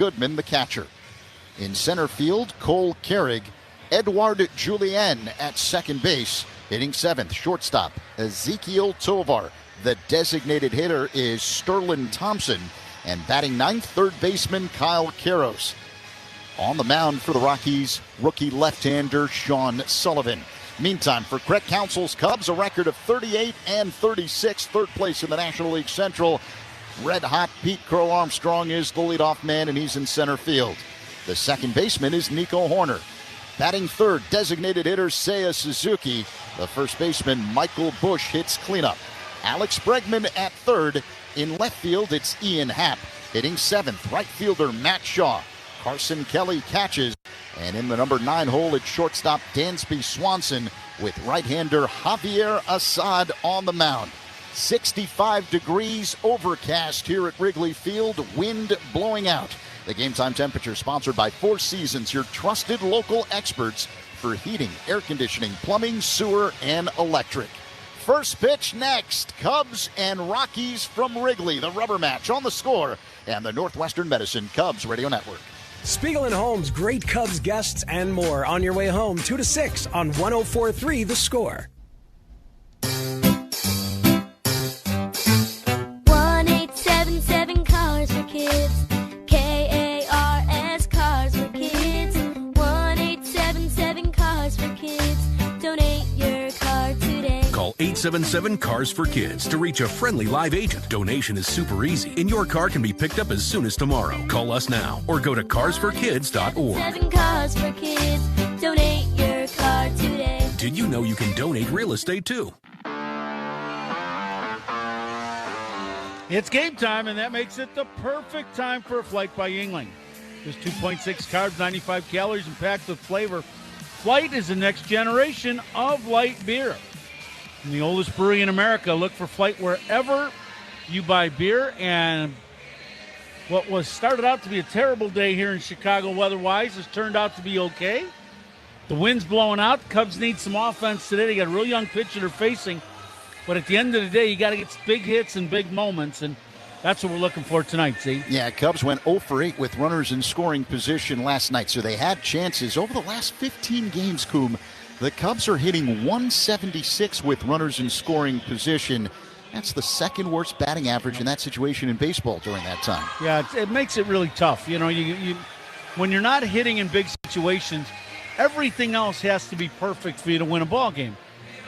Goodman, the catcher. In center field, Cole Carrig. Edouard Julien at second base. Hitting seventh, shortstop, Ezekiel Tovar. The designated hitter is Sterling Thompson. And batting ninth, third baseman Kyle Karros. On the mound for the Rockies, rookie left-hander Sean Sullivan. Meantime, for Craig Counsell's Cubs, a record of 38-36, third place in the National League Central. Red-hot Pete Crow Armstrong is the leadoff man, and he's in center field. The second baseman is Nico Horner. Batting third, designated hitter Seiya Suzuki. The first baseman, Michael Busch, hits cleanup. Alex Bregman at third. In left field, it's Ian Happ. Hitting seventh, right fielder Matt Shaw. Carson Kelly catches. And in the number 9 hole, it's shortstop Dansby Swanson with right-hander Javier Assad on the mound. 65 degrees, overcast here at Wrigley Field, wind blowing out. The Game Time Temperature sponsored by Four Seasons, your trusted local experts for heating, air conditioning, plumbing, sewer, and electric. First pitch next, Cubs and Rockies from Wrigley, the rubber match on The Score and the Northwestern Medicine Cubs Radio Network. Spiegel and Holmes, great Cubs guests and more on your way home 2 to 6 on 104.3 The Score. 1877 Cars for Kids. KARS Cars for Kids. 1877 Cars for Kids. Donate your car today. Call 877-CARS-FOR-KIDS to reach a friendly live agent. Donation is super easy, and your car can be picked up as soon as tomorrow. Call us now or go to carsforkids.org. 7 Cars for Kids. Donate your car today. Did you know you can donate real estate too? It's game time, and that makes it the perfect time for a Flight by Yuengling. Just 2.6 carbs, 95 calories, and packed with flavor. Flight is the next generation of light beer. And the oldest brewery in America. Look for Flight wherever you buy beer. And what was started out to be a terrible day here in Chicago weather-wise has turned out to be okay. The wind's blowing out. The Cubs need some offense today. They got a real young pitcher they're facing. But at the end of the day, you got to get big hits and big moments, and that's what we're looking for tonight, see? Yeah, Cubs went 0 for 8 with runners in scoring position last night, so they had chances. Over the last 15 games, Coom, the Cubs are hitting 176 with runners in scoring position. That's the second worst batting average in that situation in baseball during that time. Yeah, it makes it really tough. You know, you when you're not hitting in big situations, everything else has to be perfect for you to win a ball game.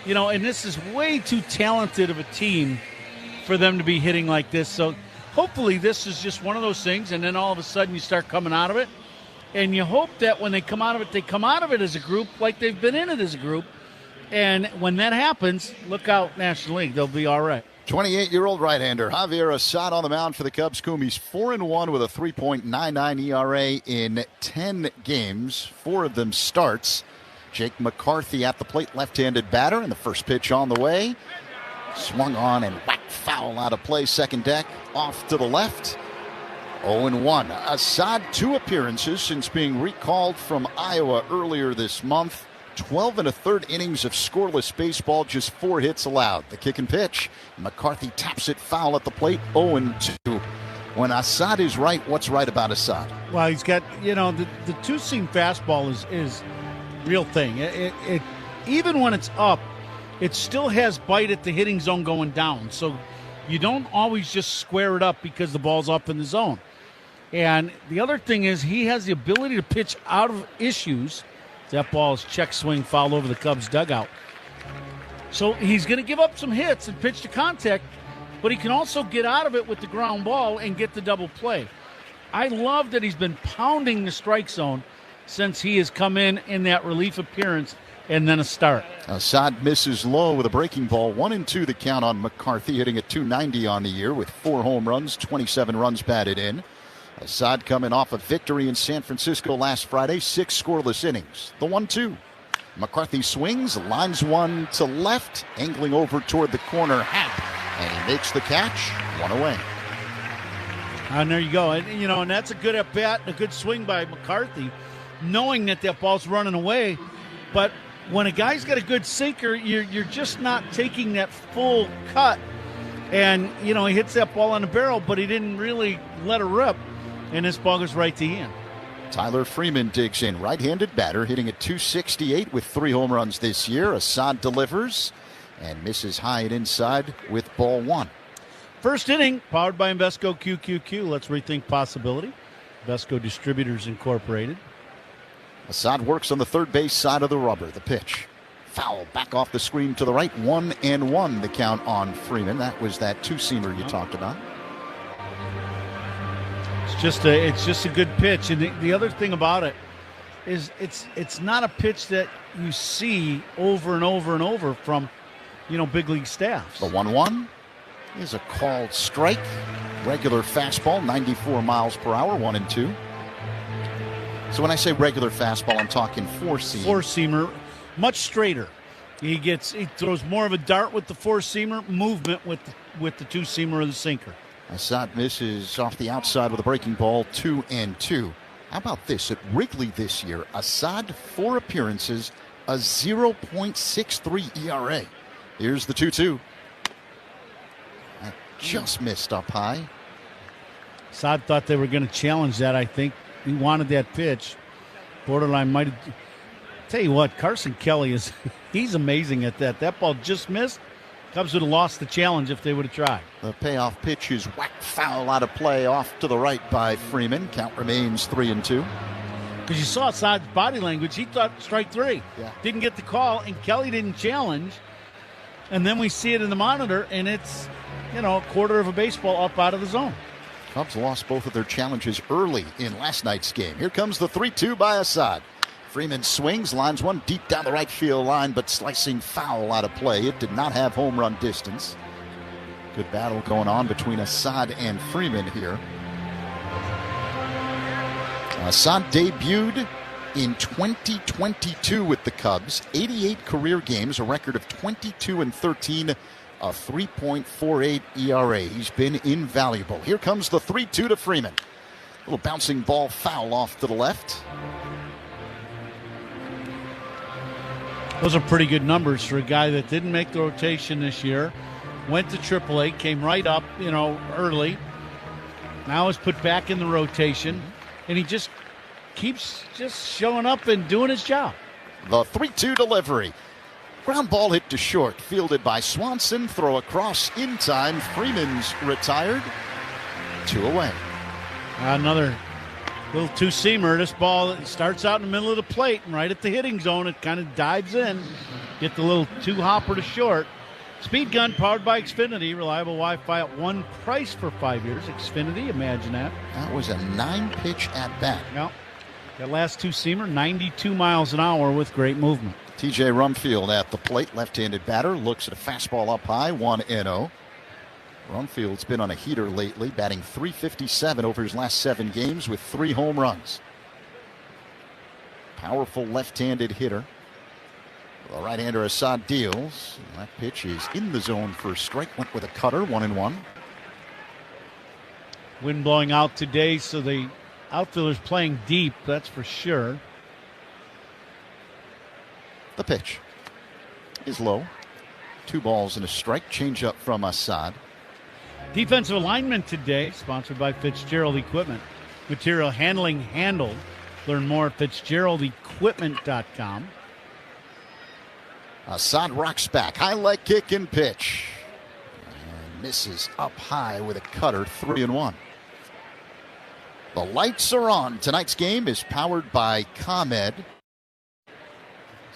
You know, and this is way too talented of a team for them to be hitting like this. So hopefully this is just one of those things, and then all of a sudden you start coming out of it. And you hope that when they come out of it, they come out of it as a group like they've been in it as a group. And when that happens, look out, National League. They'll be all right. 28-year-old right-hander Javier Assad on the mound for the Cubs. He's 4-1 with a 3.99 ERA in 10 games. 4 of them starts. Jake McCarthy at the plate, left-handed batter, and the first pitch on the way. Swung on and whacked foul out of play. Second deck off to the left. 0-1. Assad, 2 appearances since being recalled from Iowa earlier this month. 12 1/3 innings of scoreless baseball, just 4 hits allowed. The kick and pitch. McCarthy taps it foul at the plate. 0-2. When Assad is right, what's right about Assad? Well, he's got, you know, the two-seam fastball is real thing. It even when it's up, it still has bite at the hitting zone going down. So you don't always just square it up because the ball's up in the zone. And the other thing is he has the ability to pitch out of issues. That ball is check swing foul over the Cubs dugout. So he's going to give up some hits and pitch to contact, but he can also get out of it with the ground ball and get the double play. I love that he's been pounding the strike zone since he has come in that relief appearance and then a start. Assad misses low with a breaking ball. 1-2 the count on McCarthy, hitting at .290 on the year with 4 home runs, 27 runs batted in. Assad coming off a victory in San Francisco last Friday, 6 scoreless innings. The 1-2. McCarthy swings, lines one to left, angling over toward the corner, Happ, and he makes the catch. 1 away. And there you go. And, you know, and that's a good at bat, a good swing by McCarthy, knowing that ball's running away. But when a guy's got a good sinker, you're just not taking that full cut. And, you know, he hits that ball on the barrel, but he didn't really let it rip. and this ball goes right to Ian. Tyler Freeman digs in. Right-handed batter hitting at .268 with 3 home runs this year. Assad delivers and misses high and inside with ball 1. First inning, powered by Invesco QQQ. Let's rethink possibility. Invesco Distributors Incorporated. Assad works on the third base side of the rubber. The pitch. Foul back off the screen to the right. 1-1 the count on Freeman. That was that two-seamer you talked about. It's just a good pitch. And the other thing about it is it's not a pitch that you see over and over and over from, big league staffs. The 1-1 is a called strike. Regular fastball, 94 miles per hour, 1-2. So when I say regular fastball, I'm talking four-seam. Four-seamer, much straighter. He throws more of a dart with the four-seamer, movement with the two-seamer or the sinker. Assad misses off the outside with a breaking ball, 2-2. How about this? At Wrigley this year, Assad 4 appearances, a 0.63 ERA. Here's the 2-2. That just missed up high. Assad thought they were going to challenge that, I think. He wanted that pitch. Borderline might have. Tell you what, Carson Kelly he's amazing at that. That ball just missed. Cubs would have lost the challenge if they would have tried. The payoff pitch is whacked foul out of play off to the right by Freeman. Count remains 3-2. Because you saw Assad's body language. He thought strike 3. Yeah. Didn't get the call, and Kelly didn't challenge. And then we see it in the monitor, and it's, a quarter of a baseball up out of the zone. Cubs lost both of their challenges early in last night's game. Here comes the 3-2 by Assad. Freeman swings, lines one deep down the right field line, but slicing foul out of play. It did not have home run distance. Good battle going on between Assad and Freeman here. Assad debuted in 2022 with the Cubs. 88 career games, a record of 22-13. A 3.48 ERA. He's been invaluable. Here comes the 3-2 to Freeman. Little bouncing ball foul off to the left. Those are pretty good numbers for a guy that didn't make the rotation this year. Went to AAA, came right up, early. Now is put back in the rotation. And he just keeps showing up and doing his job. The 3-2 delivery. Ground ball hit to short, fielded by Swanson. Throw across in time. Freeman's retired. 2 away. Another little two-seamer. This ball starts out in the middle of the plate, and right at the hitting zone, it kind of dives in. Get the little two-hopper to short. Speed gun powered by Xfinity. Reliable Wi-Fi at one price for 5 years. Xfinity, imagine that. That was a 9-pitch at-bat. Yep. That last two-seamer, 92 miles an hour with great movement. TJ Rumfield at the plate, left-handed batter, looks at a fastball up high, 1-0. Rumfield's been on a heater lately, batting .357 over his last 7 games with 3 home runs. Powerful left-handed hitter. The right-hander Assad deals. That pitch is in the zone for a strike. Went with a cutter, 1-1. Wind blowing out today, so the outfielder's playing deep, that's for sure. The pitch is low. 2 balls and a strike. Change up from Assad. Defensive alignment today, sponsored by Fitzgerald Equipment. Material handling handled. Learn more at FitzgeraldEquipment.com. Assad rocks back. High leg kick and pitch. And misses up high with a cutter, 3-1. The lights are on. Tonight's game is powered by ComEd.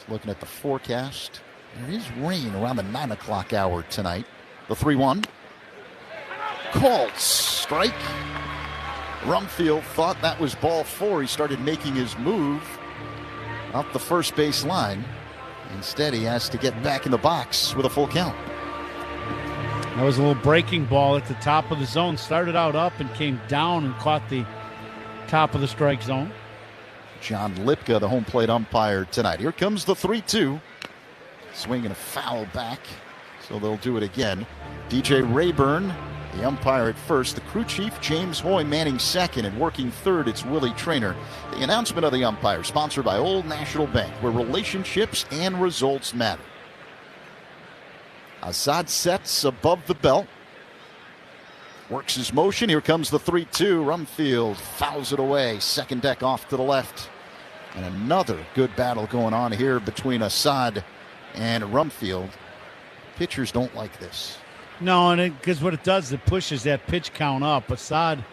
Looking at the forecast, there is rain around the 9 o'clock hour tonight. The 3-1. Called strike. Rumfield thought that was ball 4. He started making his move up the first base line. Instead, he has to get back in the box with a full count. That was a little breaking ball at the top of the zone. Started out up and came down and caught the top of the strike zone. John Lipka, the home plate umpire tonight. Here comes the 3-2. Swinging a foul back, so they'll do it again. DJ Rayburn, the umpire at first. The crew chief, James Hoy, manning second, and working third, it's Willie Traynor. The announcement of the umpire, sponsored by Old National Bank, where relationships and results matter. Assad sets above the belt. Works his motion. Here comes the 3-2. Rumfield fouls it away. Second deck off to the left. And another good battle going on here between Assad and Rumfield. Pitchers don't like this. No, and because what it does, it pushes that pitch count up. Assad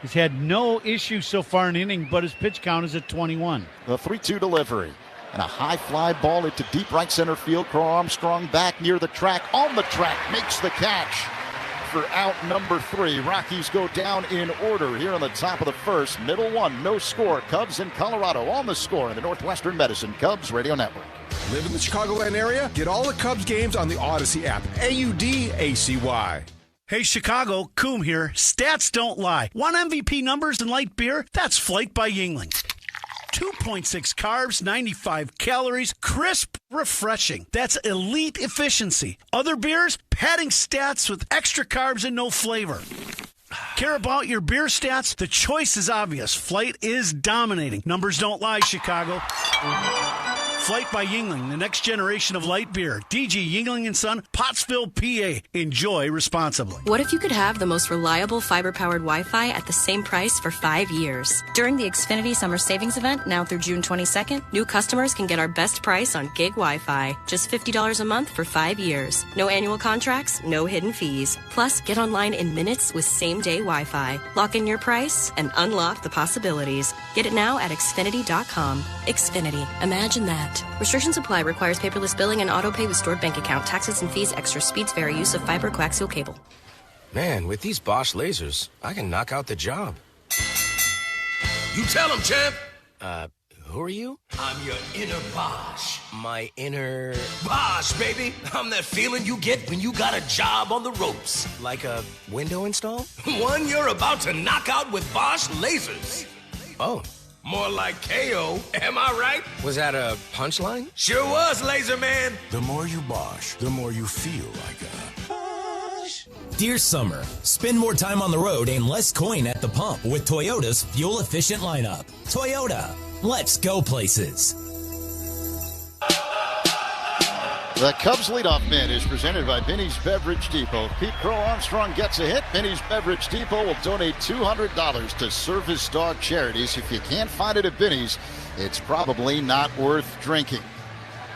has had no issue so far in the inning, but his pitch count is at 21. The 3-2 delivery. And a high fly ball into deep right center field. Crow Armstrong back near the track. On the track, makes the catch for out number 3. Rockies go down in order here on the top of the first. Middle one, no score. Cubs in Colorado on the score in the Northwestern Medicine Cubs Radio Network. Live in the Chicagoland area? Get all the Cubs games on the Odyssey app. AUDACY. Hey, Chicago, Coom here. Stats don't lie. Want MVP numbers in light beer? That's Flight by Yingling. 2.6 carbs, 95 calories, crisp, refreshing. That's elite efficiency. Other beers, padding stats with extra carbs and no flavor. Care about your beer stats? The choice is obvious. Flight is dominating. Numbers don't lie, Chicago. Flight by Yingling, the next generation of light beer. DG Yingling & Son, Pottsville, PA. Enjoy responsibly. What if you could have the most reliable fiber-powered Wi-Fi at the same price for 5 years? During the Xfinity Summer Savings Event, now through June 22nd, new customers can get our best price on gig Wi-Fi. Just $50 a month for 5 years. No annual contracts, no hidden fees. Plus, get online in minutes with same-day Wi-Fi. Lock in your price and unlock the possibilities. Get it now at Xfinity.com. Xfinity. Imagine that. Restrictions apply. Requires paperless billing and auto pay with stored bank account. Taxes and fees extra. Speeds vary. Use of fiber coaxial cable. Man, with these Bosch lasers, I can knock out the job. You tell him, champ. Who are you? I'm your inner Bosch. My inner... Bosch, baby. I'm that feeling you get when you got a job on the ropes. Like a window install? One you're about to knock out with Bosch lasers. Oh. More like KO, am I right? Was that a punchline? Sure was, Laser Man. The more you Bosch, the more you feel like a Bosch. Dear Summer, spend more time on the road and less coin at the pump with Toyota's fuel-efficient lineup. Toyota, let's go places. The Cubs leadoff man is presented by Benny's Beverage Depot. Pete Crow Armstrong gets a hit. Benny's Beverage Depot will donate $200 to service dog charities. If you can't find it at Benny's, it's probably not worth drinking.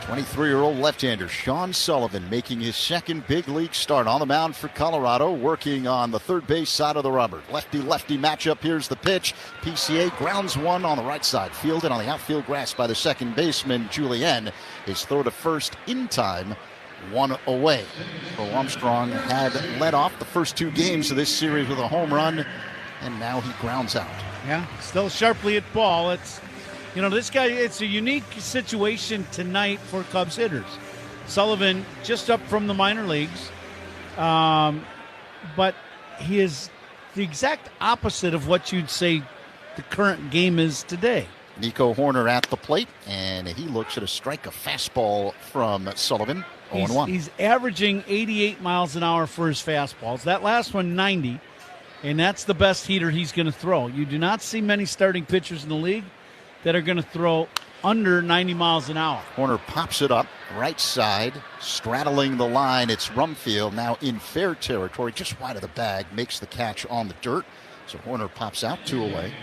23-year-old left-hander Sean Sullivan making his second big league start on the mound for Colorado, working on the third base side of the rubber. Lefty-lefty matchup. Here's the pitch. PCA grounds one on the right side, fielded on the outfield grass by the second baseman Julien. His throw to first in time, one away. So Armstrong had led off the first 2 games of this series with a home run, and now he grounds out. Yeah, still sharply at ball. This guy, it's a unique situation tonight for Cubs hitters. Sullivan just up from the minor leagues, but he is the exact opposite of what you'd say the current game is today. Nico Horner at the plate, and he looks at a strike, a fastball from Sullivan, 0-1. He's averaging 88 miles an hour for his fastballs. That last one, 90, and that's the best heater he's going to throw. You do not see many starting pitchers in the league that are going to throw under 90 miles an hour. Horner pops it up, right side, straddling the line. It's Rumfield now in fair territory, just wide of the bag, makes the catch on the dirt. So Horner pops out, 2 away.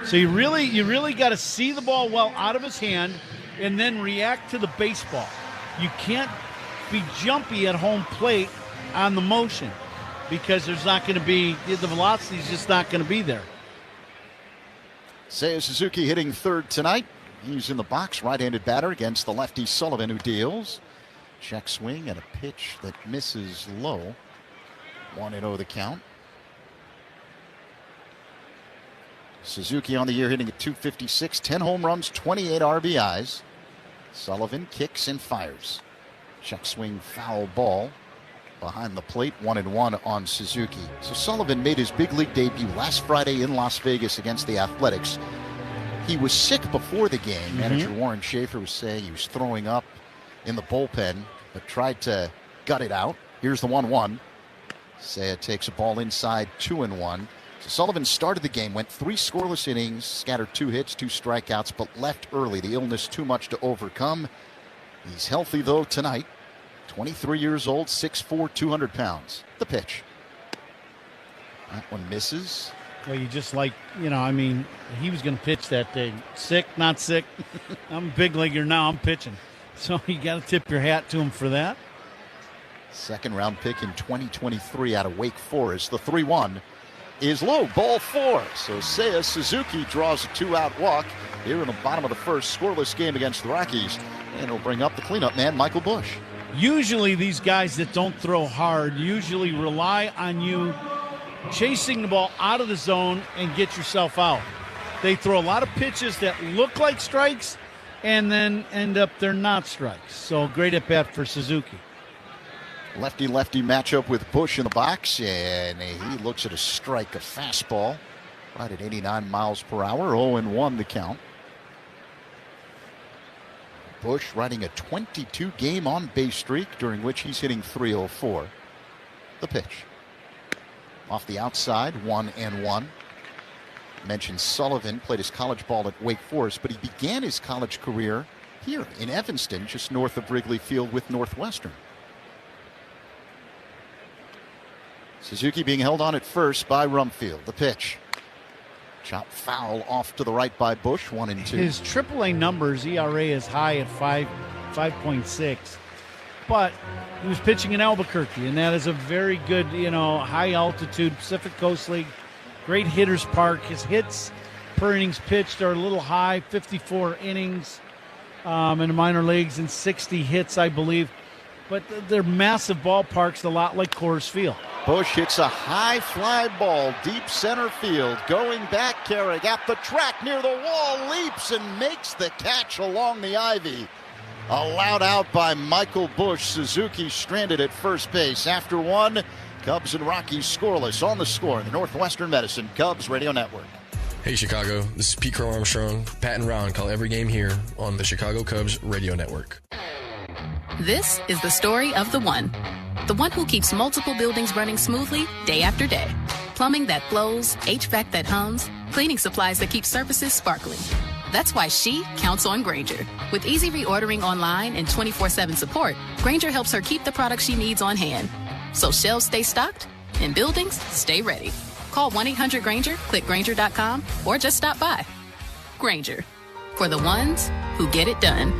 So you really got to see the ball well out of his hand and then react to the baseball. You can't be jumpy at home plate on the motion because there's not going to be, the velocity is just not going to be there. Seiya Suzuki hitting third tonight. He's in the box, right-handed batter against the lefty Sullivan, who deals. Check swing and a pitch that misses low. 1-0 the count. Suzuki on the year hitting at .256, 10 home runs, 28 RBIs. Sullivan kicks and fires. Check swing, foul ball. Behind the plate, 1-1 on Suzuki. So Sullivan made his big league debut last Friday in Las Vegas against the Athletics. He was sick before the game. Manager Warren Schaefer was saying he was throwing up in the bullpen, but tried to gut it out. Here's the 1-1. Seiya takes a ball inside, 2-1. So Sullivan started the game, went 3 scoreless innings, scattered 2 hits, 2 strikeouts, but left early. The illness too much to overcome. He's healthy, though, tonight. 23 years old, 6'4", 200 pounds. The pitch. That one misses. Well, you just like, he was going to pitch that day. Sick, not sick. I'm a big leaguer now. I'm pitching. So you got to tip your hat to him for that. Second round pick in 2023 out of Wake Forest. The 3-1 is low. Ball 4. So Seiya Suzuki draws a 2-out walk here in the bottom of the first. Scoreless game against the Rockies. And it'll bring up the cleanup man, Michael Busch. Usually these guys that don't throw hard usually rely on you chasing the ball out of the zone and get yourself out. They throw a lot of pitches that look like strikes and then end up they're not strikes. So great at bat for Suzuki. Lefty-lefty matchup with Busch in the box, and he looks at a strike, a fastball, right at 89 miles per hour, 0-1 the count. Busch riding a 22-game on-base streak, during which he's hitting .304. The pitch. Off the outside, 1-1. Mentioned Sullivan played his college ball at Wake Forest, but he began his college career here in Evanston, just north of Wrigley Field with Northwestern. Suzuki being held on at first by Rumfield. The pitch. Chop foul off to the right by Busch, 1-2. His AAA numbers, ERA is high at 5.6. But he was pitching in Albuquerque, and that is a very good, high-altitude Pacific Coast League. Great hitters park. His hits per innings pitched are a little high, 54 innings in the minor leagues and 60 hits, I believe. But they're massive ballparks, a lot like Coors Field. Busch hits a high fly ball, deep center field. Going back, Carrick at the track near the wall, leaps and makes the catch along the ivy. Allowed out by Michael Busch. Suzuki stranded at first base. After one, Cubs and Rockies scoreless on the score in the Northwestern Medicine Cubs Radio Network. Hey Chicago, this is Pete Crow Armstrong. Pat and Ron call every game here on the Chicago Cubs Radio Network. This is the story of the one who keeps multiple buildings running smoothly day after day. Plumbing that flows, HVAC that hums, cleaning supplies that keep surfaces sparkling. That's why she counts on Grainger. With easy reordering online and 24/7 support, Grainger helps her keep the products she needs on hand. So shelves stay stocked and buildings stay ready. Call 1-800-GRAINGER, click Grainger.com, or just stop by. Grainger, for the ones who get it done.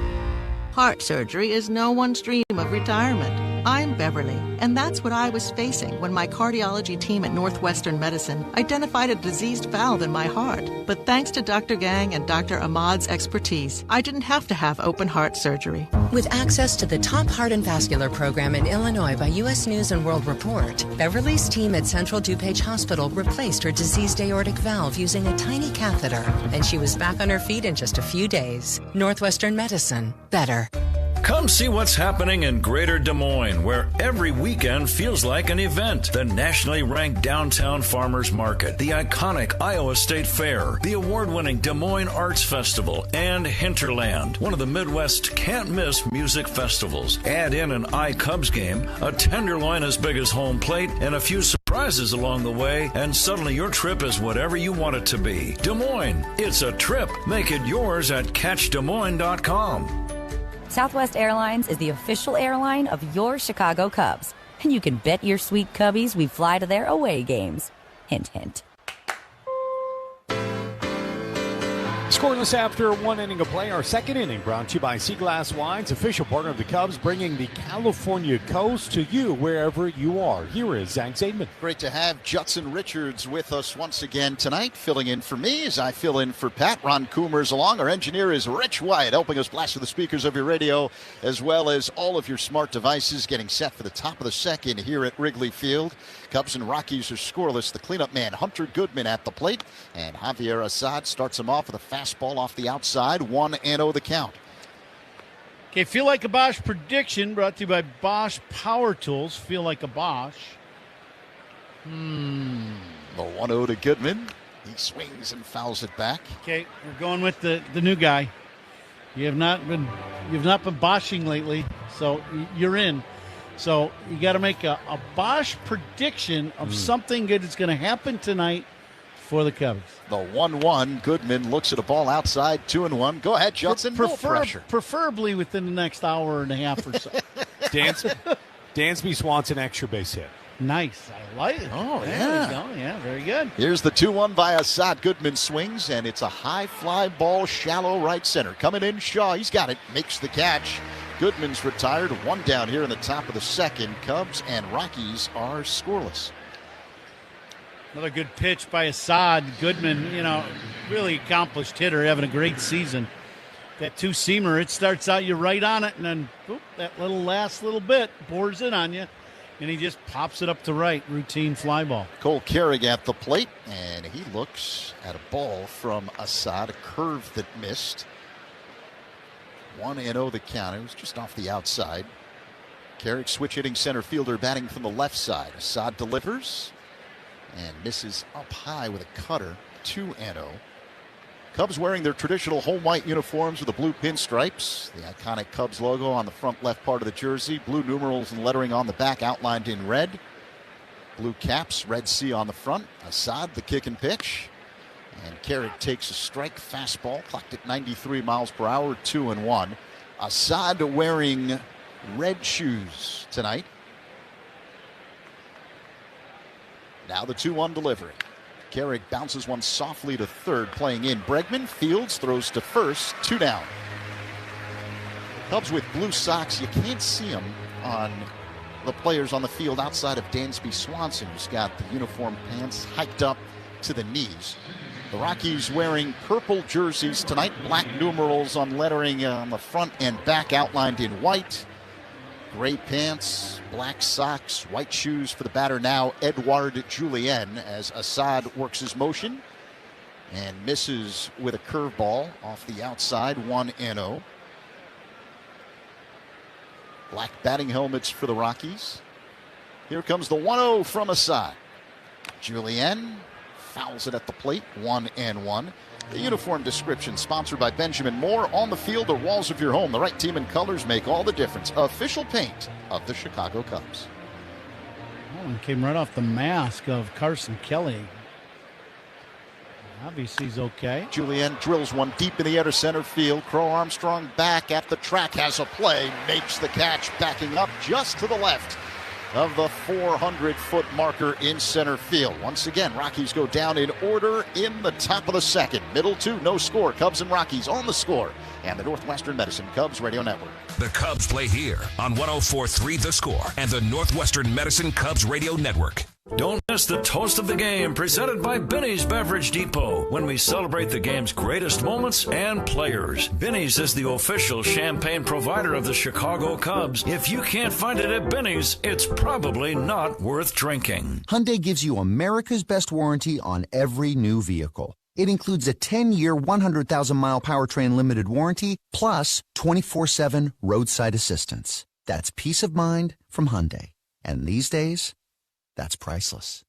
Heart surgery is no one's dream of retirement. I'm Beverly, and that's what I was facing when my cardiology team at Northwestern Medicine identified a diseased valve in my heart. But thanks to Dr. Gang and Dr. Ahmad's expertise, I didn't have to have open heart surgery. With access to the top heart and vascular program in Illinois by U.S. News & World Report, Beverly's team at Central DuPage Hospital replaced her diseased aortic valve using a tiny catheter, and she was back on her feet in just a few days. Northwestern Medicine. Better. Come see what's happening in Greater Des Moines, where every weekend feels like an event. The nationally ranked Downtown Farmers Market, the iconic Iowa State Fair, the award-winning Des Moines Arts Festival, and Hinterland, one of the Midwest's can't-miss music festivals. Add in an iCubs game, a tenderloin as big as home plate, and a few surprises along the way, and suddenly your trip is whatever you want it to be. Des Moines, it's a trip. Make it yours at CatchDesMoines.com. Southwest Airlines is the official airline of your Chicago Cubs. And you can bet your sweet Cubbies we fly to their away games. Hint, hint. Scoreless after one inning of play, our second inning brought to you by Sea Glass Wines, official partner of the Cubs, bringing the California coast to you wherever you are. Here is Zach Zaidman. Great to have Judson Richards with us once again tonight, filling in for me as I fill in for Pat. Ron Coomer's along. Our engineer is Rich Wyatt, helping us blast through the speakers of your radio as well as all of your smart devices, getting set for the top of the second here at Wrigley Field. Cubs and Rockies are scoreless. The cleanup man, Hunter Goodman, at the plate, and Javier Assad starts him off with a fastball off the outside, 1-0 the count. Okay, Feel Like a Bosch prediction brought to you by Bosch Power Tools. Feel like a Bosch. The 1-0 to Goodman. He swings and fouls it back. Okay, we're going with the new guy. You've not been Bosching lately, so you're in. So you got to make a Bosch prediction of something good that's going to happen tonight for the Cubs. The 1-1. Goodman looks at a ball outside, 2-1. Go ahead, Judson. No pressure. Preferably within the next hour and a half or so. Dansby Swanson extra base hit. Nice. I Light. Oh, there yeah. we go. Yeah, very good. Here's the 2-1 by Assad. Goodman swings, and it's a high fly ball, shallow right center. Coming in, Shaw. He's got it. Makes the catch. Goodman's retired. 1 down here in the top of the second. Cubs and Rockies are scoreless. Another good pitch by Assad. Goodman, really accomplished hitter, having a great season. That two-seamer, it starts out, you're right on it, and then boop, that last little bit pours in on you, and he just pops it up to right. Routine fly ball. Cole Carrig at the plate, and he looks at a ball from Assad, a curve that missed. 1-0 the count. It was just off the outside. Carrig, switch hitting center fielder, batting from the left side. Assad delivers and misses up high with a cutter. 2-0. Cubs wearing their traditional home white uniforms with the blue pinstripes. The iconic Cubs logo on the front left part of the jersey. Blue numerals and lettering on the back outlined in red. Blue caps, red C on the front. Assad, the kick and pitch. And Carrig takes a strike fastball, clocked at 93 miles per hour, 2-1. Assad wearing red shoes tonight. Now the 2-1 delivery. Carrig bounces one softly to third, playing in. Bregman fields, throws to first, 2 down. Cubs with blue socks, you can't see them on the players on the field outside of Dansby Swanson, who's got the uniform pants hiked up to the knees. The Rockies wearing purple jerseys tonight, black numerals on lettering on the front and back outlined in white. Gray pants, black socks, white shoes for the batter now, Edouard Julien, as Assad works his motion and misses with a curveball off the outside, 1-0. Black batting helmets for the Rockies. Here comes the 1-0 from Assad. Julien fouls it at the plate, 1-1. The uniform description sponsored by Benjamin Moore. On the field or walls of your home, the right team and colors make all the difference. Official paint of the Chicago Cubs. That one came right off the mask of Carson Kelly. Obviously he's okay. Julien drills one deep in the air to center field. Crow Armstrong back at the track, has a play, makes the catch, backing up just to the left of the 400-foot marker in center field. Once again, Rockies go down in order in the top of the second. Middle 2, no score. Cubs and Rockies on the score. And the Northwestern Medicine Cubs Radio Network. The Cubs play here on 104.3 The Score and the Northwestern Medicine Cubs Radio Network. Don't miss the toast of the game presented by Binny's Beverage Depot when we celebrate the game's greatest moments and players. Binny's is the official champagne provider of the Chicago Cubs. If you can't find it at Binny's, it's probably not worth drinking. Hyundai gives you America's best warranty on every new vehicle. It includes a 10-year, 100,000-mile powertrain limited warranty, plus 24/7 roadside assistance. That's peace of mind from Hyundai. And these days, that's priceless.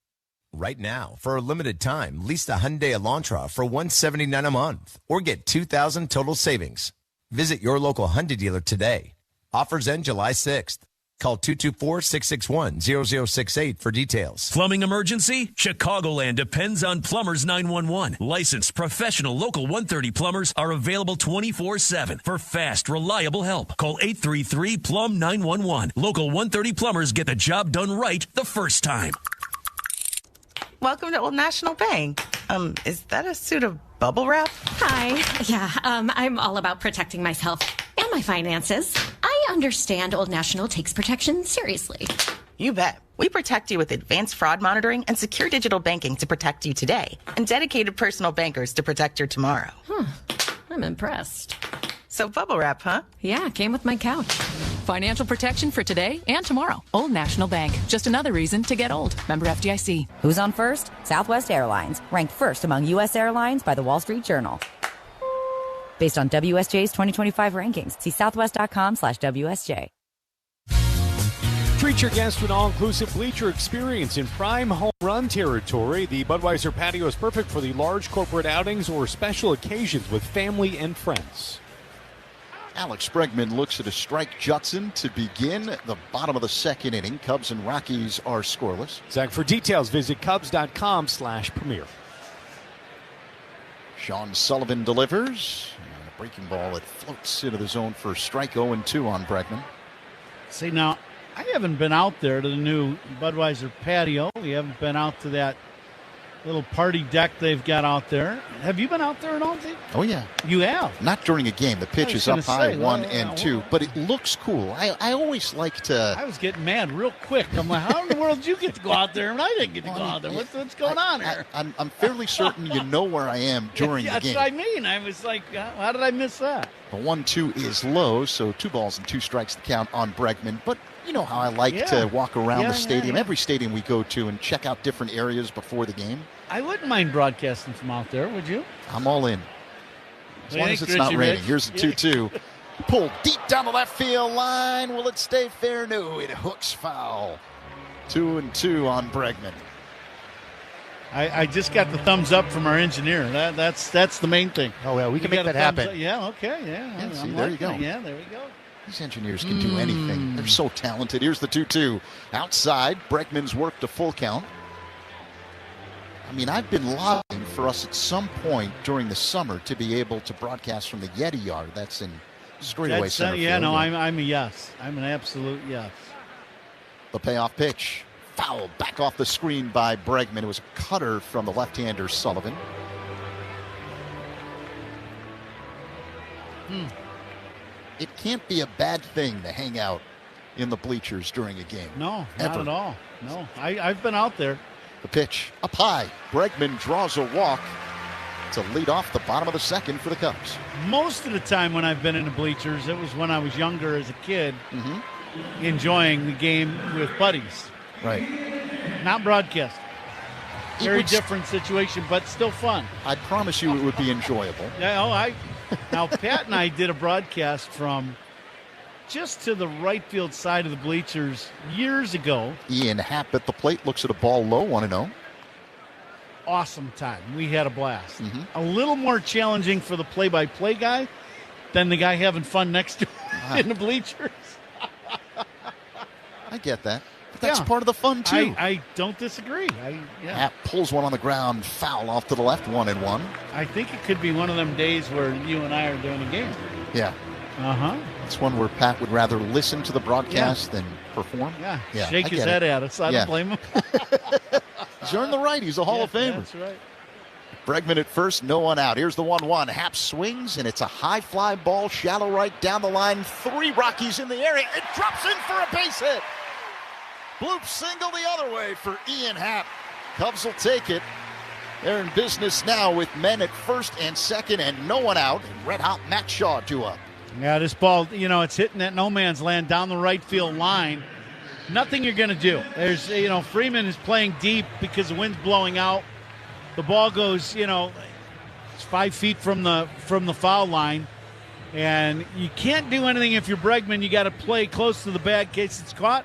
Right now, for a limited time, lease the Hyundai Elantra for $179 a month or get $2,000 total savings. Visit your local Hyundai dealer today. Offers end July 6th. Call 224-661-0068 for details. Plumbing emergency? Chicagoland depends on Plumbers 911. Licensed professional local 130 plumbers are available 24/7 for fast, reliable help. Call 833-PLUM-911. Local 130 plumbers get the job done right the first time. Welcome to Old National Bank. Is that a suit of bubble wrap? Hi. Yeah, I'm all about protecting myself and my finances. I understand Old National takes protection seriously. You bet. We protect you with advanced fraud monitoring and secure digital banking to protect you today, and dedicated personal bankers to protect your tomorrow. I'm impressed. So bubble wrap, huh? Yeah, came with my couch. Financial protection for today and tomorrow. Old National Bank. Just another reason to get old. Member FDIC. Who's on first? Southwest Airlines, ranked first among U.S. airlines by the Wall Street Journal. Based on WSJ's 2025 rankings. See southwest.com/WSJ. Treat your guests to an all-inclusive bleacher experience in prime home run territory. The Budweiser patio is perfect for the large corporate outings or special occasions with family and friends. Alex Bregman looks at a strike Judson to begin the bottom of the second inning. Cubs and Rockies are scoreless. Zach, for details, visit cubs.com/premier. Sean Sullivan delivers. And a breaking ball that floats into the zone for strike 0-2 on Bregman. See, now, I haven't been out there to the new Budweiser patio. We haven't been out to that little party deck they've got out there. Have you been out there at all, Steve? Oh, yeah. You have? Not during a game. The pitch is up high, 1 and 2, but it looks cool. I always like to... I was getting mad real quick. I'm like, how in the world did you get to go out there and I didn't get to go out there? What's going on here? I'm fairly certain you know where I am during the game. That's what I mean. I was like, how did I miss that? The 1-2 is low, so 2 balls and 2 strikes to count on Bregman. But you know how I like to walk around the stadium, every stadium we go to, and check out different areas before the game. I wouldn't mind broadcasting from out there, would you? I'm all in. As long as it's not raining. Here's the 2-2. Pulled deep down the left field line. Will it stay fair? No, it hooks foul. 2-2 on Bregman. I just got the thumbs up from our engineer. That's the main thing. Oh, yeah, we can make that happen. Yeah, okay, yeah. See, there you go. Yeah, there we go. These engineers can do anything. They're so talented. Here's the 2-2. Outside, Bregman's worked a full count. I mean, I've been lobbying for us at some point during the summer to be able to broadcast from the Yeti Yard. That's in straightaway center field. I'm a yes. I'm an absolute yes. The payoff pitch. Foul back off the screen by Bregman. It was a cutter from the left-hander Sullivan. It can't be a bad thing to hang out in the bleachers during a game. No, ever. Not at all. No, I've been out there. The pitch up high. Bregman draws a walk to lead off the bottom of the second for the Cubs. Most of the time when I've been in the bleachers, it was when I was younger as a kid, enjoying the game with buddies. Right. Not broadcast. Very different situation, but still fun. I promise you it would be enjoyable. Yeah, now, Pat and I did a broadcast from just to the right field side of the bleachers years ago. Ian Happ at the plate looks at a ball low, 1-0. Awesome time. We had a blast. A little more challenging for the play-by-play guy than the guy having fun next to him in the bleachers. I get that. But that's part of the fun, too. I don't disagree. Happ pulls one on the ground, foul off to the left, 1-1. I think it could be one of them days where you and I are doing a game. Yeah. It's one where Pat would rather listen to the broadcast than perform. Yeah. Shake his head at us. I don't blame him. He's earned the right. He's a Hall of Famer. That's right. Bregman at first, no one out. Here's the 1-1. Happ swings, and it's a high fly ball, shallow right down the line. 3 Rockies in the area. It drops in for a base hit. Bloop single the other way for Ian Happ. Cubs will take it. They're in business now with men at first and second and no one out. And red-hot Matt Shaw due up. Yeah, this ball, it's hitting that no man's land down the right field line. Nothing you're going to do. There's, Freeman is playing deep because the wind's blowing out. The ball goes, it's 5 feet from the foul line. And you can't do anything if you're Bregman. You got to play close to the bag in case it's caught.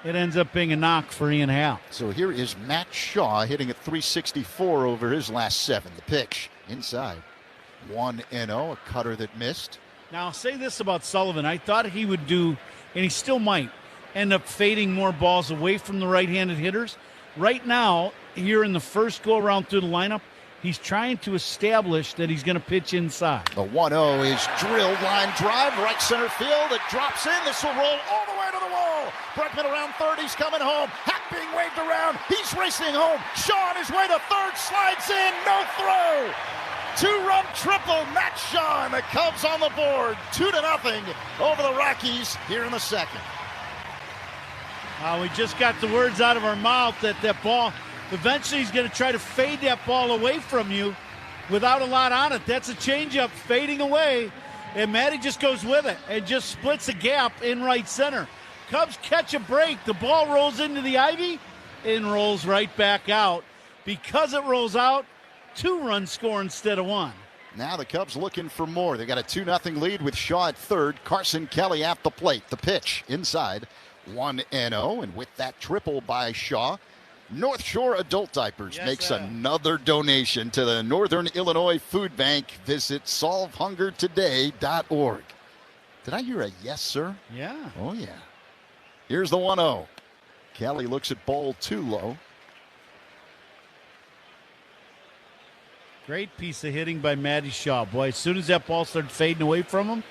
It ends up being a knock for Ian Happ. So here is Matt Shaw hitting at 364 over his last 7. The pitch inside. 1-0, a cutter that missed. Now, I'll say this about Sullivan. I thought he would do, and he still might, end up fading more balls away from the right-handed hitters. Right now, here in the first go-around through the lineup, he's trying to establish that he's going to pitch inside. The 1-0 is drilled line drive, right center field. It drops in. This will roll all the way to the wall. Bregman around third. He's coming home. Happ being waved around. He's racing home. Shaw on his way to third. Slides in. No throw. 2-run triple. Matt Shaw and the Cubs on the board. 2-0 over the Rockies here in the second. We just got the words out of our mouth that ball, eventually he's going to try to fade that ball away from you without a lot on it. That's a changeup fading away, and Matty just goes with it and just splits a gap in right center. Cubs catch a break. The ball rolls into the ivy and rolls right back out. Because it rolls out, 2-run score instead of 1. Now the Cubs looking for more. They got a 2-0 lead with Shaw at third. Carson Kelly at the plate. The pitch inside. 1-0, and with that triple by Shaw, North Shore Adult Diapers makes another donation to the Northern Illinois Food Bank. Visit solvehungertoday.org. Did I hear a yes, sir? Yeah. Oh, yeah. Here's the 1-0. Kelly looks at ball too low. Great piece of hitting by Matty Shaw. Boy, as soon as that ball started fading away from him,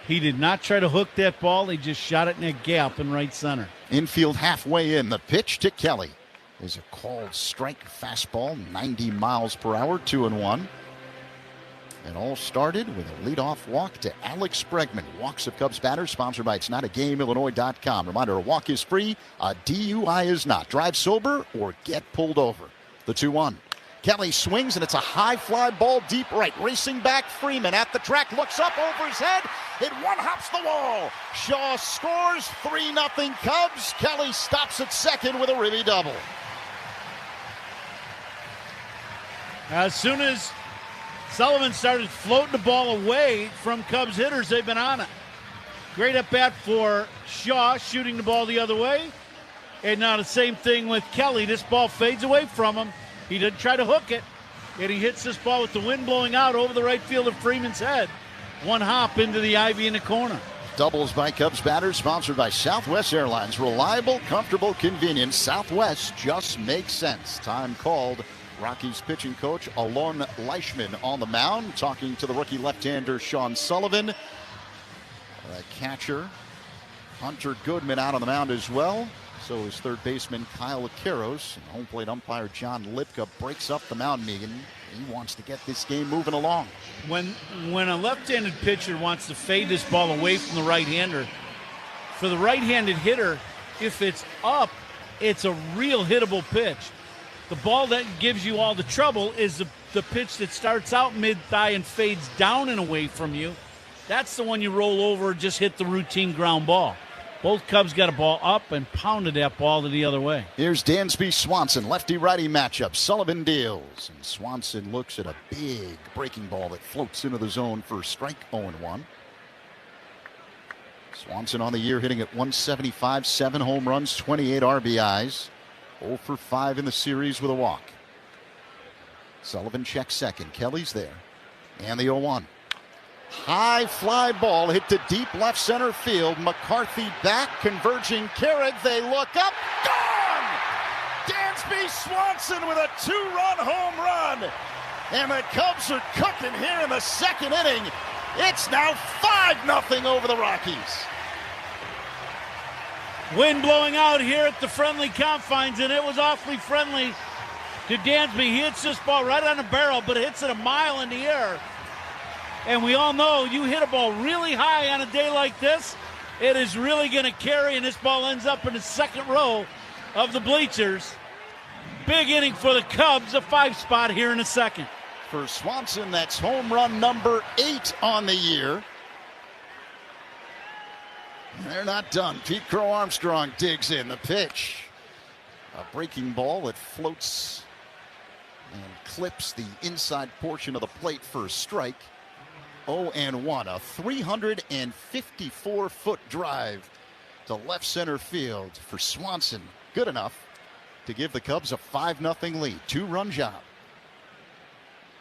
He did not try to hook that ball. He just shot it in that gap in right center. Infield halfway in. The pitch to Kelly is a called strike fastball, 90 miles per hour, 2-1. It all started with a leadoff walk to Alex Bregman. Walks of Cubs batters, sponsored by It'sNotAGameIllinois.com. Reminder, a walk is free, a DUI is not. Drive sober or get pulled over. The 2-1. Kelly swings, and it's a high fly ball deep right. Racing back, Freeman at the track, looks up over his head. It one-hops the wall. Shaw scores, 3-0 Cubs. Kelly stops at second with a ribby double. As soon as Sullivan started floating the ball away from Cubs hitters, they've been on it. Great at bat for Shaw, shooting the ball the other way. And now the same thing with Kelly. This ball fades away from him. He didn't try to hook it, and he hits this ball with the wind blowing out over the right field of Freeman's head. One hop into the ivy in the corner. Doubles by Cubs batters, sponsored by Southwest Airlines. Reliable, comfortable, convenient. Southwest just makes sense. Time called. Rockies pitching coach Alon Leishman on the mound, talking to the rookie left-hander Sean Sullivan. The catcher Hunter Goodman out on the mound as well. So is third baseman Kyle Acaros. And home plate umpire John Lipka breaks up the mound meeting. He wants to get this game moving along. When a left-handed pitcher wants to fade this ball away from the right-hander, for the right-handed hitter, if it's up, it's a real hittable pitch. The ball that gives you all the trouble is the pitch that starts out mid-thigh and fades down and away from you. That's the one you roll over and just hit the routine ground ball. Both Cubs got a ball up and pounded that ball to the other way. Here's Dansby Swanson, lefty-righty matchup. Sullivan deals, and Swanson looks at a big breaking ball that floats into the zone for strike 0-1. Swanson on the year hitting at 175, 7 home runs, 28 RBIs. 0 for 5 in the series with a walk. Sullivan checks second. Kelly's there. And the 0-1. High fly ball hit to deep left center field. McCarthy back, converging Carrick. They look up. Gone! Dansby Swanson with a 2-run home run. And the Cubs are cooking here in the second inning. It's now 5-0 over the Rockies. Wind blowing out here at the friendly confines, and it was awfully friendly to Dansby. He hits this ball right on the barrel, but hits it a mile in the air. And we all know you hit a ball really high on a day like this, it is really going to carry, and this ball ends up in the second row of the bleachers. Big inning for the Cubs, a 5 spot here in a second. For Swanson, that's home run number 8 on the year. They're not done. Pete Crow Armstrong digs in. The pitch. A breaking ball that floats and clips the inside portion of the plate for a strike. 0-1. A 354-foot drive to left center field for Swanson. Good enough to give the Cubs a 5-0 lead. 2-run job.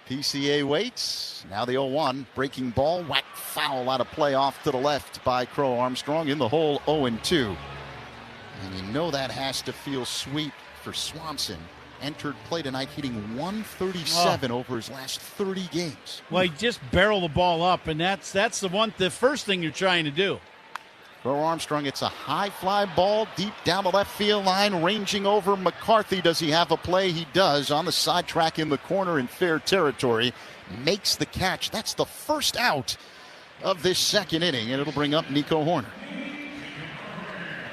PCA waits. Now the 0-1. Breaking ball. Whack foul out of play off to the left by Crow Armstrong in the hole. 0-2. And you know that has to feel sweet for Swanson. Entered play tonight hitting 137 over his last 30 games. Well, he just barreled the ball up, and that's the first thing you're trying to do. Crow Armstrong, it's a high fly ball deep down the left field line, ranging over McCarthy. Does he have a play? He does. On the side track in the corner in fair territory. Makes the catch. That's the first out of this second inning, and it'll bring up Nico Horner.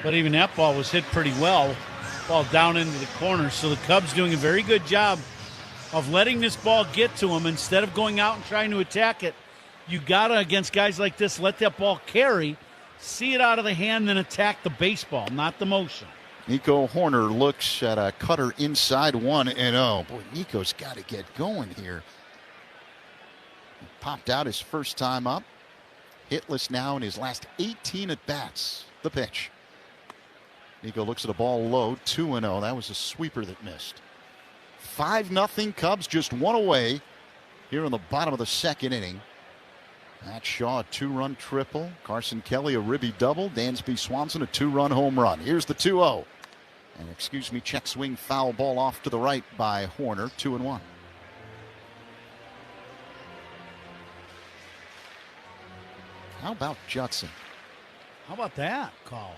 But even that ball was hit pretty well. Ball down into the corner. So the Cubs doing a very good job of letting this ball get to him instead of going out and trying to attack it. You got to, against guys like this, let that ball carry. See it out of the hand, then attack the baseball, not the motion. Nico Horner looks at a cutter inside 1-0. Boy, Nico's got to get going here. He popped out his first time up. Hitless now in his last 18 at-bats. The pitch. Nico looks at a ball low, 2-0. That was a sweeper that missed. 5-0 Cubs, just one away here in the bottom of the second inning. Matt Shaw, a 2-run triple. Carson Kelly, a ribby double. Dansby Swanson, a 2-run home run. Here's the 2-0. And check swing foul ball off to the right by Horner, 2-1. How about Judson? How about that call?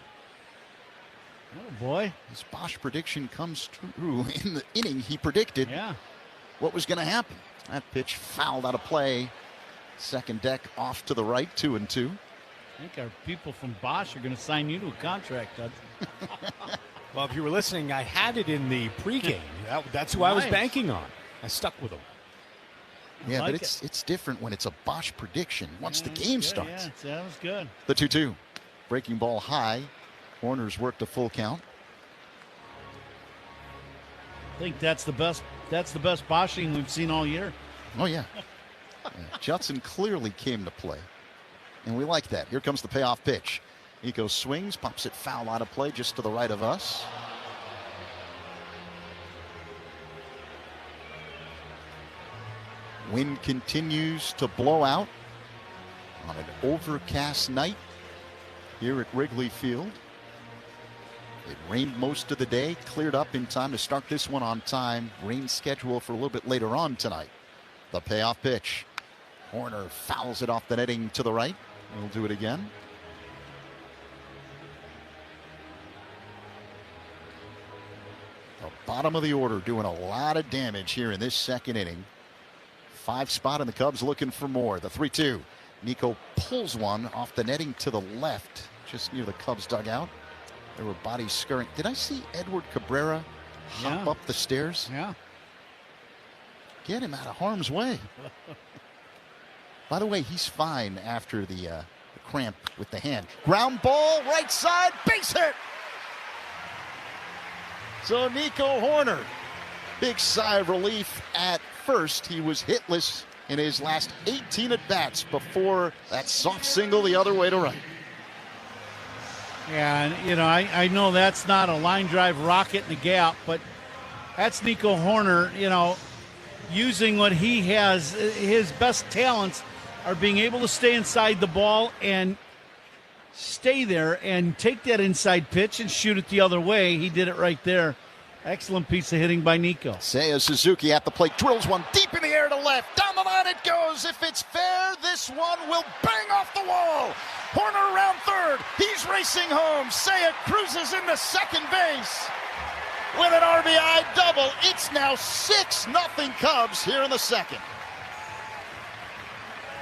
Oh, boy. His Bosch prediction comes true. In the inning, he predicted what was going to happen. That pitch fouled out of play. Second deck off to the right, 2-2. I think our people from Bosch are going to sign you to a contract, Doug. Well, if you were listening, I had it in the pregame. That's who I was banking on. I stuck with him. Yeah, but it's different when it's a Bosch prediction once the game starts. Yeah, that was good. The 2-2. Breaking ball high. Horner's worked a full count. I think that's the best Bosching we've seen all year. Oh, yeah. Judson clearly came to play, and we like that. Here comes the payoff pitch. Nico swings, pops it foul out of play just to the right of us. Wind continues to blow out on an overcast night here at Wrigley Field. It rained most of the day, cleared up in time to start this one on time. Rain schedule for a little bit later on tonight. The payoff pitch. Horner fouls it off the netting to the right. He'll do it again. The bottom of the order doing a lot of damage here in this second inning. 5 spot, and the Cubs looking for more. The 3-2. Nico pulls one off the netting to the left, just near the Cubs dugout. There were bodies scurrying. Did I see Edward Cabrera hop up the stairs? Yeah. Get him out of harm's way. By the way, he's fine after the cramp with the hand. Ground ball, right side, base hit. So Nico Horner, big sigh of relief at first. He was hitless in his last 18 at-bats before that soft single the other way to right. Yeah, and I know that's not a line drive rocket in the gap, but that's Nico Horner, using what he has. His best talents are being able to stay inside the ball and stay there and take that inside pitch and shoot it the other way. He did it right there. Excellent piece of hitting by Nico. Seiya Suzuki at the plate, drills one deep in the air to left. Down the line it goes. If it's fair, this one will bang off the wall. Horner around third. He's racing home. Seiya cruises into second base with an RBI double. It's now 6-0 Cubs here in the second.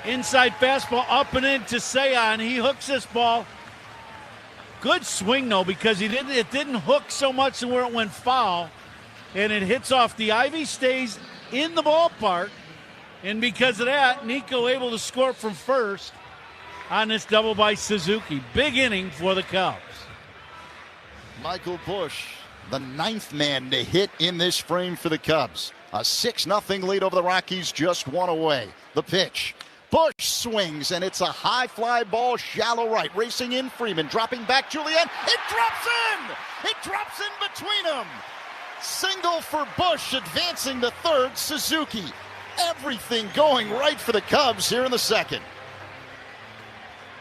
Inside fastball up and into Seiya, and he hooks this ball. Good swing, though, because it didn't hook so much to where it went foul, and it hits off the ivy, stays in the ballpark, and because of that, Nico able to score from first on this double by Suzuki. Big inning for the Cubs. Michael Busch, the 9th man to hit in this frame for the Cubs. A 6-0 lead over the Rockies, just one away. The pitch. Busch swings, and it's a high fly ball, shallow right. Racing in Freeman, dropping back Julien. It drops in! It drops in between them. Single for Busch, advancing to third. Suzuki. Everything going right for the Cubs here in the second.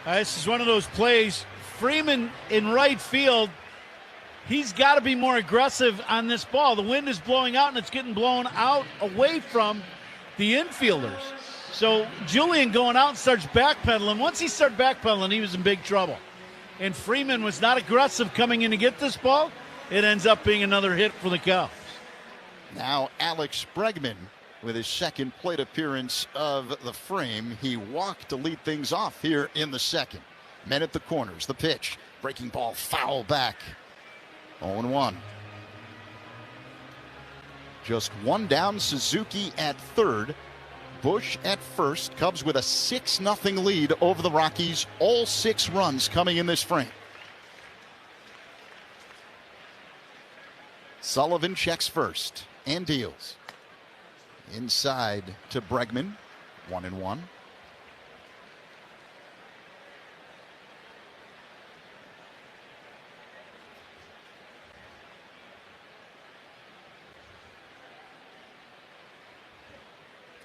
This is one of those plays. Freeman in right field. He's got to be more aggressive on this ball. The wind is blowing out, and it's getting blown out away from the infielders. So Julien going out and starts backpedaling. Once he started backpedaling, he was in big trouble. And Freeman was not aggressive coming in to get this ball. It ends up being another hit for the Cubs. Now Alex Bregman with his second plate appearance of the frame. He walked to lead things off here in the second. Men at the corners. The pitch. Breaking ball foul back. 0-1. Just one down. Suzuki at third. Busch at first. Cubs with a 6-0 lead over the Rockies. All 6 runs coming in this frame. Sullivan checks first and deals. Inside to Bregman. 1-1.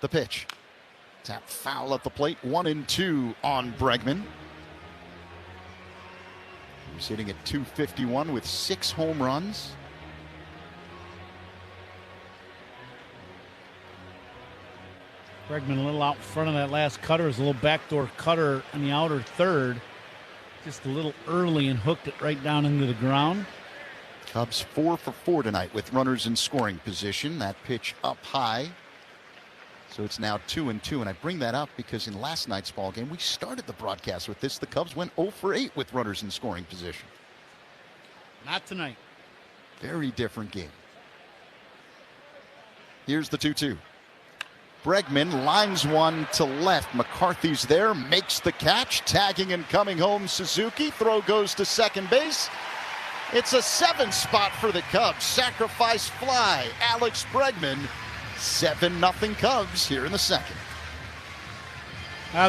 The pitch. Tap foul at the plate. 1-2 on Bregman. He's hitting at .251 with 6 home runs. Bregman a little out front of that last cutter. It was a little backdoor cutter in the outer third. Just a little early and hooked it right down into the ground. Cubs 4 for 4 tonight with runners in scoring position. That pitch up high. So it's now 2-2, and I bring that up because in last night's ball game, we started the broadcast with this. The Cubs went 0 for 8 with runners in scoring position. Not tonight. Very different game. Here's the 2-2. Bregman lines one to left. McCarthy's there, makes the catch. Tagging and coming home, Suzuki. Throw goes to second base. It's a 7 spot for the Cubs. Sacrifice fly. Alex Bregman. 7-0 Cubs here in the second.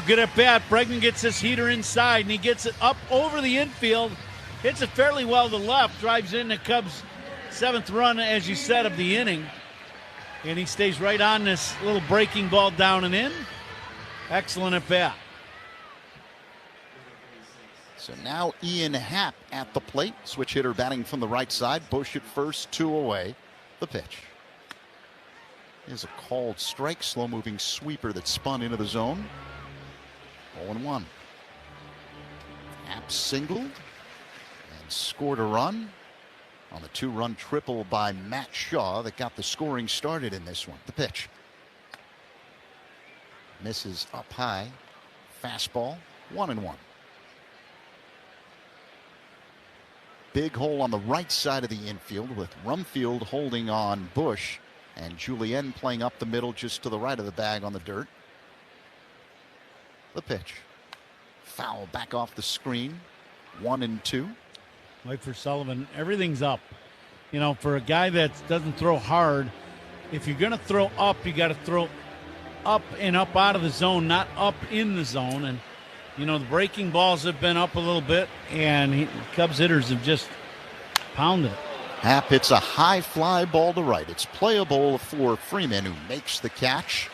Good at bat. Bregman gets this heater inside, and he gets it up over the infield. Hits it fairly well to left. Drives in the Cubs' 7th run, as you said, of the inning. And he stays right on this little breaking ball down and in. Excellent at bat. So now Ian Happ at the plate. Switch hitter batting from the right side. Bush at first, 2 away. The pitch is a called strike. Slow-moving sweeper that spun into the zone. 0-1. Happ singled and scored a run on the 2-run triple by Matt Shaw that got the scoring started in this one. The pitch misses up high. Fastball. 1-1. Big hole on the right side of the infield with Rumfield holding on Bush and Julien playing up the middle just to the right of the bag on the dirt. The pitch. Foul back off the screen. 1-2. Like for Sullivan, everything's up. You know, for a guy that doesn't throw hard, if you're going to throw up, you got to throw up and up out of the zone, not up in the zone. And, you know, the breaking balls have been up a little bit, and Cubs hitters have just pounded it. Happ hits a high fly ball to right. It's playable for Freeman, who makes the catch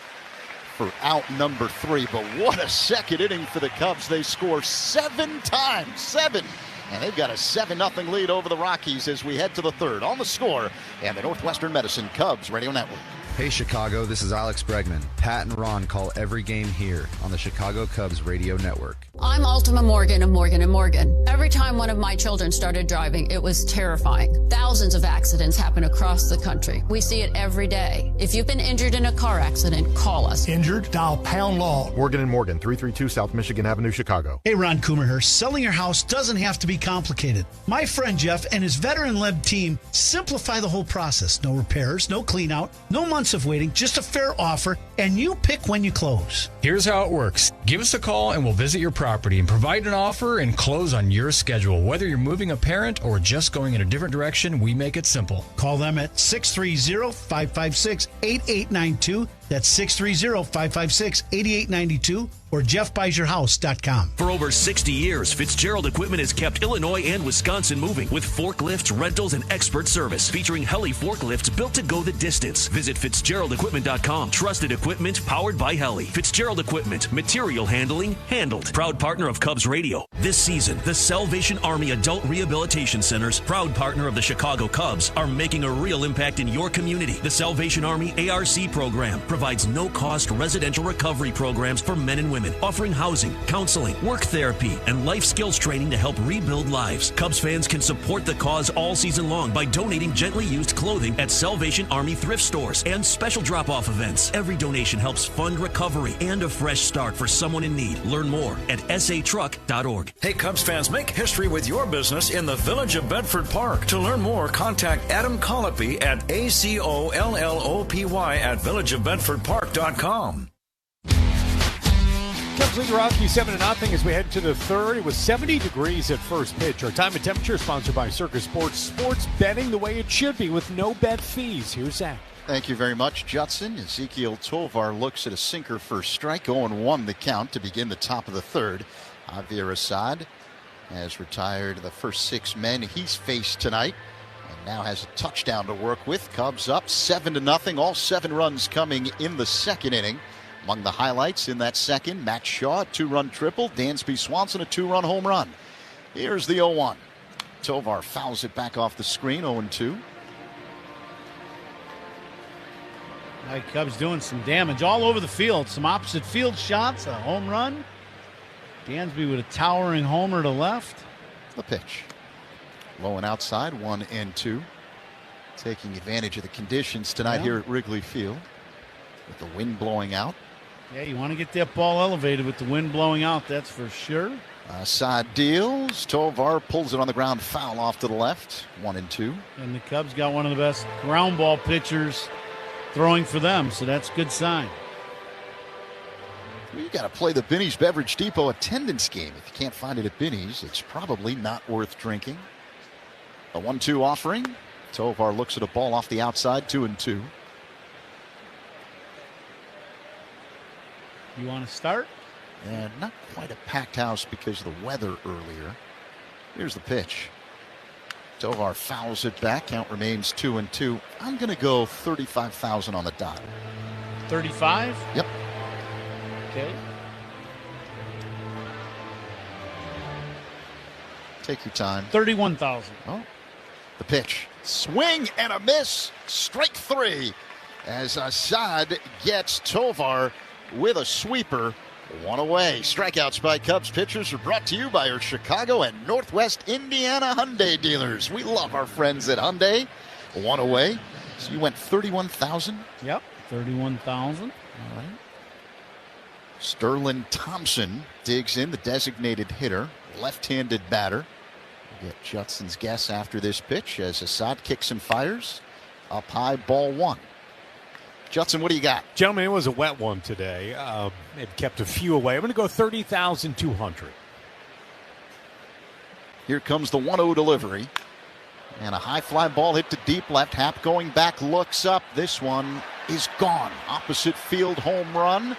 for out number 3. But what a second inning for the Cubs. They score 7 times. 7. And they've got a 7-0 lead over the Rockies as we head to the third. On the score, and the Northwestern Medicine Cubs Radio Network. Hey Chicago, this is Alex Bregman. Pat and Ron call every game here on the Chicago Cubs Radio Network. I'm Ultima Morgan of Morgan & Morgan. Every time one of my children started driving, it was terrifying. Thousands of accidents happen across the country. We see it every day. If you've been injured in a car accident, call us. Injured? Dial pound law. Morgan & Morgan, 332 South Michigan Avenue, Chicago. Hey, Ron Coomer here. Selling your house doesn't have to be complicated. My friend Jeff and his veteran-led team simplify the whole process. No repairs, no clean out, no months of waiting, just a fair offer, and you pick when you close. Here's how it works. Give us a call and we'll visit your property and provide an offer and close on your schedule. Whether you're moving a parent or just going in a different direction, we make it simple. Call them at 630-556-8892. That's 630-556-8892 or jeffbuysyourhouse.com. For over 60 years, Fitzgerald Equipment has kept Illinois and Wisconsin moving with forklifts, rentals, and expert service. Featuring Heli forklifts built to go the distance. Visit FitzgeraldEquipment.com. Trusted equipment powered by Heli. Fitzgerald Equipment. Material handling handled. Proud partner of Cubs Radio. This season, the Salvation Army Adult Rehabilitation Centers, proud partner of the Chicago Cubs, are making a real impact in your community. The Salvation Army ARC program provides no-cost residential recovery programs for men and women, offering housing, counseling, work therapy, and life skills training to help rebuild lives. Cubs fans can support the cause all season long by donating gently used clothing at Salvation Army thrift stores and special drop-off events. Every donation helps fund recovery and a fresh start for someone in need. Learn more at satruck.org. Hey, Cubs fans, make history with your business in the Village of Bedford Park. To learn more, contact Adam Colopy at ACOLLOPY at villageofbedfordpark.com. Cubs lead the Rockies 7-0 as we head to the third. It was 70 degrees at first pitch. Our time and temperature sponsored by Circus Sports. Sports betting the way it should be with no bet fees. Here's Zach. Thank you very much, Judson. Ezekiel Tovar looks at a sinker for strike. 0-1 the count to begin the top of the third. Javier Assad has retired the first 6 men he's faced tonight and now has a touchdown to work with. Cubs up 7-0. All 7 runs coming in the second inning. Among the highlights in that second, Matt Shaw, a 2-run triple. Dansby Swanson, a 2-run home run. Here's the 0-1. Tovar fouls it back off the screen, 0-2. All right, Cubs doing some damage all over the field. Some opposite field shots, a home run. Dansby with a towering homer to left. The pitch. Low and outside, 1-2. Taking advantage of the conditions tonight here at Wrigley Field with the wind blowing out. Yeah, you want to get that ball elevated with the wind blowing out, that's for sure. Side deals. Tovar pulls it on the ground, foul off to the left, 1-2. And the Cubs got one of the best ground ball pitchers throwing for them, so that's a good sign. You got to play the Binny's Beverage Depot attendance game. If you can't find it at Binny's, it's probably not worth drinking. A 1-2 offering. Tovar looks at a ball off the outside, 2-2. You want to start? And not quite a packed house because of the weather earlier. Here's the pitch. Tovar fouls it back. Count remains 2-2. I'm going to go 35,000 on the dot. 35? Yep. Okay. Take your time. 31,000. Oh. The pitch. Swing and a miss. Strike 3 as Assad gets Tovar with a sweeper. One away. Strikeouts by Cubs pitchers are brought to you by our Chicago and Northwest Indiana Hyundai dealers. We love our friends at Hyundai. One away. So you went 31,000? Yep, 31,000. All right. Sterling Thompson digs in, the designated hitter, left-handed batter. We'll get Judson's guess after this pitch as Assad kicks and fires. Up high, ball 1. Judson, what do you got? Gentlemen, it was a wet one today. It kept a few away. I'm going to go 30,200. Here comes the 1-0 delivery. And a high fly ball hit to deep left. Happ going back, looks up. This one is gone. Opposite field home run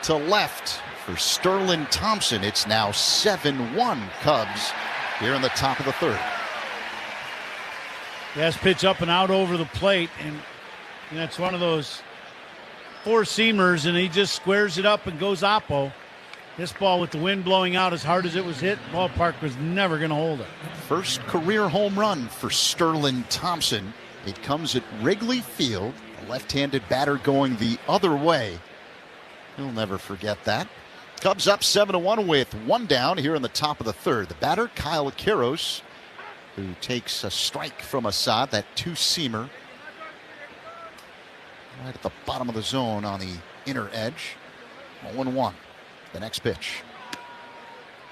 to left for Sterling Thompson. It's now 7-1 Cubs here in the top of the third. Yes, pitch up and out over the plate. And it's one of those four-seamers, and he just squares it up and goes oppo. This ball with the wind blowing out as hard as it was hit, ballpark was never going to hold it. First career home run for Sterling Thompson. It comes at Wrigley Field. A left-handed batter going the other way. He'll never forget that. Cubs up 7-1 with one down here in the top of the third. The batter, Kyle Quiros, who takes a strike from Assad, that two-seamer. Right at the bottom of the zone on the inner edge. 0-1. The next pitch.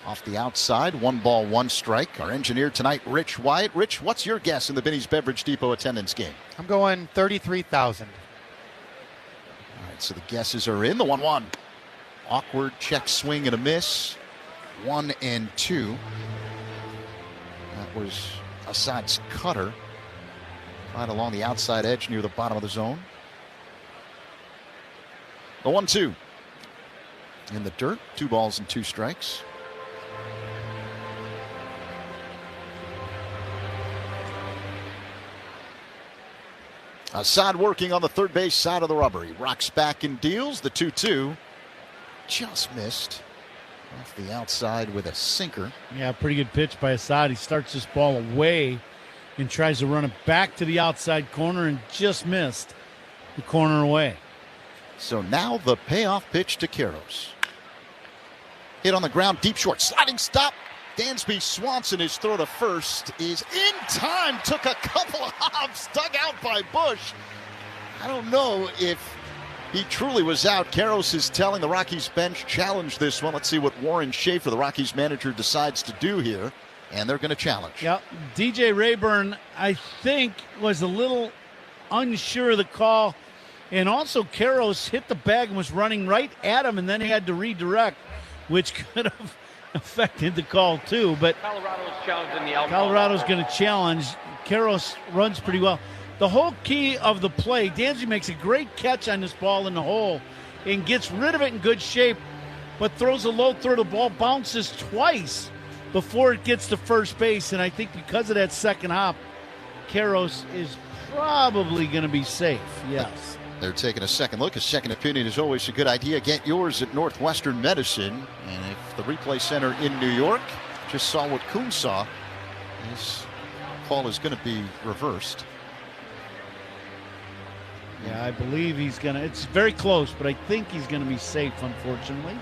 Off the outside, 1 ball, 1 strike. Our engineer tonight, Rich Wyatt. Rich, what's your guess in the Binny's Beverage Depot attendance game? I'm going 33,000. All right, so the guesses are in. The 1-1. Awkward check swing and a miss. 1-2. That was Assad's cutter. Right along the outside edge near the bottom of the zone. The 1-2. In the dirt, 2 balls and 2 strikes. Assad working on the third base side of the rubber. He rocks back and deals. The 2-2 just missed off the outside with a sinker. Yeah, pretty good pitch by Assad. He starts this ball away and tries to run it back to the outside corner and just missed the corner away. So now the payoff pitch to Quiros. Hit on the ground, deep short, sliding stop. Dansby Swanson, his throw to first is in time. Took a couple of hops, dug out by Bush. I don't know if he truly was out. Quiros is telling the Rockies bench, challenge this one. Let's see what Warren Schaefer, the Rockies manager, decides to do here. And they're going to challenge. Yep. DJ Rayburn, I think, was a little unsure of the call. And also, Quiros hit the bag and was running right at him and then he had to redirect, which could have affected the call too. But Colorado's challenging the outcome. Colorado's going to challenge. Quiros runs pretty well. The whole key of the play, Dansby makes a great catch on this ball in the hole and gets rid of it in good shape, but throws a low throw. The ball bounces twice before it gets to first base. And I think because of that second hop, Quiros is probably going to be safe. Yes. They're taking a second look. A second opinion is always a good idea. Get yours at Northwestern Medicine. And if the replay center in New York just saw what Kuhn saw, this call is going to be reversed. Yeah, I believe he's going to. It's very close, but I think he's going to be safe, unfortunately.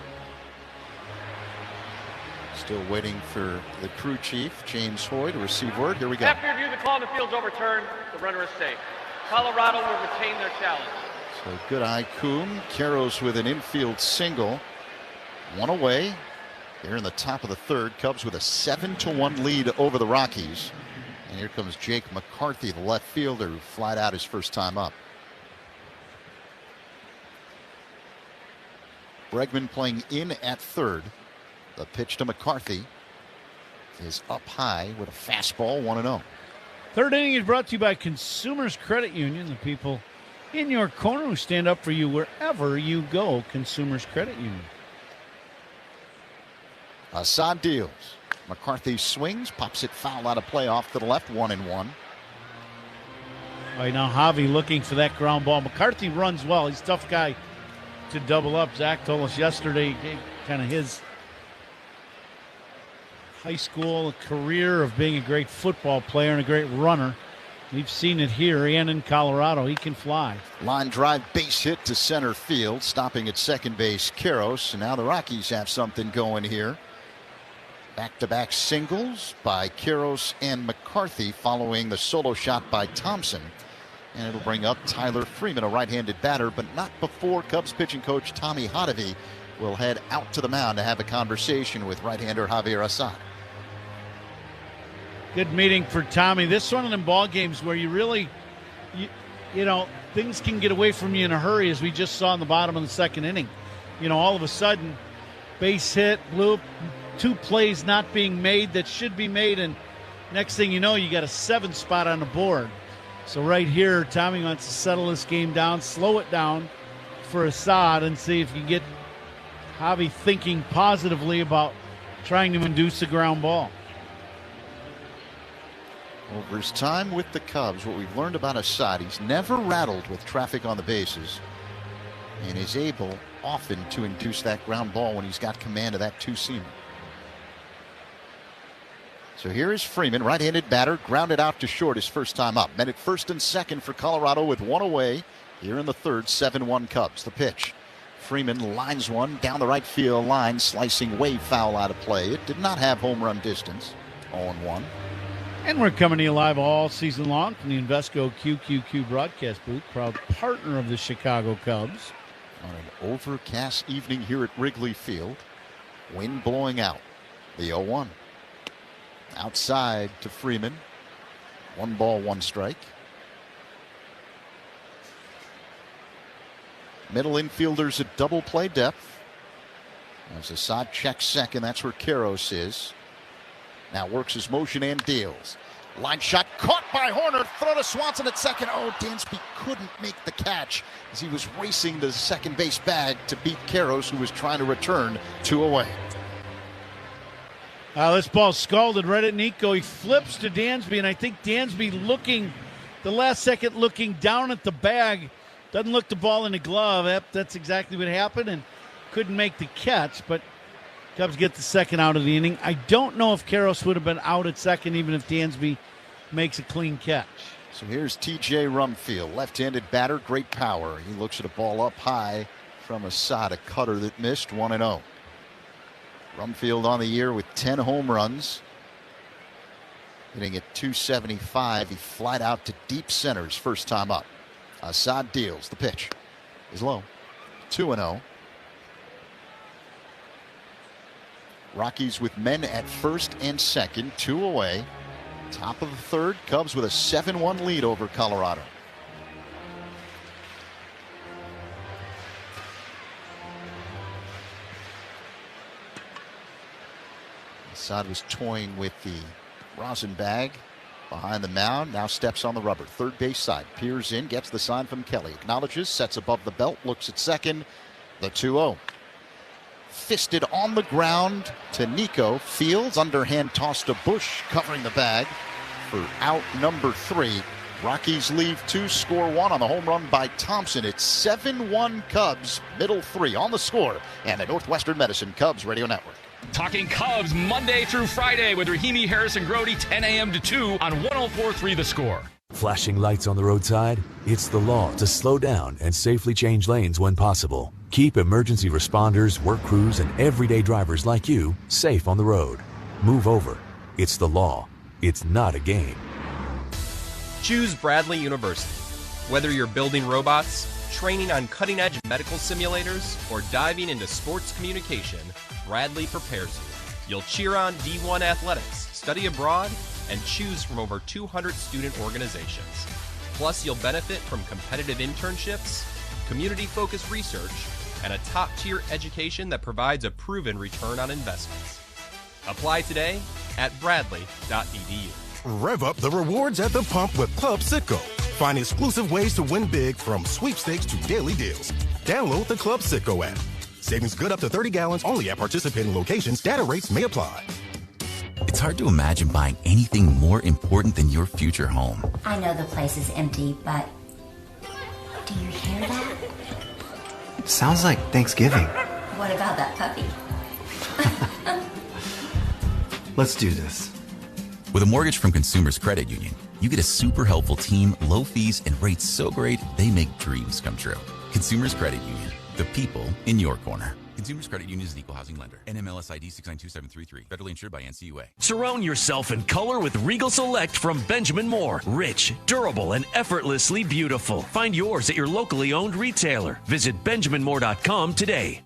Still waiting for the crew chief, James Hoy, to receive word. Here we go. After review, the call on the field's overturned. The runner is safe. Colorado will retain their challenge. So good eye, Coombe. Caros with an infield single. One away. Here in the top of the third. Cubs with a 7-1 lead over the Rockies. And here comes Jake McCarthy, the left fielder, who flied out his first time up. Bregman playing in at third. The pitch to McCarthy is up high with a fastball, 1-0. Third inning is brought to you by Consumers Credit Union, the people in your corner who stand up for you wherever you go. Consumers Credit Union. Assad deals. McCarthy swings, pops it foul out of play off to the left, 1-1. Right now, Javi looking for that ground ball. McCarthy runs well. He's a tough guy to double up. Zach told us yesterday kind of his high school career of being a great football player and a great runner. We've seen it here and in Colorado. He can fly. Line drive base hit to center field, stopping at second base, Caros. And now the Rockies have something going here. Back-to-back singles by Caros and McCarthy following the solo shot by Thompson. And it'll bring up Tyler Freeman, a right-handed batter, but not before Cubs pitching coach Tommy Hotovy will head out to the mound to have a conversation with right-hander Javier Assad. Good meeting for Tommy. This one of them ball games where you really, you know, things can get away from you in a hurry, as we just saw in the bottom of the second inning. You know, all of a sudden, base hit, bloop, two plays not being made that should be made, and next thing you know, you got a 7 spot on the board. So right here, Tommy wants to settle this game down, slow it down for Assad, and see if you get Javi thinking positively about trying to induce a ground ball. Over his time with the Cubs, what we've learned about Assad, he's never rattled with traffic on the bases and is able often to induce that ground ball when he's got command of that two-seamer. So here is Freeman, right-handed batter, grounded out to short his first time up. Men at first and second for Colorado with one away. Here in the third, 7-1 Cubs. The pitch. Freeman lines one down the right field line, slicing way foul out of play. It did not have home run distance. 0-1. And we're coming to you live all season long from the Invesco QQQ broadcast booth, proud partner of the Chicago Cubs. On an overcast evening here at Wrigley Field. Wind blowing out. The 0-1. Outside to Freeman. 1 ball, 1 strike. Middle infielders at double play depth. As Assad checks second, that's where Caros is. Now works his motion and deals. Line shot caught by Horner. Throw to Swanson at second. Oh, Dansby couldn't make the catch as he was racing to the second base bag to beat Caros, who was trying to return 2 away. This ball scalded right at Nico. He flips to Dansby, and I think Dansby looking, the last second looking down at the bag, doesn't look the ball in the glove. That's exactly what happened, and couldn't make the catch, but Cubs get the second out of the inning. I don't know if Caros would have been out at second even if Dansby makes a clean catch. So here's T.J. Rumfield, left-handed batter, great power. He looks at a ball up high from Assad, a cutter that missed, 1-0. Rumfield on the year with 10 home runs. Hitting at .275. He flied out to deep center his first time up. Assad deals. The pitch is low. 2-0. Rockies with men at first and second, 2 away. Top of the third, Cubs with a 7-1 lead over Colorado. Assad was toying with the rosin bag behind the mound, now steps on the rubber. Third base side, peers in, gets the sign from Kelly. Acknowledges, sets above the belt, looks at second, the 2-0. Fisted on the ground to Nico. Fields, underhand toss to Bush, covering the bag for out number 3. Rockies leave 2, score 1 on the home run by Thompson. It's 7-1 Cubs, middle 3 on the score, and the Northwestern Medicine Cubs Radio Network. Talking Cubs Monday through Friday with Rahimi, Harrison, Grody, 10 a.m. to 2 on 104.3 The Score. Flashing lights on the roadside? It's the law to slow down and safely change lanes when possible. Keep emergency responders, work crews, and everyday drivers like you safe on the road. Move over. It's the law. It's not a game. Choose Bradley University. Whether you're building robots, training on cutting-edge medical simulators, or diving into sports communication, Bradley prepares you. You'll cheer on D1 athletics, study abroad, and choose from over 200 student organizations. Plus, you'll benefit from competitive internships, community-focused research, and a top-tier education that provides a proven return on investments. Apply today at bradley.edu. Rev up the rewards at the pump with Club Citgo. Find exclusive ways to win big, from sweepstakes to daily deals. Download the Club Citgo app. Savings good up to 30 gallons only at participating locations. Data rates may apply. It's hard to imagine buying anything more important than your future home. I know the place is empty, but do you hear that? Sounds like Thanksgiving. What about that puppy? Let's do this. With a mortgage from Consumers Credit Union, you get a super helpful team, low fees, and rates so great they make dreams come true. Consumers Credit Union, the people in your corner. Consumers Credit Union is an equal housing lender. NMLS ID 692733. Federally insured by NCUA. Surround yourself in color with Regal Select from Benjamin Moore. Rich, durable, and effortlessly beautiful. Find yours at your locally owned retailer. Visit benjaminmoore.com today.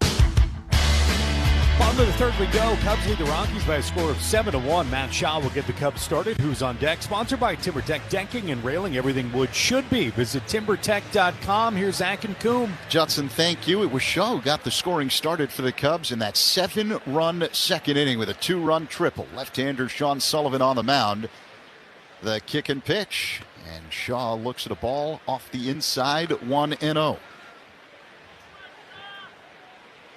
Bottom of the third we go. Cubs lead the Rockies by a score of 7-1. Matt Shaw will get the Cubs started. Who's on deck? Sponsored by TimberTech Decking and Railing. Everything wood should be. Visit timbertech.com. Here's Zach and Coombe. Judson, thank you. It was Shaw who got the scoring started for the Cubs in that 7-run second inning with a 2-run triple. Left-hander Sean Sullivan on the mound. The kick and pitch. And Shaw looks at a ball off the inside, 1-0.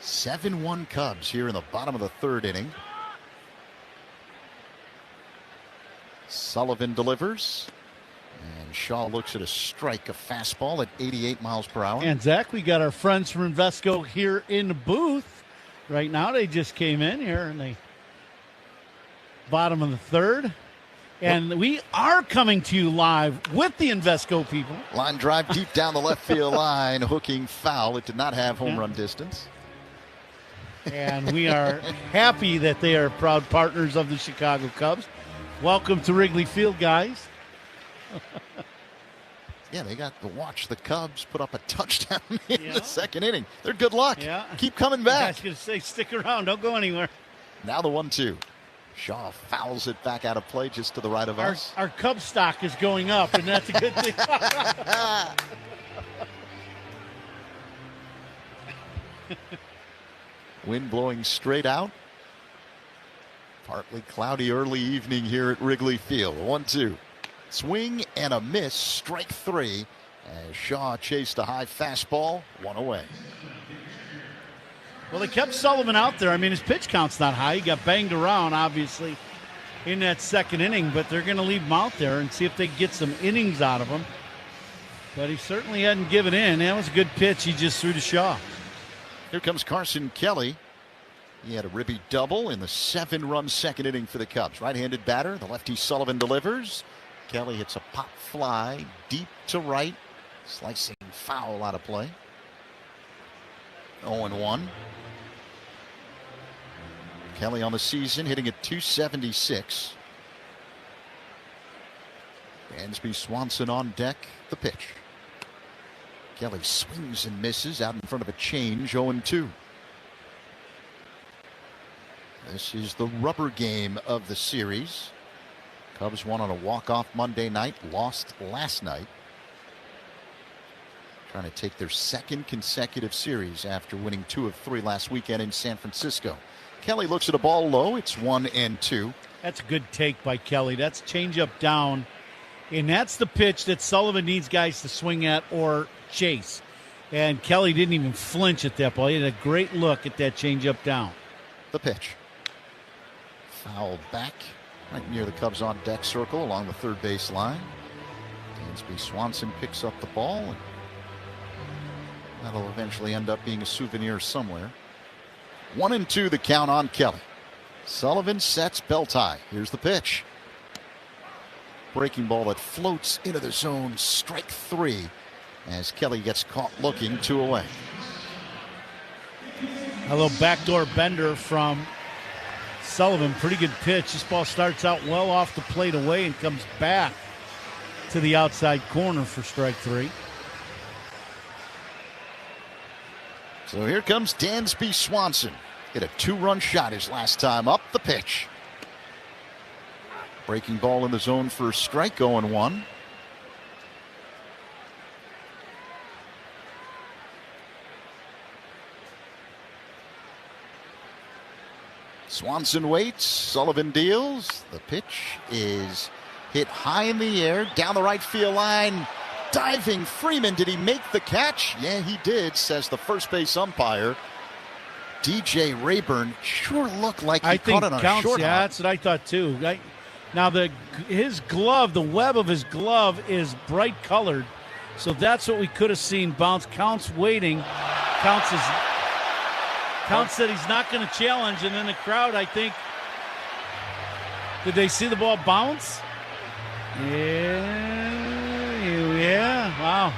7-1 Cubs here in the bottom of the third inning. Sullivan delivers. And Shaw looks at a strike, a fastball at 88 miles per hour. And Zach, we got our friends from Invesco here in the booth. Right now, they just came in here in the bottom of the third. And we are coming to you live with the Invesco people. Line drive deep down the left field line, hooking foul. It did not have home run distance. And we are happy that they are proud partners of the Chicago Cubs. Welcome to Wrigley Field, guys. Yeah, they got to watch the Cubs put up a touchdown in the second inning. They're good luck. Yeah. Keep coming back. I was going to say, stick around. Don't go anywhere. Now the 1-2. Shaw fouls it back out of play just to the right of us. Our Cubs stock is going up, and that's a good thing. Wind blowing straight out. Partly cloudy early evening here at Wrigley Field. 1-2. Swing and a miss. Strike three. As Shaw chased a high fastball. One away. Well, they kept Sullivan out there. I mean, his pitch count's not high. He got banged around, obviously, in that second inning. But they're going to leave him out there and see if they can get some innings out of him. But he certainly hadn't given in. That was a good pitch he just threw to Shaw. Here comes Carson Kelly. He had a ribby double in the 7-run second inning for the Cubs. Right-handed batter. The lefty Sullivan delivers. Kelly hits a pop fly deep to right. Slicing foul out of play. 0-1. Kelly on the season hitting at .276. Dansby Swanson on deck. The pitch. Kelly swings and misses out in front of a change. 0-2. This is the rubber game of the series. Cubs won on a walk-off Monday night, lost last night. Trying to take their second consecutive series after winning 2 of 3 last weekend in San Francisco. Kelly looks at a ball low. It's 1-2. That's a good take by Kelly. That's changeup down. And that's the pitch that Sullivan needs guys to swing at or chase. And Kelly didn't even flinch at that ball. He had a great look at that changeup down. The pitch. Foul back right near the Cubs on deck circle along the third base line. Dansby Swanson picks up the ball. And that'll eventually end up being a souvenir somewhere. 1-2 the count on Kelly. Sullivan sets belt high. Here's the pitch. Breaking ball that floats into the zone. Strike 3 as Kelly gets caught looking. 2 away. A little backdoor bender from Sullivan. Pretty good pitch. This ball starts out well off the plate away and comes back to the outside corner for strike 3. So here comes Dansby Swanson. Hit a 2-run shot his last time up. The pitch. Breaking ball in the zone for strike, 0-1. Swanson waits. Sullivan deals. The pitch is hit high in the air down the right field line. Diving Freeman. Did he make the catch? Yeah, he did, says the first base umpire. DJ Rayburn sure looked like he caught it on a short hop. Yeah, that's what I thought too. Now his glove, the web of his glove is bright colored, so that's what we could have seen bounce. Counts waiting. Counts said he's not going to challenge, and then the crowd, I think, did they see the ball bounce? Yeah, wow.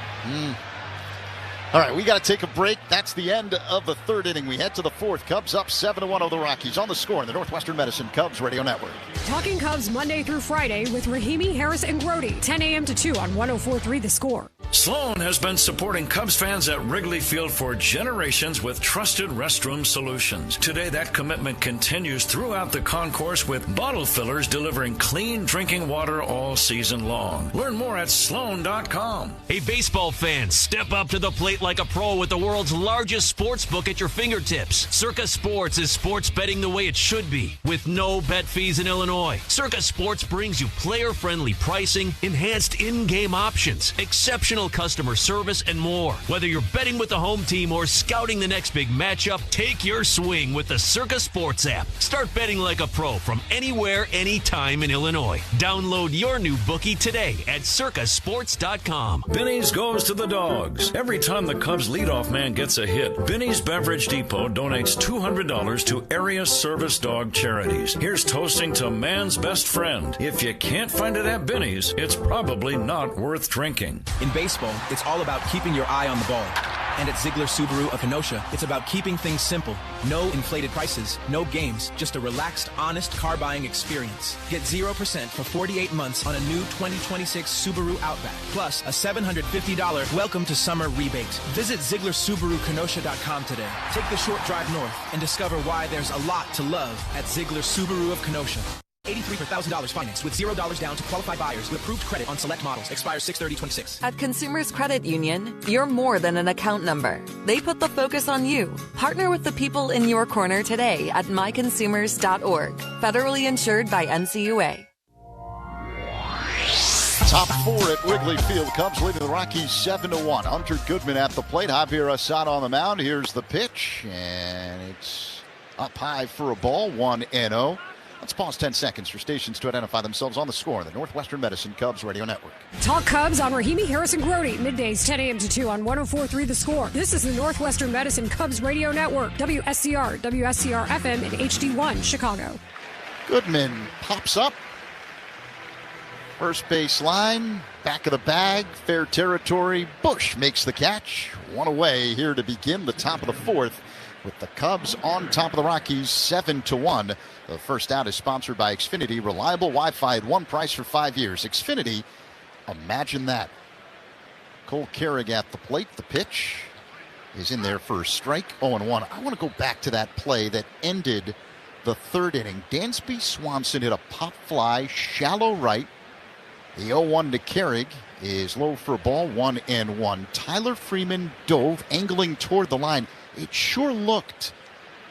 All right, we got to take a break. That's the end of the 3rd inning. We head to the 4th. Cubs up 7-1 over the Rockies. On the score in the Northwestern Medicine Cubs Radio Network. Talking Cubs Monday through Friday with Rahimi, Harris, and Grody. 10 a.m. to 2 on 104.3 The Score. Sloan has been supporting Cubs fans at Wrigley Field for generations with trusted restroom solutions. Today, that commitment continues throughout the concourse with bottle fillers delivering clean drinking water all season long. Learn more at Sloan.com. Hey, baseball fans, step up to the plate like a pro with the world's largest sports book at your fingertips. Circa Sports is sports betting the way it should be, with no bet fees in Illinois. Circa Sports brings you player-friendly pricing, enhanced in-game options, exceptional customer service, and more. Whether you're betting with the home team or scouting the next big matchup, take your swing with the Circa Sports app. Start betting like a pro from anywhere, anytime in Illinois. Download your new bookie today at circasports.com. Benny's goes to the Dogs. Every time the Cubs leadoff man gets a hit, Benny's Beverage Depot donates $200 to area service dog charities. Here's toasting to man's best friend. If you can't find it at Benny's, it's probably not worth drinking. In baseball, it's all about keeping your eye on the ball. And at Ziegler Subaru of Kenosha, it's about keeping things simple. No inflated prices, no games, just a relaxed, honest car buying experience. Get 0% for 48 months on a new 2026 Subaru Outback, plus a $750 welcome to summer rebate. Visit ZieglerSubaruKenosha.com today. Take the short drive north and discover why there's a lot to love at Ziegler Subaru of Kenosha. $83 per $1,000 financed with $0 down to qualified buyers with approved credit on select models. Expires 6/30/26. At Consumers Credit Union, you're more than an account number. They put the focus on you. Partner with the people in your corner today at myconsumers.org. Federally insured by NCUA. Top 4 at Wrigley Field. Cubs leading the Rockies 7-1. Hunter Goodman at the plate. Javier Asada on the mound. Here's the pitch, and it's up high for a ball. 1-0. Let's pause 10 seconds for stations to identify themselves. On the score in the Northwestern Medicine Cubs Radio Network. Talk Cubs on Rahimi, Harris, and Grody. Middays 10 a.m. to 2 on 104.3 The Score. This is the Northwestern Medicine Cubs Radio Network. WSCR, WSCR FM, and HD1 Chicago. Goodman pops up. First base line, back of the bag, fair territory. Bush makes the catch. One away here to begin the top of the 4th. With the Cubs on top of the Rockies 7-1. The first out is sponsored by Xfinity. Reliable Wi-Fi at one price for 5 years. Xfinity, imagine that. Cole Carrig at the plate. The pitch is in there for a strike. 0-1. I want to go back to that play that ended the 3rd inning. Dansby Swanson hit a pop fly, shallow right. The 0-1 to Carrig is low for a ball, 1-1. Tyler Freeman dove, angling toward the line. It sure looked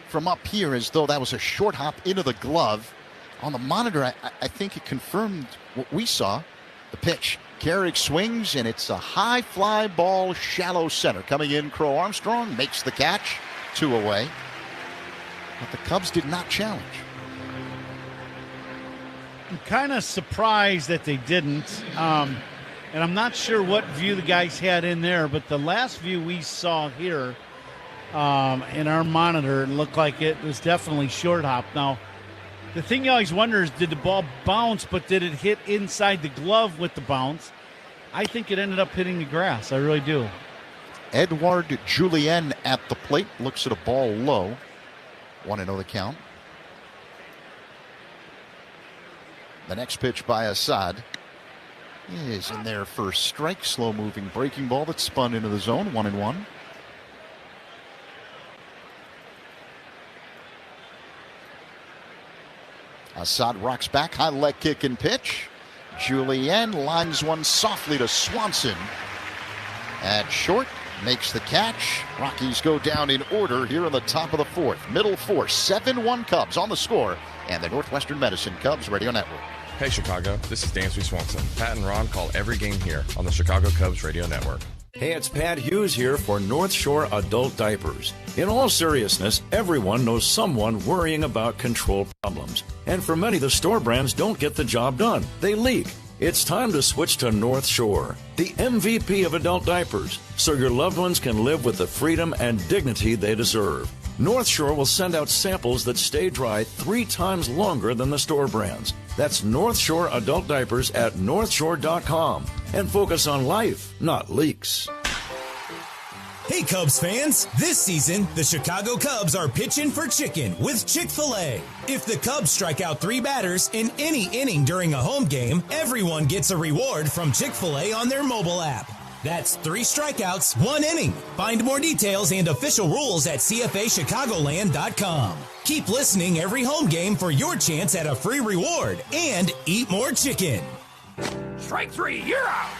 from up here as though that was a short hop into the glove. On the monitor, I think it confirmed what we saw. The pitch. Carrig swings, and it's a high fly ball, shallow center. Coming in, Crow Armstrong makes the catch. 2 away. But the Cubs did not challenge. I'm kind of surprised that they didn't. And I'm not sure what view the guys had in there, but the last view we saw here in our monitor, it looked like it was definitely short hop. Now, The thing you always wonder is, did the ball bounce, but did it hit inside the glove with the bounce? I think it ended up hitting the grass. I really do. Edouard Julien at the plate. Looks at a ball low. 1-0 the count. The next pitch by Assad is in there for strike. Slow-moving breaking ball that spun into the zone. 1-1. Assad rocks back, high leg kick and pitch. Julien lines one softly to Swanson. At short, makes the catch. Rockies go down in order here in the top of the fourth. Middle four, 7-1 Cubs on the score. And the Northwestern Medicine Cubs Radio Network. Hey Chicago, this is Dansby Swanson. Pat and Ron call every game here on the Chicago Cubs Radio Network. Hey, it's Pat Hughes here for North Shore Adult Diapers. In all seriousness, everyone knows someone worrying about control problems. And for many, the store brands don't get the job done. They leak. It's time to switch to North Shore, the MVP of adult diapers, so your loved ones can live with the freedom and dignity they deserve. North Shore will send out samples that stay dry 3 times longer than the store brands. That's North Shore Adult Diapers at northshore.com. And focus on life, not leaks. Hey Cubs fans, this season, the Chicago Cubs are pitching for chicken with Chick-fil-A. If the Cubs strike out 3 batters in any inning during a home game, everyone gets a reward from Chick-fil-A on their mobile app. That's 3 strikeouts, 1 inning. Find more details and official rules at CFAChicagoland.com. Keep listening every home game for your chance at a free reward and eat more chicken. Strike 3, you're out.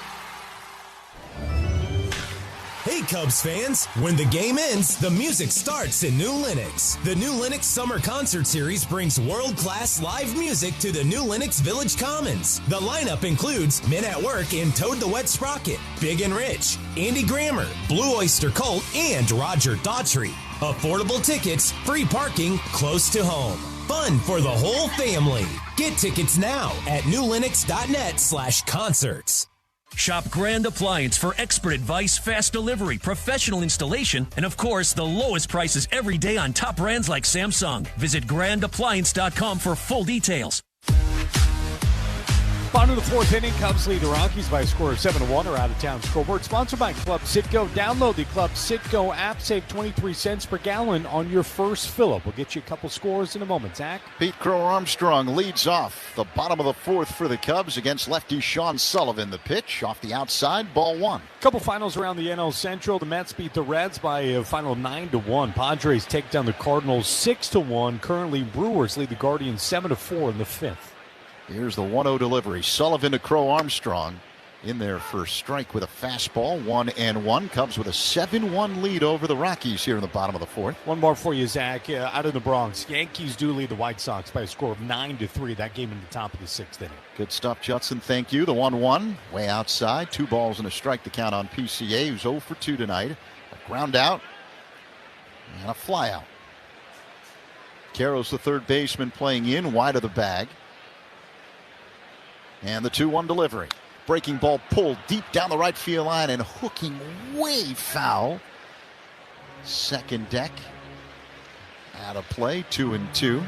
Hey Cubs fans, when the game ends, the music starts in New Lenox. The New Lenox Summer Concert Series brings world-class live music to the New Lenox Village Commons. The lineup includes Men at Work and Toad the Wet Sprocket, Big and Rich, Andy Grammer, Blue Oyster Cult, and Roger Daughtry. Affordable tickets, free parking, close to home. Fun for the whole family. Get tickets now at newlenox.net/concerts. Shop Grand Appliance for expert advice, fast delivery, professional installation, and of course, the lowest prices every day on top brands like Samsung. Visit grandappliance.com for full details. On to the 4th inning, Cubs lead the Rockies by a score of 7-1. Our out-of-town scoreboard sponsored by Club Citgo. Download the Club Citgo app. Save 23 cents per gallon on your first fill-up. We'll get you a couple scores in a moment, Zach. Pete Crow Armstrong leads off the bottom of the 4th for the Cubs against lefty Sean Sullivan. The pitch off the outside, ball 1. Couple finals around the NL Central. The Mets beat the Reds by a final 9-1. Padres take down the Cardinals 6-1. Currently, Brewers lead the Guardians 7-4 in the 5th. Here's the 1-0 delivery. Sullivan to Crow Armstrong in there for strike with a fastball. 1-1. Cubs with a 7-1 lead over the Rockies here in the bottom of the 4th. One more for you, Zach. Out in the Bronx, Yankees do lead the White Sox by a score of 9-3. That game in the top of the 6th inning. Good stuff, Judson. Thank you. The 1-1 way outside. 2 balls and a strike to count on PCA, who's 0 for 2 tonight. A ground out and a fly out. Caro's the third baseman playing in wide of the bag. And the 2-1 delivery. Breaking ball pulled deep down the right field line and hooking way foul. Second deck out of play. 2-2.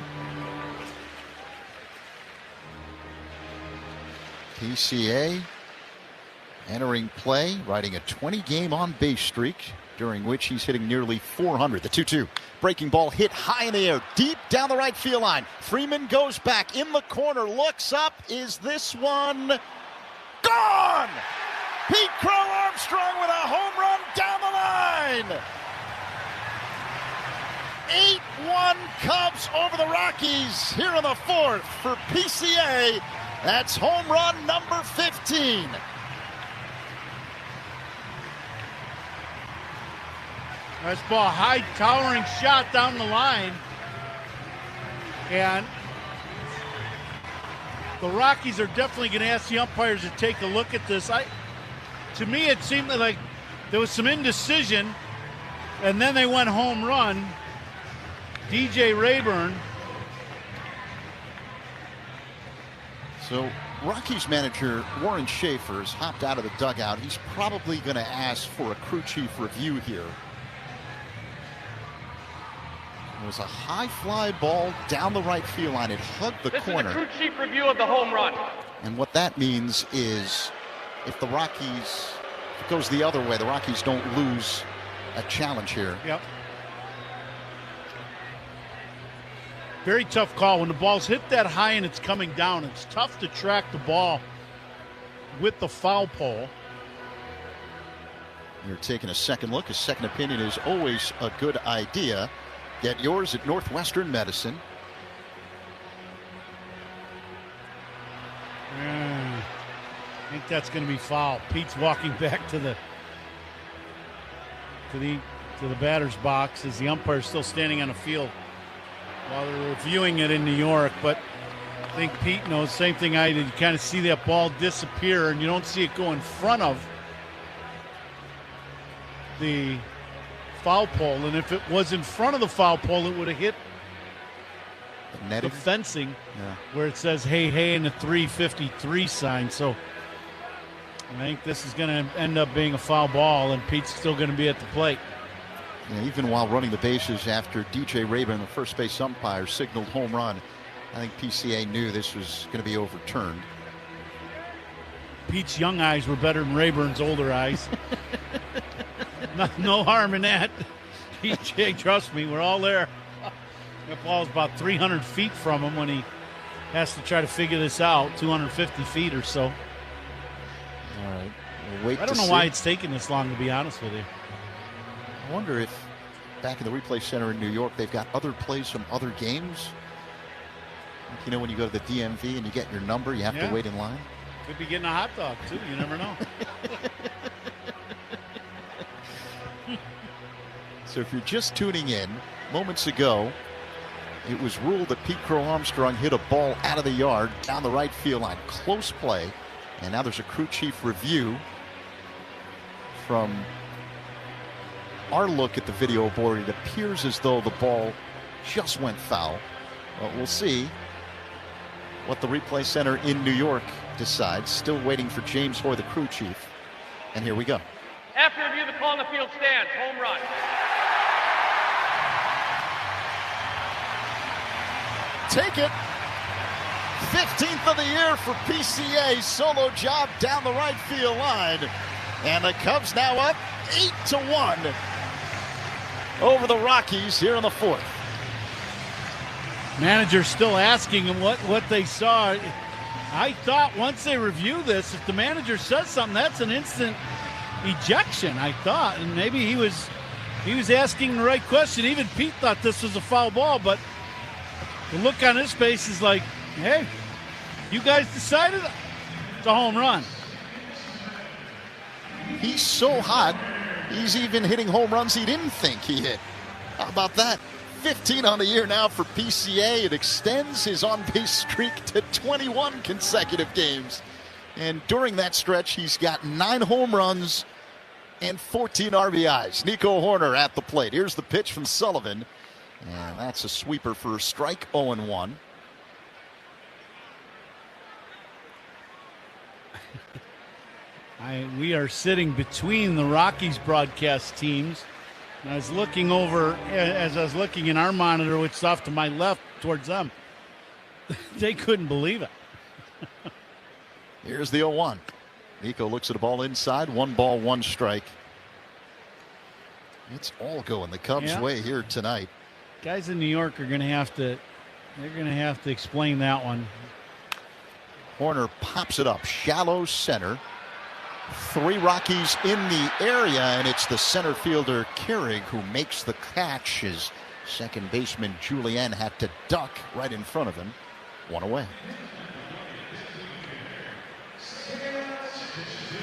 PCA entering play, riding a 20-game on-base streak, during which he's hitting nearly 400. The 2-2. Breaking ball hit high in the air, deep down the right field line. Freeman goes back in the corner, looks up. Is this one gone? Pete Crow Armstrong with a home run down the line. 8-1 Cubs over the Rockies here in the 4th for PCA. That's home run number 15. Nice ball, high towering shot down the line. And the Rockies are definitely going to ask the umpires to take a look at this. To me, it seemed like there was some indecision, and then they went home run. DJ Rayburn. So Rockies manager Warren Schaefer has hopped out of the dugout. He's probably going to ask for a crew chief review here. It was a high fly ball down the right field line. It hugged the corner. This is a crew chief review of the home run. And what that means is if the Rockies, if it goes the other way, the Rockies don't lose a challenge here. Yep. Very tough call. When the ball's hit that high and it's coming down, it's tough to track the ball with the foul pole. You're taking a second look. A second opinion is always a good idea. Get yours at Northwestern Medicine. I think that's going to be foul. Pete's walking back to the batter's box as the umpire is still standing on the field while they're reviewing it in New York. But I think Pete knows, same thing I did. You kind of see that ball disappear, and you don't see it go in front of the foul pole. And if it was in front of the foul pole, it would have hit the fencing where it says hey, hey, and the 353 sign. So I think this is going to end up being a foul ball, and Pete's still going to be at the plate. Yeah, even while running the bases after DJ Rayburn, the first base umpire, signaled home run, I think PCA knew this was going to be overturned. Pete's young eyes were better than Rayburn's older eyes. No harm in that. DJ, trust me, we're all there. That ball's about 300 feet from him when he has to try to figure this out, 250 feet or so. All right. We'll wait. I don't know why it's taking this long, to be honest with you. I wonder if back in the replay center in New York, they've got other plays from other games. You know, when you go to the DMV and you get your number, you have to wait in line. Could be getting a hot dog, too. You never know. So if you're just tuning in, moments ago, it was ruled that Pete Crow Armstrong hit a ball out of the yard down the right field line. Close play. And now there's a crew chief review from our look at the video board. It appears as though the ball just went foul. But we'll see what the replay center in New York decides. Still waiting for James Hoy, the crew chief. And here we go. After review, the call on the field stands. Home run. Take it. 15th of the year for PCA. Solo job down the right field line. And the Cubs now up 8-1 over the Rockies here in the fourth. Manager still asking him what they saw. I thought once they review this, if the manager says something, that's an instant ejection, I thought. And maybe he was asking the right question. Even Pete thought this was a foul ball, but the look on his face is like, hey, you guys decided it's a home run. He's so hot, he's even hitting home runs he didn't think he hit. How about that? 15 on the year now for PCA. It extends his on-base streak to 21 consecutive games. And during that stretch, he's got 9 home runs and 14 RBIs. Nico Horner at the plate. Here's the pitch from Sullivan. And that's a sweeper for a strike, 0-1. We are sitting between the Rockies broadcast teams. And I was looking over, as I was looking in our monitor, which is off to my left towards them. They couldn't believe it. Here's the 0-1. Nico looks at a ball inside. 1 ball, 1 strike. It's all going the Cubs' way here tonight. Guys in New York are going to have to. They're going to have to explain that one. Horner pops it up, shallow center. 3 Rockies in the area, and it's the center fielder Carrig who makes the catch. His second baseman Julien had to duck right in front of him. 1 away.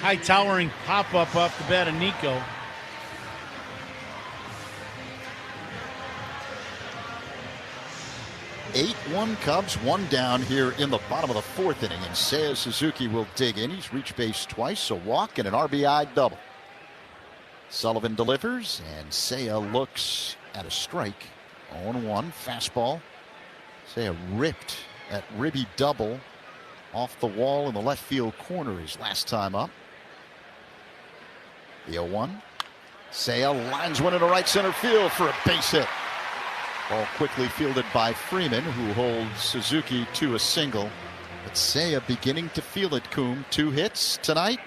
High towering pop up off the bat of Nico. Eight-1 Cubs, 1 down here in the bottom of the 4th inning, and Seiya Suzuki will dig in. He's reached base twice, a walk and an RBI double. Sullivan delivers, and Seiya looks at a strike. 0-1, fastball. Seiya ripped that ribby double off the wall in the left field corner his last time up. The 0-1. Seiya lines one into right center field for a base hit. Ball quickly fielded by Freeman, who holds Suzuki to a single. But Seiya beginning to feel it, Coombe. 2 hits tonight,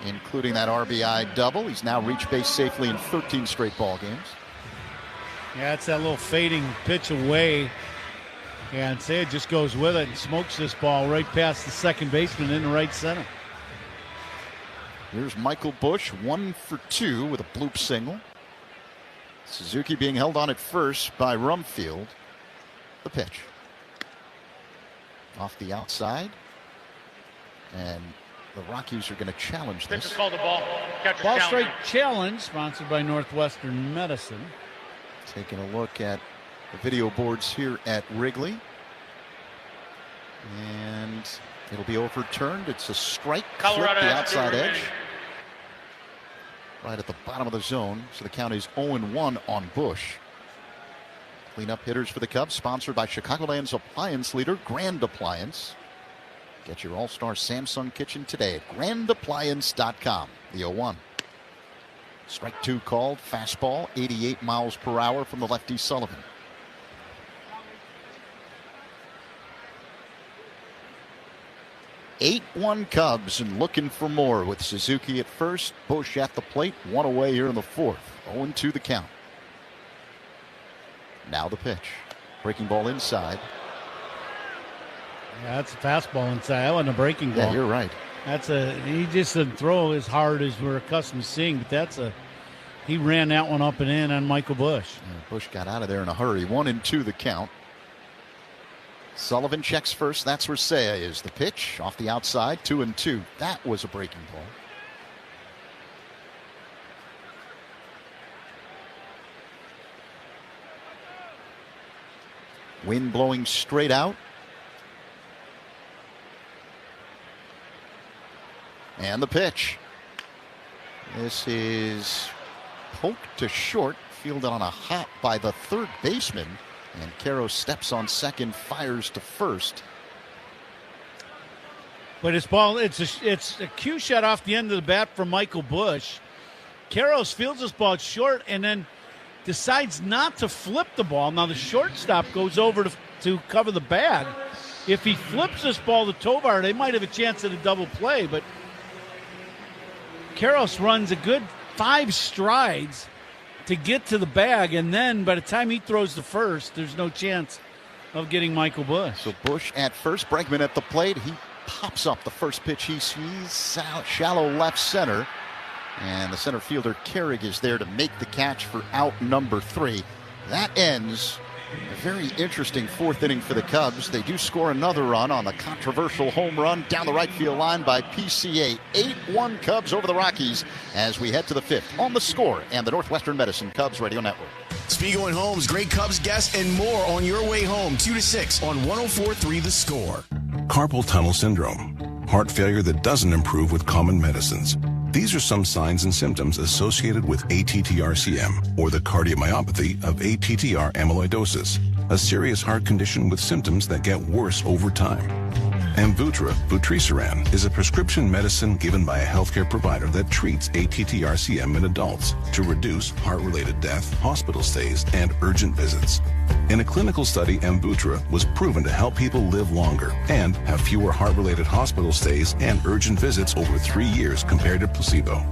including that RBI double. He's now reached base safely in 13 straight ball games. Yeah, it's that little fading pitch away. And Seiya just goes with it and smokes this ball right past the second baseman in the right center. Here's Michael Busch, 1 for 2 with a bloop single. Suzuki being held on at first by Rumfield. The pitch. Off the outside. And the Rockies are going to challenge this. Pitcher called the ball. Catcher's Ball challenge. strike challenge, sponsored by Northwestern Medicine. Taking a look at the video boards here at Wrigley. And it'll be overturned. It's a strike. Flip the outside edge. Right at the bottom of the zone. So the count is 0-1 on Busch. Cleanup hitters for the Cubs, sponsored by Chicagoland's appliance leader, Grand Appliance. Get your all-star Samsung kitchen today at grandappliance.com. The 0-1. Strike 2 called. Fastball, 88 miles per hour from the lefty Sullivan. (8-1) Cubs and looking for more with Suzuki at first. Busch at the plate. 1 away here in the 4th. 0-2 the count. Now the pitch. Breaking ball inside. Yeah, that's a fastball inside. That wasn't a breaking ball. Yeah, you're right. He just didn't throw as hard as we're accustomed to seeing, but he ran that one up and in on Michael Busch. Yeah, Busch got out of there in a hurry. 1-2 the count. Sullivan checks first. That's where Seiya is. The pitch off the outside. 2-2. That was a breaking ball. Wind blowing straight out. And the pitch. This is poked to short. Fielded on a hop by the third baseman. And Caro steps on second, fires to first. But it's a cue shot off the end of the bat from Michael Busch. Caro fields this ball short and then decides not to flip the ball. Now the shortstop goes over to cover the bag. If he flips this ball to Tovar, they might have a chance at a double play. But Karros runs a good 5 strides to get to the bag, and then by the time he throws the first, there's no chance of getting Michael Busch. So Busch at first, Bregman at the plate. He pops up the first pitch he sees, shallow left center. And the center fielder Carrig is there to make the catch for out number 3. That ends a very interesting 4th inning for the Cubs. They do score another run on the controversial home run down the right field line by PCA. 8-1 Cubs over the Rockies as we head to the 5th on The Score and the Northwestern Medicine Cubs Radio Network. Spiegel and Holmes, great Cubs guests, and more on your way home, 2 to 6 on 104.3 The Score. Carpal tunnel syndrome, heart failure that doesn't improve with common medicines. These are some signs and symptoms associated with ATTR-CM, or the cardiomyopathy of ATTR amyloidosis, a serious heart condition with symptoms that get worse over time. Amvuttra, vutrisiran, is a prescription medicine given by a healthcare provider that treats ATTR-CM in adults to reduce heart-related death, hospital stays, and urgent visits. In a clinical study, Amvuttra was proven to help people live longer and have fewer heart-related hospital stays and urgent visits over 3 years compared to placebo.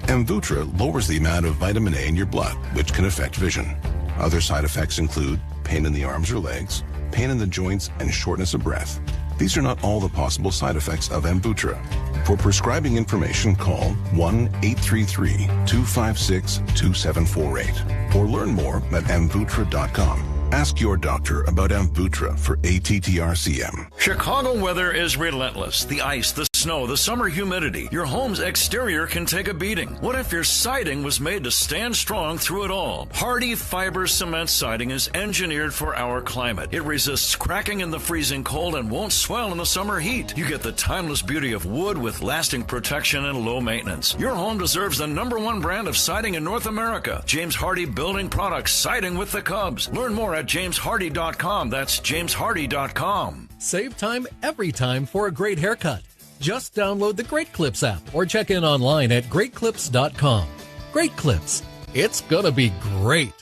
Amvuttra lowers the amount of vitamin A in your blood, which can affect vision. Other side effects include pain in the arms or legs, pain in the joints, and shortness of breath. These are not all the possible side effects of Amvuttra. For prescribing information, call 1-833-256-2748 or learn more at amvuttra.com. Ask your doctor about Amvuttra for ATTR-CM. Chicago weather is relentless. The ice, the snow, the summer humidity. Your home's exterior can take a beating. What if your siding was made to stand strong through it all? Hardy Fiber Cement Siding is engineered for our climate. It resists cracking in the freezing cold and won't swell in the summer heat. You get the timeless beauty of wood with lasting protection and low maintenance. Your home deserves the #1 brand of siding in North America. James Hardy Building Products, siding with the Cubs. Learn more at jameshardy.com. That's jameshardy.com. Save time every time for a great haircut. Just download the Great Clips app or check in online at greatclips.com. Great Clips. It's gonna be great.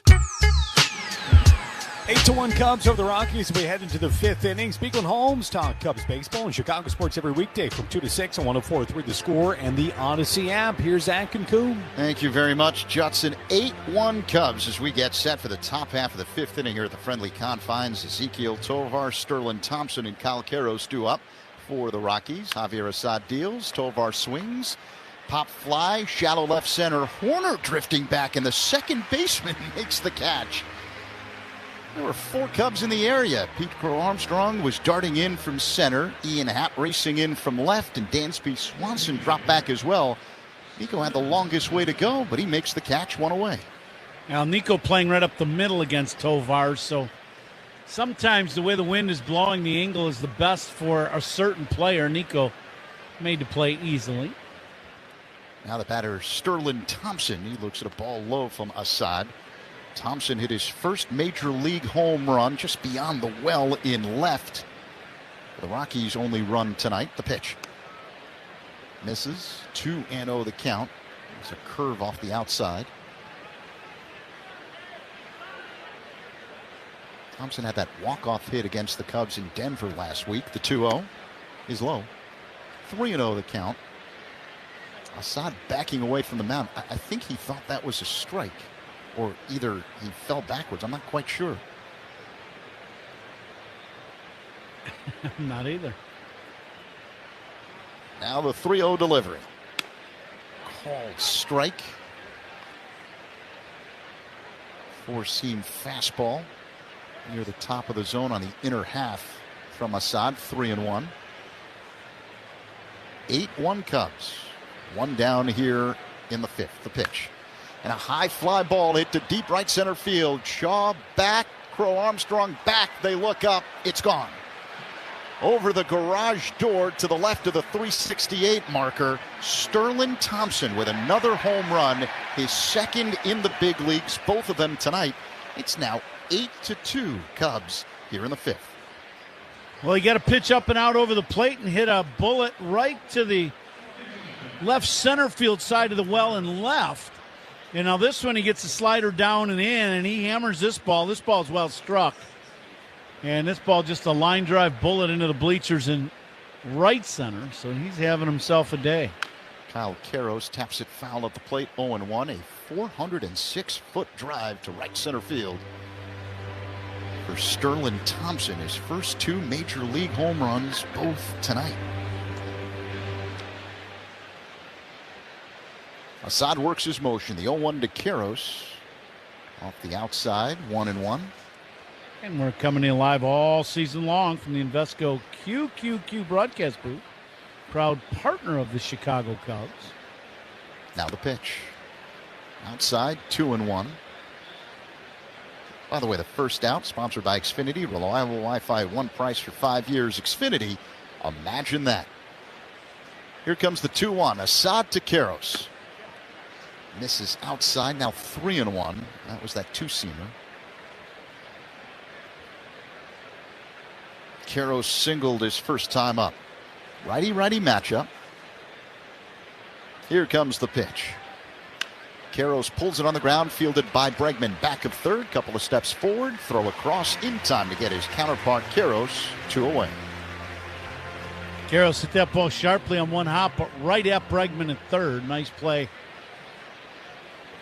8-1 Cubs over the Rockies. We head into the fifth inning. Speaking Holmes talk Cubs baseball and Chicago sports every weekday from 2 to 6 on 104.3 The Score and the Odyssey app. Here's Zach and Coom. Thank you very much, Judson. 8-1 Cubs as we get set for the top half of the fifth inning here at the friendly confines. Ezekiel Tovar, Sterling Thompson, and Kyle Queiroz do up for the Rockies. Javier Assad deals. Tovar swings. Pop fly. Shallow left center. Horner drifting back, and the second baseman makes the catch. There were 4 Cubs in the area. Pete Crow Armstrong was darting in from center. Ian Happ racing in from left, and Dansby Swanson dropped back as well. Nico had the longest way to go, but he makes the catch, one away. Now, Nico playing right up the middle against Tovar, so sometimes the way the wind is blowing, the angle is the best for a certain player. Nico made the play easily. Now the batter, Sterling Thompson. He looks at a ball low from Assad. Thompson hit his first major league home run just beyond the well in left. The Rockies' only run tonight. The pitch. Misses. 2-0 the count. It's a curve off the outside. Thompson had that walk-off hit against the Cubs in Denver last week. The 2-0 is low. 3-0 the count. Assad backing away from the mound. I think he thought that was a strike. Or either he fell backwards. I'm not quite sure. Not either. Now the 3-0 delivery. Called strike. Four-seam fastball near the top of the zone on the inner half from Assad. 3-1. 8-1 Cubs. One down here in the fifth. The pitch. And a high fly ball hit to deep right center field. Shaw back. Crow Armstrong back. They look up. It's gone. Over the garage door to the left of the 368 marker. Sterling Thompson with another home run. His second in the big leagues. Both of them tonight. It's now 8-2 Cubs here in the fifth. Well, he got a pitch up and out over the plate and hit a bullet right to the left center field side of the well and left. And now this one, he gets a slider down and in, and he hammers this ball. This ball's well struck. And this ball just a line drive bullet into the bleachers in right center. So he's having himself a day. Kyle Queiroz taps it foul at the plate, 0-1. A 406-foot drive to right center field for Sterling Thompson. His first 2 major league home runs, both tonight. Assad works his motion. The 0-1 to Queiroz. Off the outside, 1-1. And we're coming in live all season long from the Invesco QQQ broadcast booth. Proud partner of the Chicago Cubs. Now the pitch. Outside, 2-1. By the way, the first out, sponsored by Xfinity. Reliable Wi-Fi, one price for 5 years. Xfinity, imagine that. Here comes the 2-1. Assad to Queiroz. Misses outside, now 3-1. That was that 2-seamer. Queiroz singled his first time up. Righty-righty matchup. Here comes the pitch. Queiroz pulls it on the ground, fielded by Bregman. Back of third, couple of steps forward, throw across in time to get his counterpart Queiroz 2 away. Queiroz hit that ball sharply on one hop, but right at Bregman at third. Nice play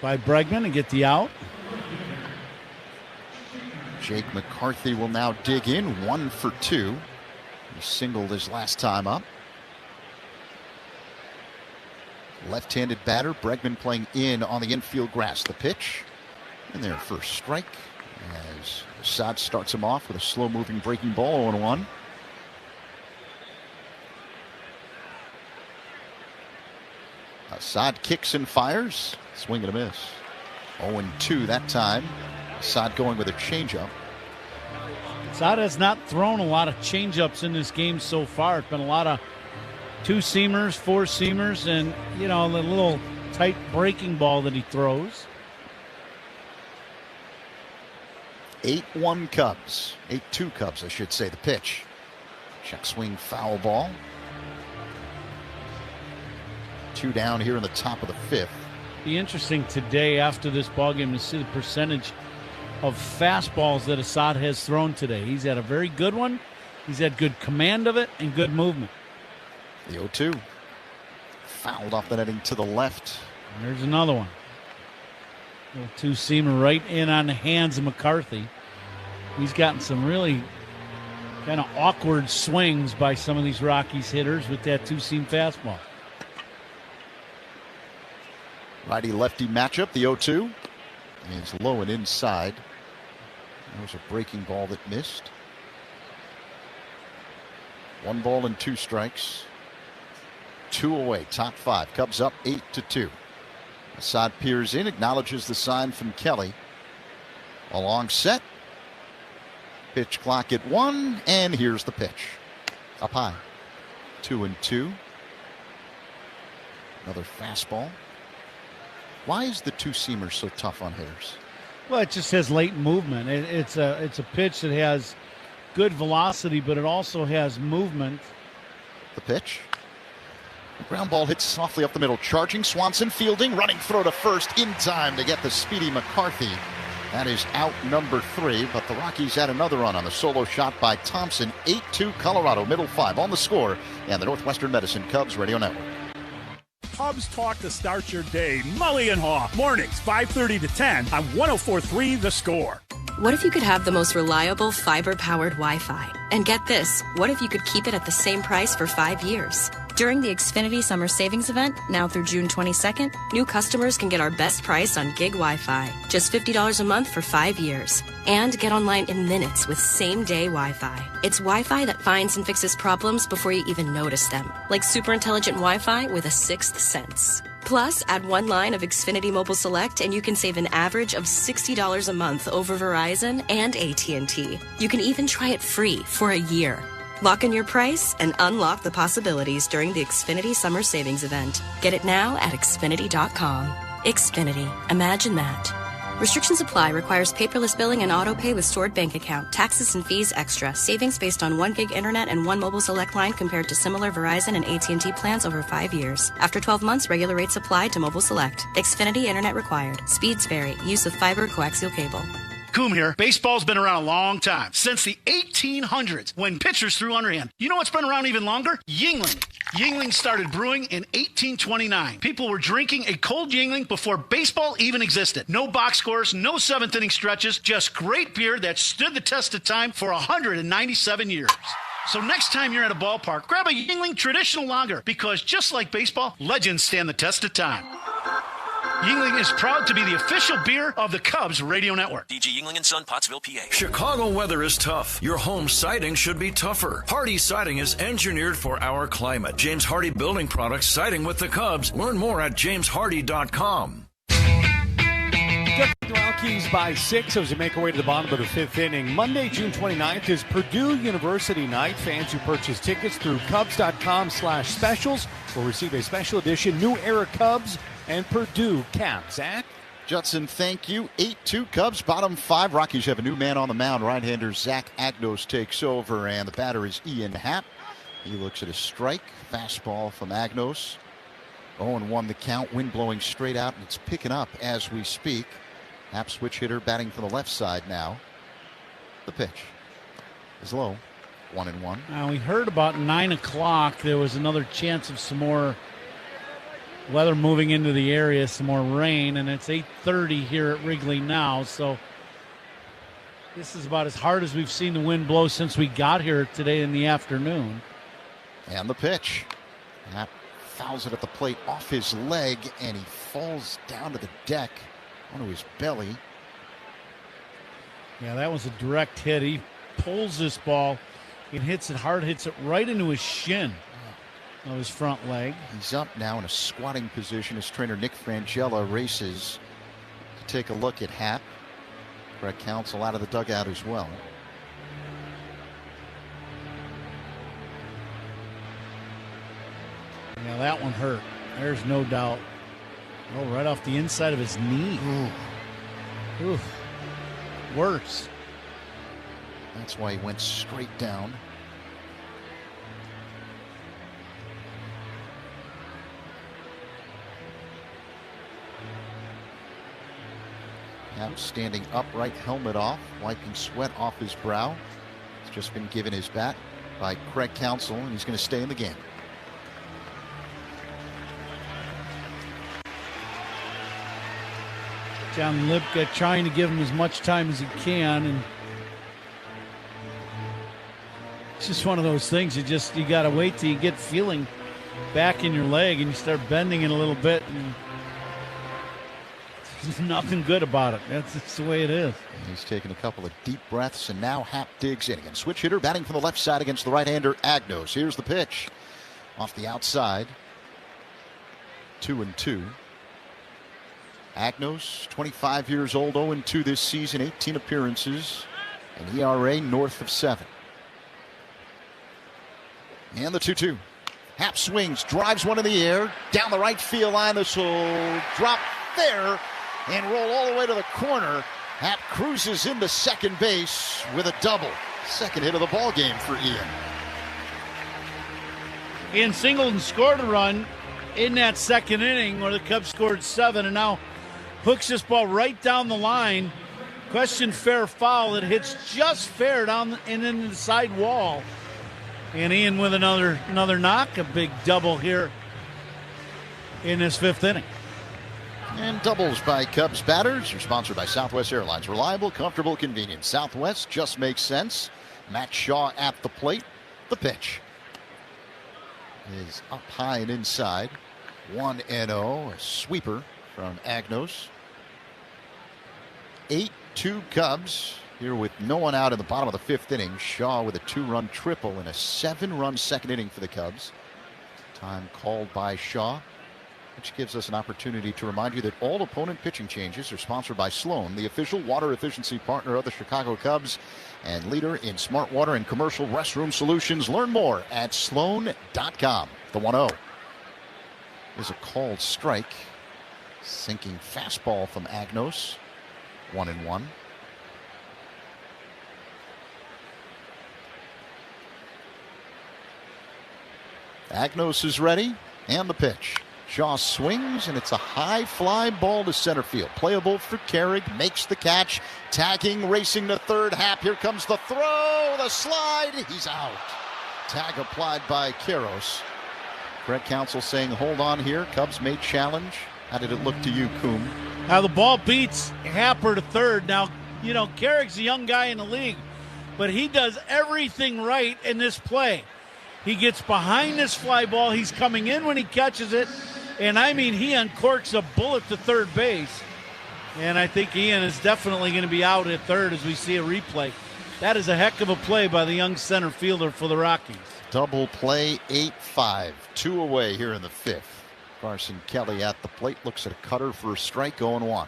by Bregman to get the out. Jake McCarthy will now dig in, 1 for 2. He singled his last time up. Left-handed batter, Bregman playing in on the infield grass. The pitch, and their first strike as Assad starts him off with a slow-moving breaking ball, 0-1. Assad kicks and fires. Swing and a miss. 0-2 that time. Assad going with a changeup. Assad has not thrown a lot of changeups in this game so far. It's been a lot of 2-seamers, 4-seamers, and, you know, the little tight breaking ball that he throws. 8-1 Cubs. 8-2 Cubs, I should say. The pitch. Check swing foul ball. 2 down here in the top of the fifth. Be interesting today after this ballgame to see the percentage of fastballs that Assad has thrown today. He's had a very good one. He's had good command of it and good movement. The 0-2. Fouled off the netting to the left. And there's another one. Little two-seamer right in on the hands of McCarthy. He's gotten some really kind of awkward swings by some of these Rockies hitters with that two-seam fastball. Righty-lefty matchup, the 0-2. It's low and inside. There was a breaking ball that missed. 1 ball and 2 strikes. 2 away, top 5. Cubs up 8-2. Assad peers in, acknowledges the sign from Kelly. A long set. Pitch clock at 1, and here's the pitch. Up high. 2-2. Another fastball. Why is the two-seamer so tough on hitters? Well, it just has late movement. It's a pitch that has good velocity, but it also has movement. The pitch. The ground ball hits softly up the middle. Charging Swanson, fielding, running throw to first in time to get the speedy McCarthy. That is out number 3, but the Rockies had another run on the solo shot by Thompson. 8-2 Colorado, middle 5 on the score, and the Northwestern Medicine Cubs Radio Network. Cubs talk to start your day. Mully and Haw, mornings 5:30 to 10 on 104.3 The Score. What if you could have the most reliable fiber-powered Wi-Fi? And get this, what if you could keep it at the same price for 5 years? During the Xfinity Summer Savings Event, now through June 22nd, new customers can get our best price on gig Wi-Fi, just $50 a month for 5 years. And get online in minutes with same-day Wi-Fi. It's Wi-Fi that finds and fixes problems before you even notice them, like super intelligent Wi-Fi with a sixth sense. Plus, add 1 line of Xfinity Mobile Select and you can save an average of $60 a month over Verizon and AT&T. You can even try it free for a year. Lock in your price and unlock the possibilities during the Xfinity Summer Savings Event. Get it now at Xfinity.com. Xfinity. Imagine that. Restrictions apply. Requires paperless billing and auto pay with stored bank account. Taxes and fees extra. Savings based on 1 gig internet and 1 mobile select line compared to similar Verizon and AT&T plans over 5 years. After 12 months, regular rates apply to mobile select. Xfinity internet required. Speeds vary. Use of fiber coaxial cable. Coom here. Baseball's been around a long time, since the 1800s, when pitchers threw underhand. You know what's been around even longer? Yuengling. Yuengling started brewing in 1829. People were drinking a cold Yuengling before baseball even existed. No box scores, no seventh-inning stretches, just great beer that stood the test of time for 197 years. So next time you're at a ballpark, grab a Yuengling traditional lager, because just like baseball, legends stand the test of time. Yuengling is proud to be the official beer of the Cubs Radio Network. DG Yuengling & Son, Pottsville, PA. Chicago weather is tough. Your home siding should be tougher. Hardy Siding is engineered for our climate. James Hardy Building Products, siding with the Cubs. Learn more at jameshardy.com. The Rockies by 6 as we make our way to the bottom of the 5th inning. Monday, June 29th is Purdue University night. Fans who purchase tickets through Cubs.com/specials will receive a special edition New Era Cubs and Purdue cap. Zach? Judson, thank you. 8-2 Cubs, bottom 5. Rockies have a new man on the mound. Right-hander Zach Agnos takes over, and the batter is Ian Happ. He looks at a strike. Fastball from Agnos. 0-1 the count. Wind blowing straight out, and it's picking up as we speak. Happ, switch hitter, batting from the left side now. The pitch is low. 1-1. Now, we heard about 9 o'clock. There was another chance of some more weather moving into the area, some more rain, and it's 8:30 here at Wrigley now, so this is about as hard as we've seen the wind blow since we got here today in the afternoon. And the pitch. Happ fouls it at the plate off his leg, and he falls down to the deck onto his belly. Yeah, that was a direct hit. He pulls this ball and hits it hard, hits it right into his shin of his front leg. He's up now in a squatting position as trainer Nick Frangella races to take a look at Happ. Greg Counsell out of the dugout as well. Now that one hurt. There's no doubt. Oh, right off the inside of his knee. Ooh. Worse. That's why he went straight down. Happ standing upright, helmet off, wiping sweat off his brow. He's just been given his bat by Craig Counsell, and he's going to stay in the game. John Lipka trying to give him as much time as he can, and it's just one of those things. You got to wait till you get feeling back in your leg and you start bending it a little bit, and there's nothing good about it. That's the way it is. He's taking a couple of deep breaths, and now Happ digs in again. Switch hitter batting from the left side against the right-hander Agnos. Here's the pitch off the outside. 2-2. Agnos, 25 years old, 0-2 this season, 18 appearances, an ERA north of 7. And the 2-2. Happ swings, drives one in the air, down the right field line. This will drop there and roll all the way to the corner. Happ cruises into second base with a double. Second hit of the ball game for Ian. Ian Singleton scored a run in that second inning where the Cubs scored 7, and now hooks this ball right down the line. Question fair foul. It hits just fair down and into the side wall. And Ian with another knock, a big double here in this 5th inning. And doubles by Cubs batters are sponsored by Southwest Airlines. Reliable, comfortable, convenient. Southwest just makes sense. Matt Shaw at the plate. The pitch is up high and inside. 1-0, a sweeper from Agnos. 8-2 Cubs here with no one out in the bottom of the 5th inning. Shaw with a 2-run triple in a 7-run second inning for the Cubs. Time called by Shaw, which gives us an opportunity to remind you that all opponent pitching changes are sponsored by Sloan, the official water efficiency partner of the Chicago Cubs and leader in smart water and commercial restroom solutions. Learn more at sloan.com. The 1-0 is a called strike. Sinking fastball from Agnos. 1-1. Agnos is ready, and the pitch. Shaw swings, and it's a high fly ball to center field. Playable for Carrig, makes the catch. Tagging, racing to third. Happ, here comes the throw, the slide. He's out. Tag applied by Karros. Craig Counsell saying, hold on here. Cubs may challenge. How did it look to you, Coom? Now the ball beats Happer to third. Now, you know, Carrick's a young guy in the league, but he does everything right in this play. He gets behind this fly ball. He's coming in when he catches it. And, I mean, he uncorks a bullet to third base. And I think Ian is definitely going to be out at third as we see a replay. That is a heck of a play by the young center fielder for the Rockies. Double play, 8-5. 2 away here in the 5th. Carson Kelly at the plate. Looks at a cutter for a strike, 0-1.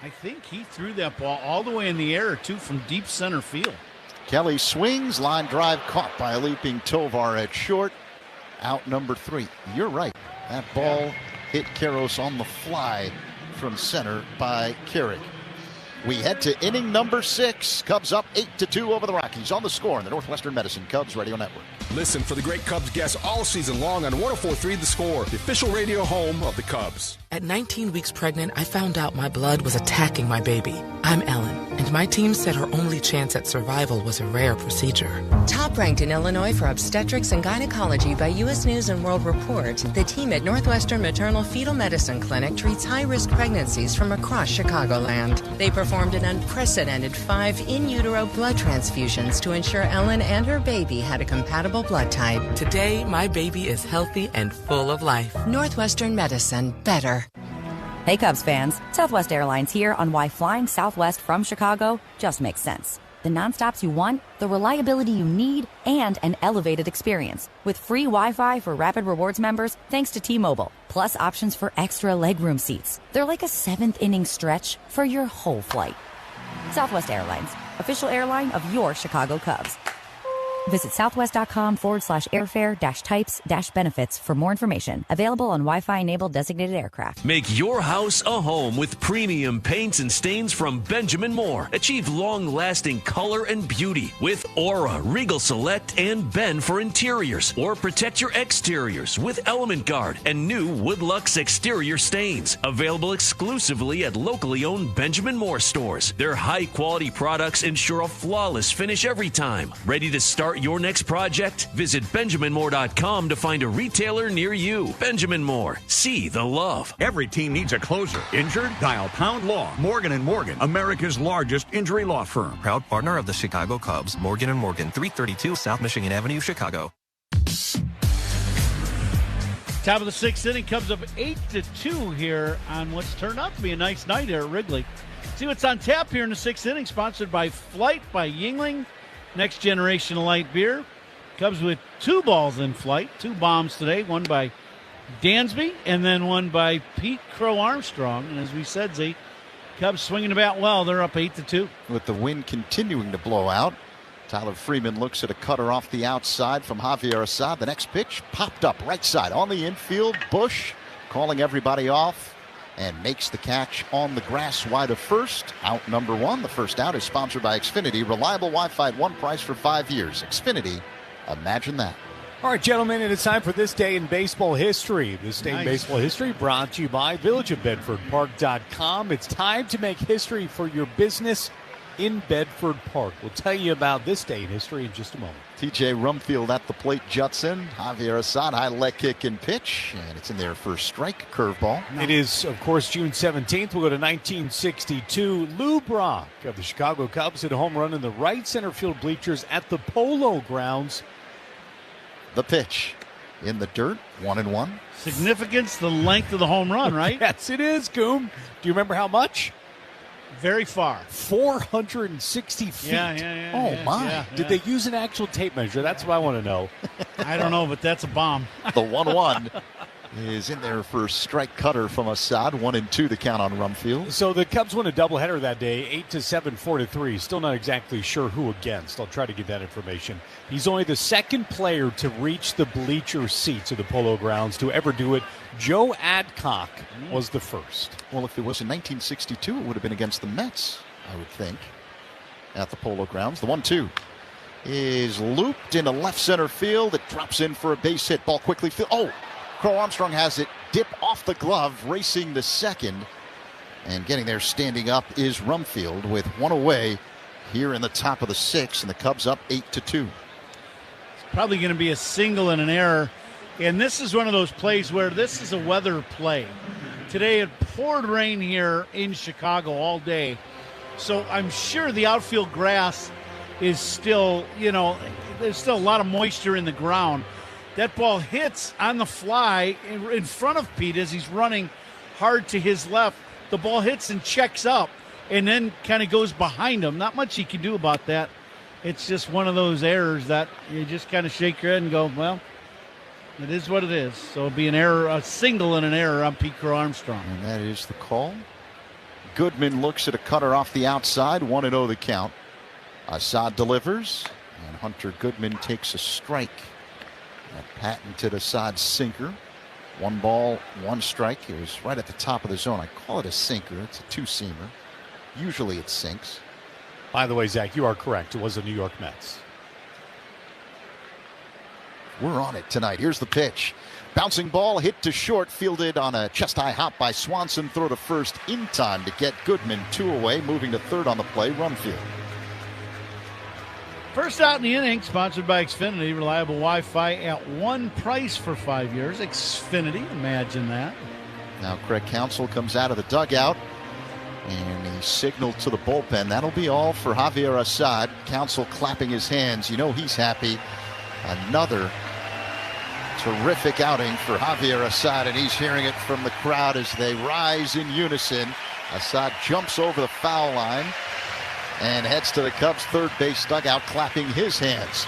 I think he threw that ball all the way in the air, too, from deep center field. Kelly swings, line drive caught by a leaping Tovar at short. Out number 3. You're right. That ball hit Karros on the fly from center by Carrig. We head to inning number 6. Cubs up 8-2 over the Rockies. On the score in the Northwestern Medicine Cubs Radio Network. Listen for the great Cubs guests all season long on 104.3 The Score, the official radio home of the Cubs. At 19 weeks pregnant, I found out my blood was attacking my baby. I'm Ellen, and my team said her only chance at survival was a rare procedure. Top ranked in Illinois for obstetrics and gynecology by U.S. News and World Report, the team at Northwestern Maternal Fetal Medicine Clinic treats high-risk pregnancies from across Chicagoland. They performed an unprecedented 5 in utero blood transfusions to ensure Ellen and her baby had a compatible blood type. Today, my baby is healthy and full of life. Northwestern Medicine, better. Hey Cubs fans, Southwest Airlines here on why flying Southwest from Chicago just makes sense. The nonstops you want, the reliability you need, and an elevated experience. With free Wi-Fi for Rapid Rewards members thanks to T-Mobile, plus options for extra legroom seats. They're like a 7th inning stretch for your whole flight. Southwest Airlines, official airline of your Chicago Cubs. Visit southwest.com/airfare-types-benefits for more information. Available on Wi-Fi-enabled designated aircraft. Make your house a home with premium paints and stains from Benjamin Moore. Achieve long-lasting color and beauty with Aura, Regal Select, and Ben for interiors. Or protect your exteriors with Element Guard and new Woodlux exterior stains. Available exclusively at locally owned Benjamin Moore stores. Their high-quality products ensure a flawless finish every time. Ready to start your next project? Visit BenjaminMoore.com to find a retailer near you. Benjamin Moore. See the love. Every team needs a closer. Injured? Dial Pound Law. Morgan & Morgan, America's largest injury law firm. Proud partner of the Chicago Cubs. Morgan & Morgan, 332 South Michigan Avenue, Chicago. Top of the sixth inning, Cubs up 8-2 here on what's turned out to be a nice night here at Wrigley. See what's on tap here in the sixth inning, sponsored by Flight by Yuengling. Next generation light beer. Cubs with 2 balls in flight, 2 bombs today, one by Dansby and then one by Pete Crow Armstrong. And as we said, Z, Cubs swinging the bat well. They're up 8-2. With the wind continuing to blow out, Tyler Freeman looks at a cutter off the outside from Javier Assad. The next pitch popped up right side on the infield. Bush calling everybody off and makes the catch on the grass wide of first. Out number 1. The first out is sponsored by Xfinity. Reliable Wi-Fi at one price for 5 years. Xfinity, imagine that. All right, gentlemen, and it's time for This Day in Baseball History. This Day in Baseball History brought to you by VillageofBedfordPark.com. It's time to make history for your business in Bedford Park. We'll tell you about this day in history in just a moment. TJ Rumfield at the plate, juts in. Javier Assad, high leg kick and pitch, and it's in there for a strike, curveball. It is, of course, June 17th. We'll go to 1962. Lou Brock of the Chicago Cubs hit a home run in the right center field bleachers at the Polo Grounds. The pitch in the dirt, 1-1. Significance, the length of the home run, right? Yes, it is, Goom. Do you remember how much? Very far. 460 feet. Yeah. Oh, my. Did they use an actual tape measure? That's what I want to know. I don't know, but that's a bomb. The 1-1 is in there for a strike cutter from Assad. 1-2 to count on Rumfield. So the Cubs won a doubleheader that day, 8-7, 4-3. Still not exactly sure who against. I'll try to get that information. He's only the second player to reach the bleacher seats of the Polo Grounds to ever do it. Joe Adcock was the first. Well, if it was in 1962, it would have been against the Mets, I would think, at the Polo Grounds. The 1-2 is looped into left center field. It drops in for a base hit. Ball quickly. Oh, Crow Armstrong has it dip off the glove, racing to second. And getting there standing up is Rumfield with one away here in the top of the sixth, and the Cubs up 8-2. It's probably going to be a single and an error. And this is one of those plays where this is a weather play. Today it poured rain here in Chicago all day. So I'm sure the outfield grass is still, there's still a lot of moisture in the ground. That ball hits on the fly in front of Pete as he's running hard to his left. The ball hits and checks up and then kind of goes behind him. Not much he can do about that. It's just one of those errors that you just kind of shake your head and go, well, it is what it is. So it'll be an error, a single and an error on Pete Crow Armstrong. And that is the call. Goodman looks at a cutter off the outside. 1-0 the count. Assad delivers, and Hunter Goodman takes a strike. A patented Assad sinker. 1 ball, 1 strike. It was right at the top of the zone. I call it a sinker. It's a 2-seamer. Usually it sinks. By the way, Zach, you are correct. It was the New York Mets. We're on it tonight. Here's the pitch. Bouncing ball hit to short, fielded on a chest-high hop by Swanson. Throw to first in time to get Goodman 2 away. Moving to third on the play, Rumfield. First out in the inning, sponsored by Xfinity. Reliable Wi-Fi at one price for 5 years. Xfinity, imagine that. Now Craig Counsell comes out of the dugout, and he signaled to the bullpen. That'll be all for Javier Assad. Counsell clapping his hands. You know he's happy. Another terrific outing for Javier Assad, and he's hearing it from the crowd as they rise in unison. Assad jumps over the foul line and heads to the Cubs' third base dugout, clapping his hands.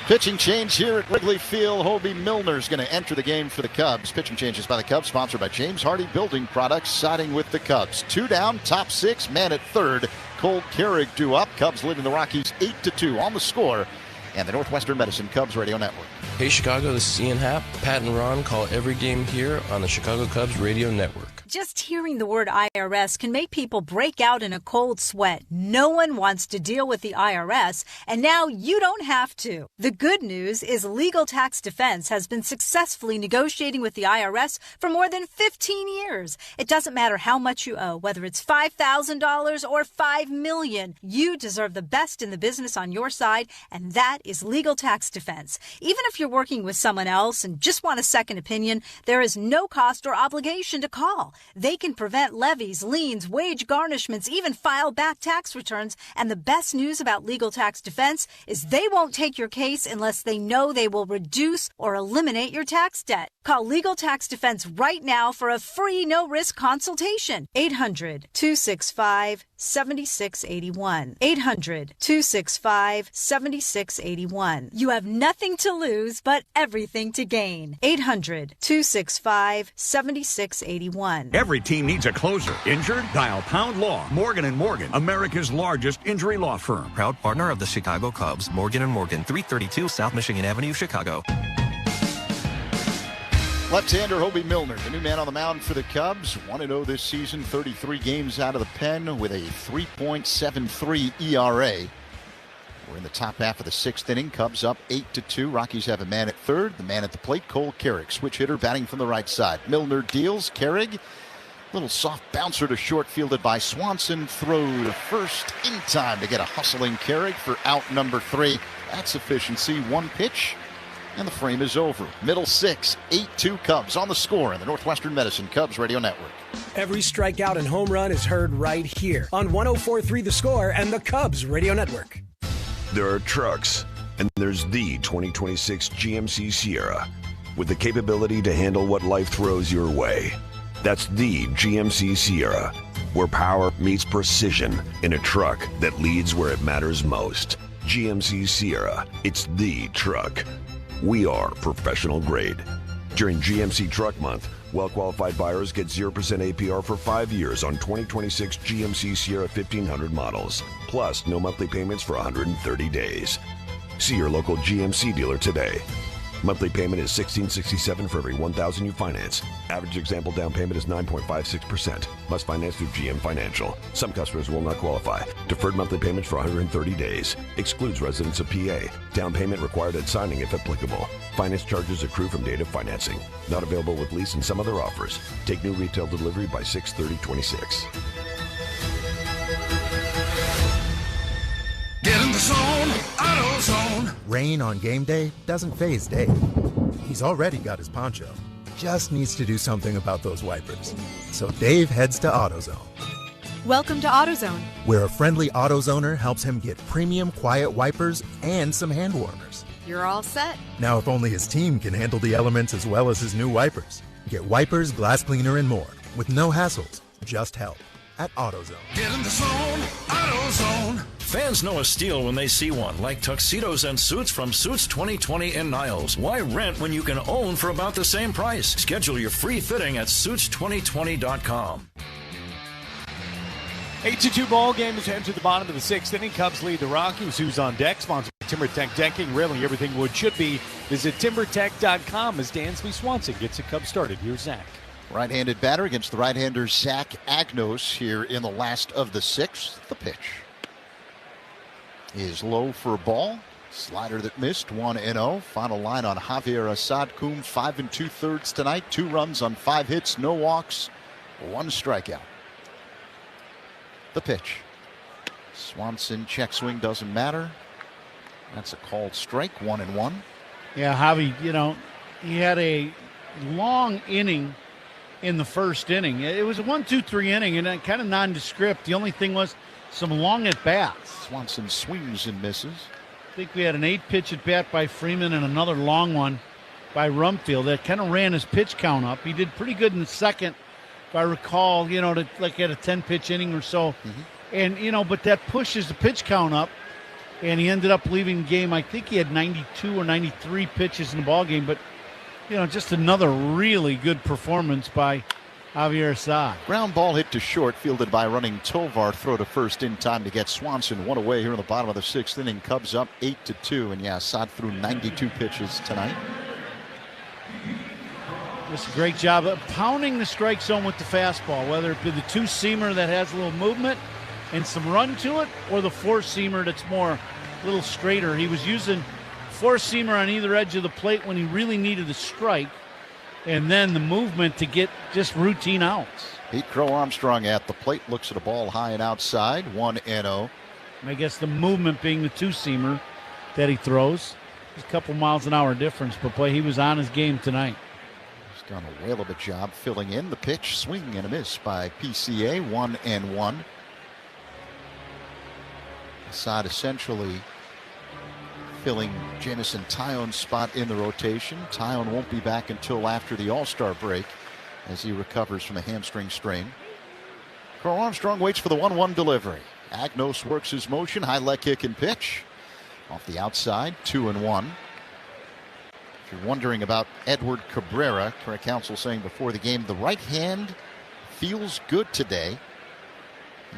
Pitching change here at Wrigley Field. Hobie Milner's going to enter the game for the Cubs. Pitching changes by the Cubs, sponsored by James Hardy Building Products, siding with the Cubs. 2 down, top 6, man at third. Cole Carrick due up. Cubs leading the Rockies 8-2 on the score and the Northwestern Medicine Cubs Radio Network. Hey Chicago, this is Ian Happ. Pat and Ron call every game here on the Chicago Cubs Radio Network. Just hearing the word IRS can make people break out in a cold sweat. No one wants to deal with the IRS, and now you don't have to. The good news is Legal Tax Defense has been successfully negotiating with the IRS for more than 15 years. It doesn't matter how much you owe, whether it's $5,000 or $5 million. You deserve the best in the business on your side, and that is Legal Tax Defense. Even if you're working with someone else and just want a second opinion, there is no cost or obligation to call. They can prevent levies, liens, wage garnishments, even file back tax returns. And the best news about Legal Tax Defense is they won't take your case unless they know they will reduce or eliminate your tax debt. Call Legal Tax Defense right now for a free no-risk consultation. 800-265-7681. 800-265-7681. You have nothing to lose but everything to gain. 800-265-7681. Every team needs a closer. Injured? Dial Pound Law. Morgan & Morgan, America's largest injury law firm. Proud partner of the Chicago Cubs. Morgan & Morgan, 332 South Michigan Avenue, Chicago. Left-hander Hobie Milner, the new man on the mound for the Cubs. 1-0 this season, 33 games out of the pen with a 3.73 ERA. We're in the top half of the sixth inning. Cubs up 8-2. Rockies have a man at third. The man at the plate, Cole Carrick, switch hitter, batting from the right side. Milner deals. Carrick, little soft bouncer to short, fielded by Swanson. Throw to first in time to get a hustling Carrick for out number 3. That's efficiency. One pitch, and the frame is over. Middle six, 8-2 Cubs on the score in the Northwestern Medicine Cubs Radio Network. Every strikeout and home run is heard right here on 104.3 The Score and the Cubs Radio Network. There are trucks, and there's the 2026 GMC Sierra with the capability to handle what life throws your way. That's the GMC Sierra, where power meets precision in a truck that leads where it matters most. GMC Sierra, it's the truck. We are professional grade. During GMC Truck Month, well-qualified buyers get 0% APR for 5 years on 2026 GMC Sierra 1500 models, plus no monthly payments for 130 days. See your local GMC dealer today. Monthly payment is $1,667 for every $1,000 you finance. Average example down payment is 9.56%. Must finance through GM Financial. Some customers will not qualify. Deferred monthly payments for 130 days. Excludes residents of PA. Down payment required at signing if applicable. Finance charges accrue from date of financing. Not available with lease and some other offers. Take new retail delivery by 6/30/26. Get in the zone, AutoZone. Rain on game day doesn't faze Dave. He's already got his poncho. Just needs to do something about those wipers. So Dave heads to AutoZone. Welcome to AutoZone, where a friendly AutoZoner helps him get premium quiet wipers and some hand warmers. You're all set. Now, if only his team can handle the elements as well as his new wipers. Get wipers, glass cleaner, and more with no hassles, just help at AutoZone. Get in the zone, AutoZone. Fans know a steal when they see one, like tuxedos and suits from Suits 2020 in Niles. Why rent when you can own for about the same price? Schedule your free fitting at Suits2020.com. 8-2 ball game is headed to the bottom of the sixth inning. Cubs lead the Rockies. Who's on deck? Sponsored by TimberTech Decking, railing everything wood should be. Visit TimberTech.com as Dansby Swanson gets the Cubs started. Here's Zach. Right-handed batter against the right-hander Zach Agnos here in the last of the sixth. The pitch is low for a ball. Slider that missed, 1-0. Final line on Javier Assad-Cum, 5 2/3 tonight. 2 runs on 5 hits, no walks, 1 strikeout. The pitch. Swanson check swing, doesn't matter. That's a called strike, 1-1. Yeah, Javi, he had a long inning in the first inning. It was a 1-2-3 inning and kind of nondescript. The only thing was some long at-bats. Swanson swings and misses. I think we had an 8-pitch at-bat by Freeman and another long one by Rumfield. That kind of ran his pitch count up. He did pretty good in the second, if I recall, like at a 10-pitch inning or so. Mm-hmm. And, but that pushes the pitch count up, and he ended up leaving the game. I think he had 92 or 93 pitches in the ball game, but, just another really good performance by Javier Assad. Ground ball hit to short, fielded by running Tovar. Throw to first in time to get Swanson one away here in the bottom of the 6th inning. Cubs up 8-2, and Assad threw 92 pitches tonight. Just a great job of pounding the strike zone with the fastball, whether it be the two-seamer that has a little movement and some run to it, or the four-seamer that's more a little straighter. He was using four-seamer on either edge of the plate when he really needed a strike, and then the movement to get just routine outs. Pete Crow Armstrong at the plate, looks at a ball high and outside, 1-0. I guess the movement being the two-seamer that he throws. There's a couple miles an hour difference, but boy, he was on his game tonight. He's done a whale of a job filling in. The pitch, swing and a miss by PCA, 1-1. Assad essentially filling Jamison Tyone's spot in the rotation. Tyone won't be back until after the All-Star break as he recovers from a hamstring strain. Crow Armstrong waits for the 1-1 delivery. Agnos works his motion, high leg kick and pitch. Off the outside, 2-1. If you're wondering about Edward Cabrera, correct counsel saying before the game, the right hand feels good today.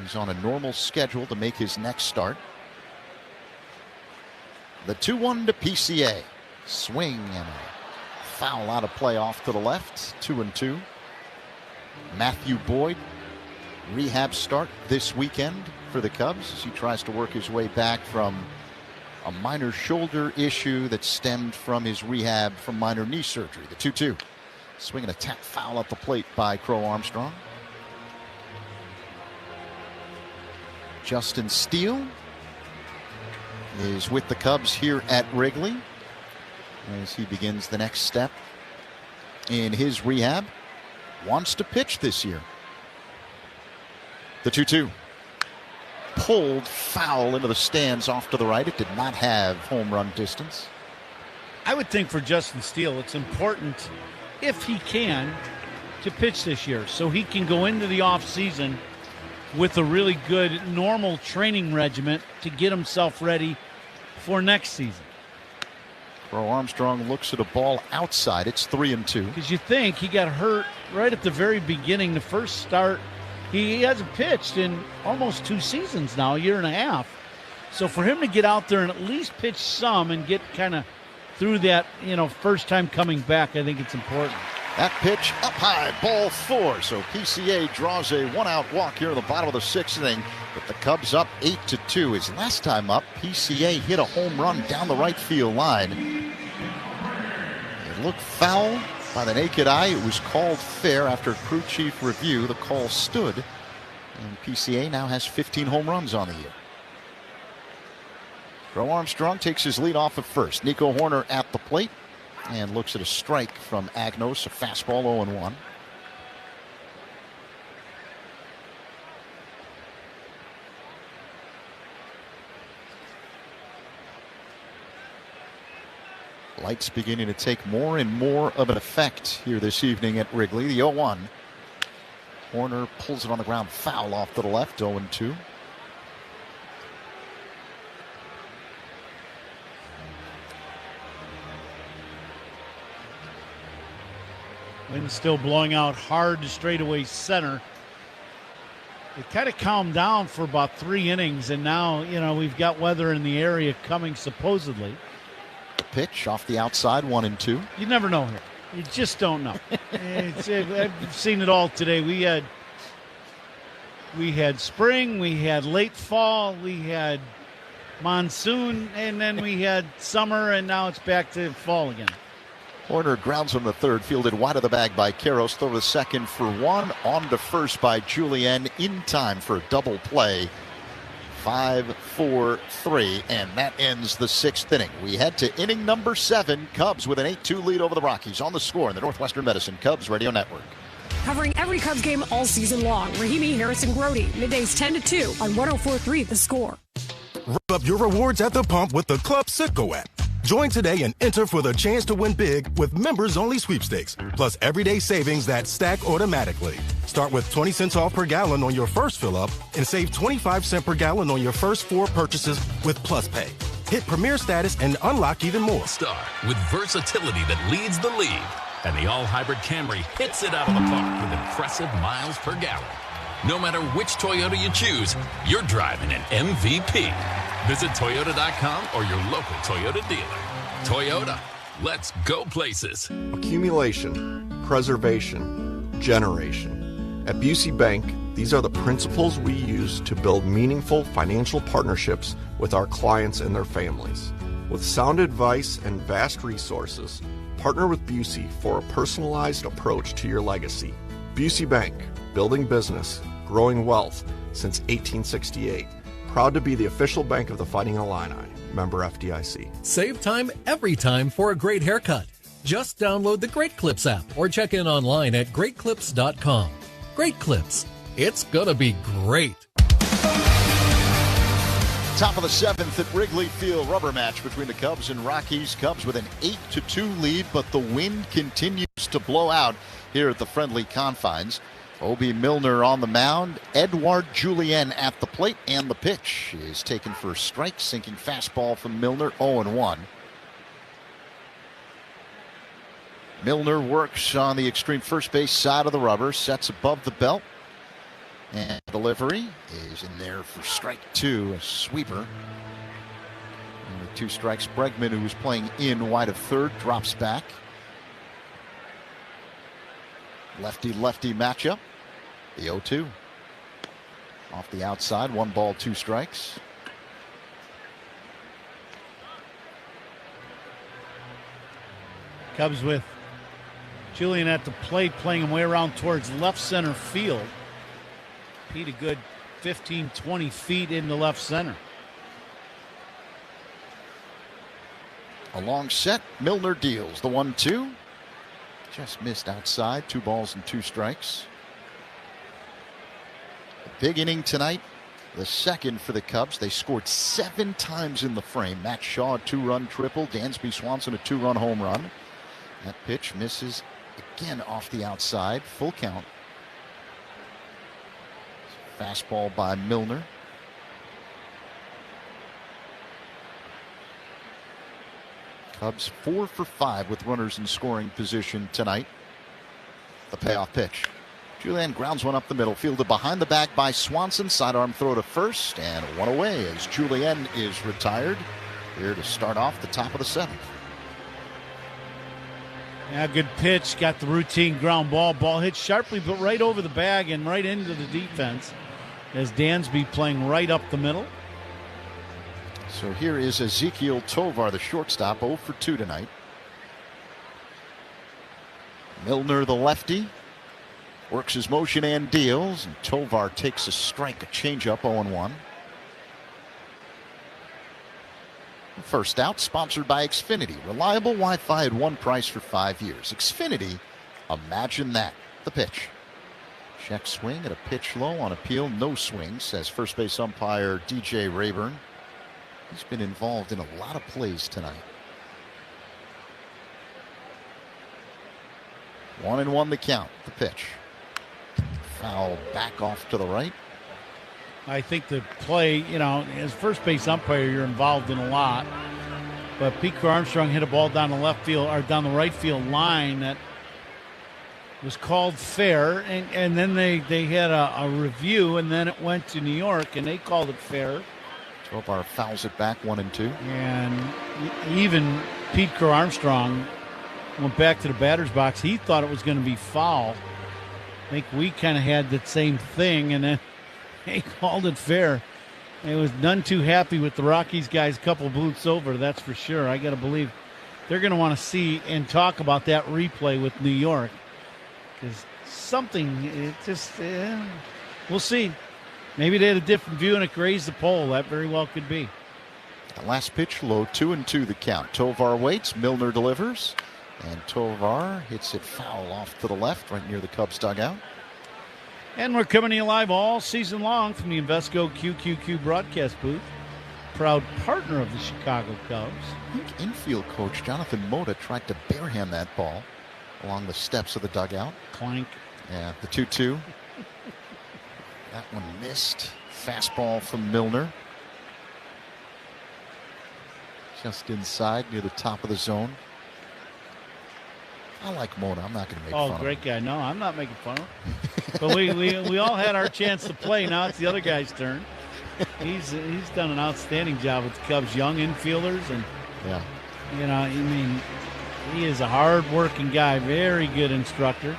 He's on a normal schedule to make his next start. The 2-1 to PCA. Swing and a foul out of play off to the left. 2-2. Matthew Boyd, rehab start this weekend for the Cubs as he tries to work his way back from a minor shoulder issue that stemmed from his rehab from minor knee surgery. The 2-2. Swing and a tap foul at the plate by Crow Armstrong. Justin Steele is with the Cubs here at Wrigley as he begins the next step in his rehab. Wants to pitch this year. The 2-2. Pulled foul into the stands off to the right. It did not have home run distance. I would think for Justin Steele, it's important, if he can, to pitch this year so he can go into the offseason with a really good normal training regimen to get himself ready for next season. Crow Armstrong looks at a ball outside. It's 3-2. Because you think he got hurt right at the very beginning, the first start. He hasn't pitched in almost 2 seasons now, a year and a half. So for him to get out there and at least pitch some and get kind of through that, first time coming back, I think it's important. That pitch up high, ball 4. So PCA draws a 1-out walk here in the bottom of the 6th inning. With the Cubs up 8-2. His last time up, PCA hit a home run down the right field line. It looked foul by the naked eye. It was called fair after crew chief review. The call stood. And PCA now has 15 home runs on the year. Crow Armstrong takes his lead off at first. Nico Horner at the plate. And looks at a strike from Agnos, a fastball 0-1. Lights beginning to take more and more of an effect here this evening at Wrigley. The 0-1. Horner pulls it on the ground, foul off to the left, 0-2. Wind still blowing out hard to straightaway center. It kind of calmed down for about 3 innings, and now, we've got weather in the area coming supposedly. The pitch off the outside, 1-2. You never know here. You just don't know. I've seen it all today. We had spring, we had late fall, we had monsoon, and then we had summer, and now it's back to fall again. Horner grounds on the third, fielded wide of the bag by Karros. Throw to second for 1. On to first by Julien in time for a double play. 5-4-3, and that ends the 6th inning. We head to inning number 7. Cubs with an 8-2 lead over the Rockies. On the score in the Northwestern Medicine Cubs Radio Network. Covering every Cubs game all season long. Rahimi, Harrison, Grody. Middays 10 to 2 on 104.3 The Score. Wrap up your rewards at the pump with the Club Citgo app. Join today and enter for the chance to win big with members-only sweepstakes, plus everyday savings that stack automatically. Start with 20 cents off per gallon on your first fill-up and save 25 cents per gallon on your first 4 purchases with Plus Pay. Hit Premier status and unlock even more. Star with versatility that leads the league. And the all-hybrid Camry hits it out of the park with impressive miles per gallon. No matter which Toyota you choose, you're driving an MVP. Visit Toyota.com or your local Toyota dealer. Toyota, let's go places. Accumulation, preservation, generation. At Busey Bank, these are the principles we use to build meaningful financial partnerships with our clients and their families. With sound advice and vast resources, partner with Busey for a personalized approach to your legacy. Busey Bank, building business, growing wealth since 1868. Proud to be the official bank of the Fighting Illini. Member FDIC. Save time every time for a great haircut. Just download the Great Clips app or check in online at greatclips.com. Great Clips. It's gonna be great. Top of the 7th at Wrigley Field, rubber match between the Cubs and Rockies. Cubs with an 8-2 lead, but the wind continues to blow out here at the friendly confines. Obi Milner on the mound, Edouard Julien at the plate, and the pitch is taken for a strike. Sinking fastball from Milner, 0-1. Milner works on the extreme first base side of the rubber, sets above the belt. And delivery is in there for strike 2, a sweeper. And with 2 strikes, Bregman, who was playing in wide of third, drops back. Lefty-lefty matchup. The 0-2. Off the outside, 1 ball, 2 strikes. Cubs with Julian at the plate, playing him way around towards left center field. Pete a good 15, 20 feet into left center. A long set. Milner deals the 1-2. Just missed outside. 2 balls and 2 strikes. A big inning tonight. The second for the Cubs. They scored 7 times in the frame. Matt Shaw, a 2-run triple. Dansby Swanson, a 2-run home run. That pitch misses again off the outside. Full count. Fastball by Milner. Cubs 4 for 5 with runners in scoring position tonight. The payoff pitch. Julien grounds one up the middle, fielded behind the back by Swanson. Sidearm throw to first, and 1 away as Julien is retired. Here to start off the top of the 7th. Yeah, good pitch. Got the routine ground ball. Ball hit sharply, but right over the bag and right into the defense. As Dansby playing right up the middle. So here is Ezekiel Tovar, the shortstop, 0 for 2 tonight. Milner, the lefty, works his motion and deals. And Tovar takes a strike, a changeup, 0-1. First out, sponsored by Xfinity. Reliable Wi-Fi at one price for 5 years. Xfinity, imagine that. The pitch. Check swing at a pitch low on appeal. No swing, says first base umpire DJ Rayburn. He's been involved in a lot of plays tonight. 1-1 the count. The pitch. Foul back off to the right. I think the play, as first base umpire, you're involved in a lot. But Pete Armstrong hit a ball down the left field or down the right field line that was called fair, and then they had a review, and then it went to New York, and they called it fair. Tovar fouls it back 1-2. And even Pete Armstrong went back to the batter's box. He thought it was going to be foul. I think we kind of had that same thing, and then they called it fair. It was none too happy with the Rockies guys a couple booths over, that's for sure. I got to believe they're going to want to see and talk about that replay with New York. Because we'll see. Maybe they had a different view and it raised the poll. That very well could be. The last pitch low, 2-2 the count. Tovar waits, Milner delivers, and Tovar hits it foul off to the left, right near the Cubs dugout. And we're coming to you live all season long from the Invesco QQQ broadcast booth. Proud partner of the Chicago Cubs. I think infield coach Jonathan Moda tried to barehand that ball along the steps of the dugout. Clank. Yeah, the 2-2. That one missed. Fastball from Milner. Just inside near the top of the zone. I like Mona. I'm not going to make fun of him. Oh, great guy. No, I'm not making fun of him. But we all had our chance to play. Now it's the other guy's turn. He's done an outstanding job with the Cubs' young infielders. And, he is a hard-working guy, very good instructor.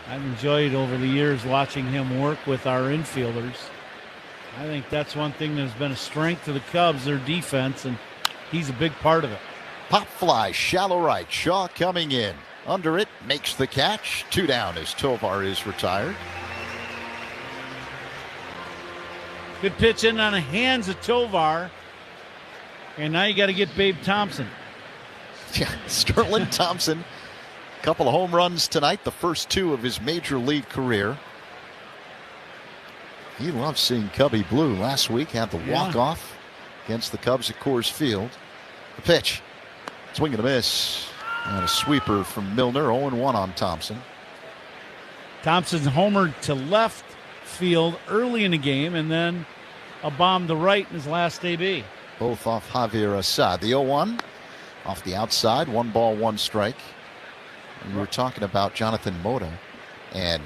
I've enjoyed over the years watching him work with our infielders. I think that's one thing that's been a strength to the Cubs, their defense, and he's a big part of it. Pop fly, shallow right. Shaw coming in. Under it, makes the catch. 2 down as Tovar is retired. Good pitch in on the hands of Tovar. And now you got to get Babe Thompson. Yeah, Sterling Thompson. Couple of home runs tonight, the first 2 of his major league career. He loves seeing Cubby blue. Last week had the walk-off against the Cubs at Coors Field. The pitch. Swing and a miss. And a sweeper from Milner. 0-1 on Thompson. Thompson's homered to left field early in the game, and then a bomb to right in his last AB. Both off Javier Assad. The 0-1 off the outside. 1 ball, 1 strike. And we were talking about Jonathan Mota and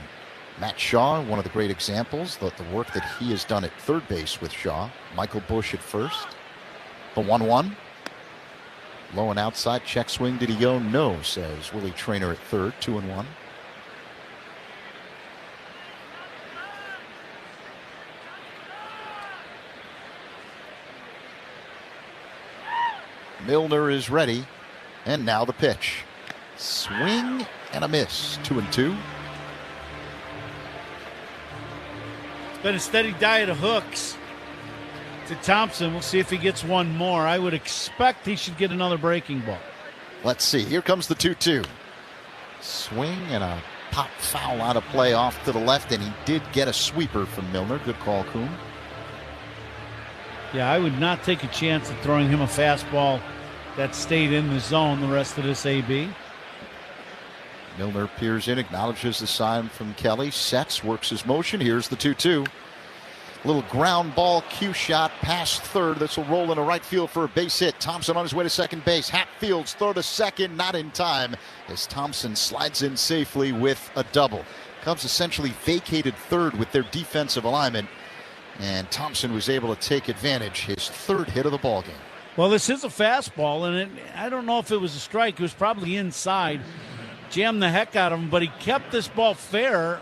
Matt Shaw, one of the great examples, the work that he has done at third base with Shaw. Michael Busch at first. The 1-1. Low and outside. Check swing. Did he go? No, says Willie Traynor at third. 2-1. Milner is ready. And now the pitch. Swing and a miss. 2-2. It's been a steady diet of hooks to Thompson. We'll see if he gets one more. I would expect he should get another breaking ball. Let's see. Here comes the 2-2. Swing and a pop foul out of play off to the left, and he did get a sweeper from Milner. Good call, Kuhn. Yeah, I would not take a chance of throwing him a fastball that stayed in the zone the rest of this AB. Milner peers in, acknowledges the sign from Kelly, sets, works his motion. Here's the 2-2. Little ground ball cue shot past third. This will roll into right field for a base hit. Thompson on his way to second base. Hatfield's throw to second, not in time, as Thompson slides in safely with a double. Cubs essentially vacated third with their defensive alignment, and Thompson was able to take advantage, his 3rd hit of the ballgame. Well, this is a fastball, and I don't know if it was a strike. It was probably inside. Jammed the heck out of him, but he kept this ball fair,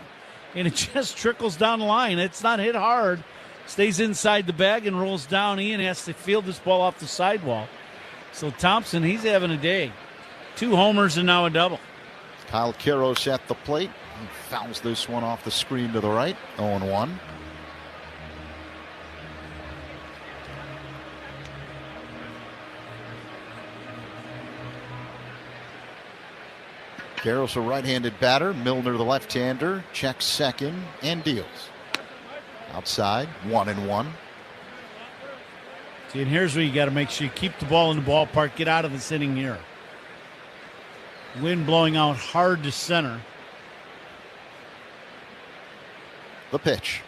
and it just trickles down the line. It's not hit hard. Stays inside the bag and rolls down. Ian has to field this ball off the sidewall. So Thompson, he's having a day. 2 homers and now a double. Kyle Quiros at the plate. He fouls this one off the screen to the right. 0-1. Quiros a right-handed batter. Milner the left-hander. Checks second and deals. Outside, 1-1. See, and here's where you got to make sure you keep the ball in the ballpark. Get out of this inning here. Wind blowing out hard to center. The pitch.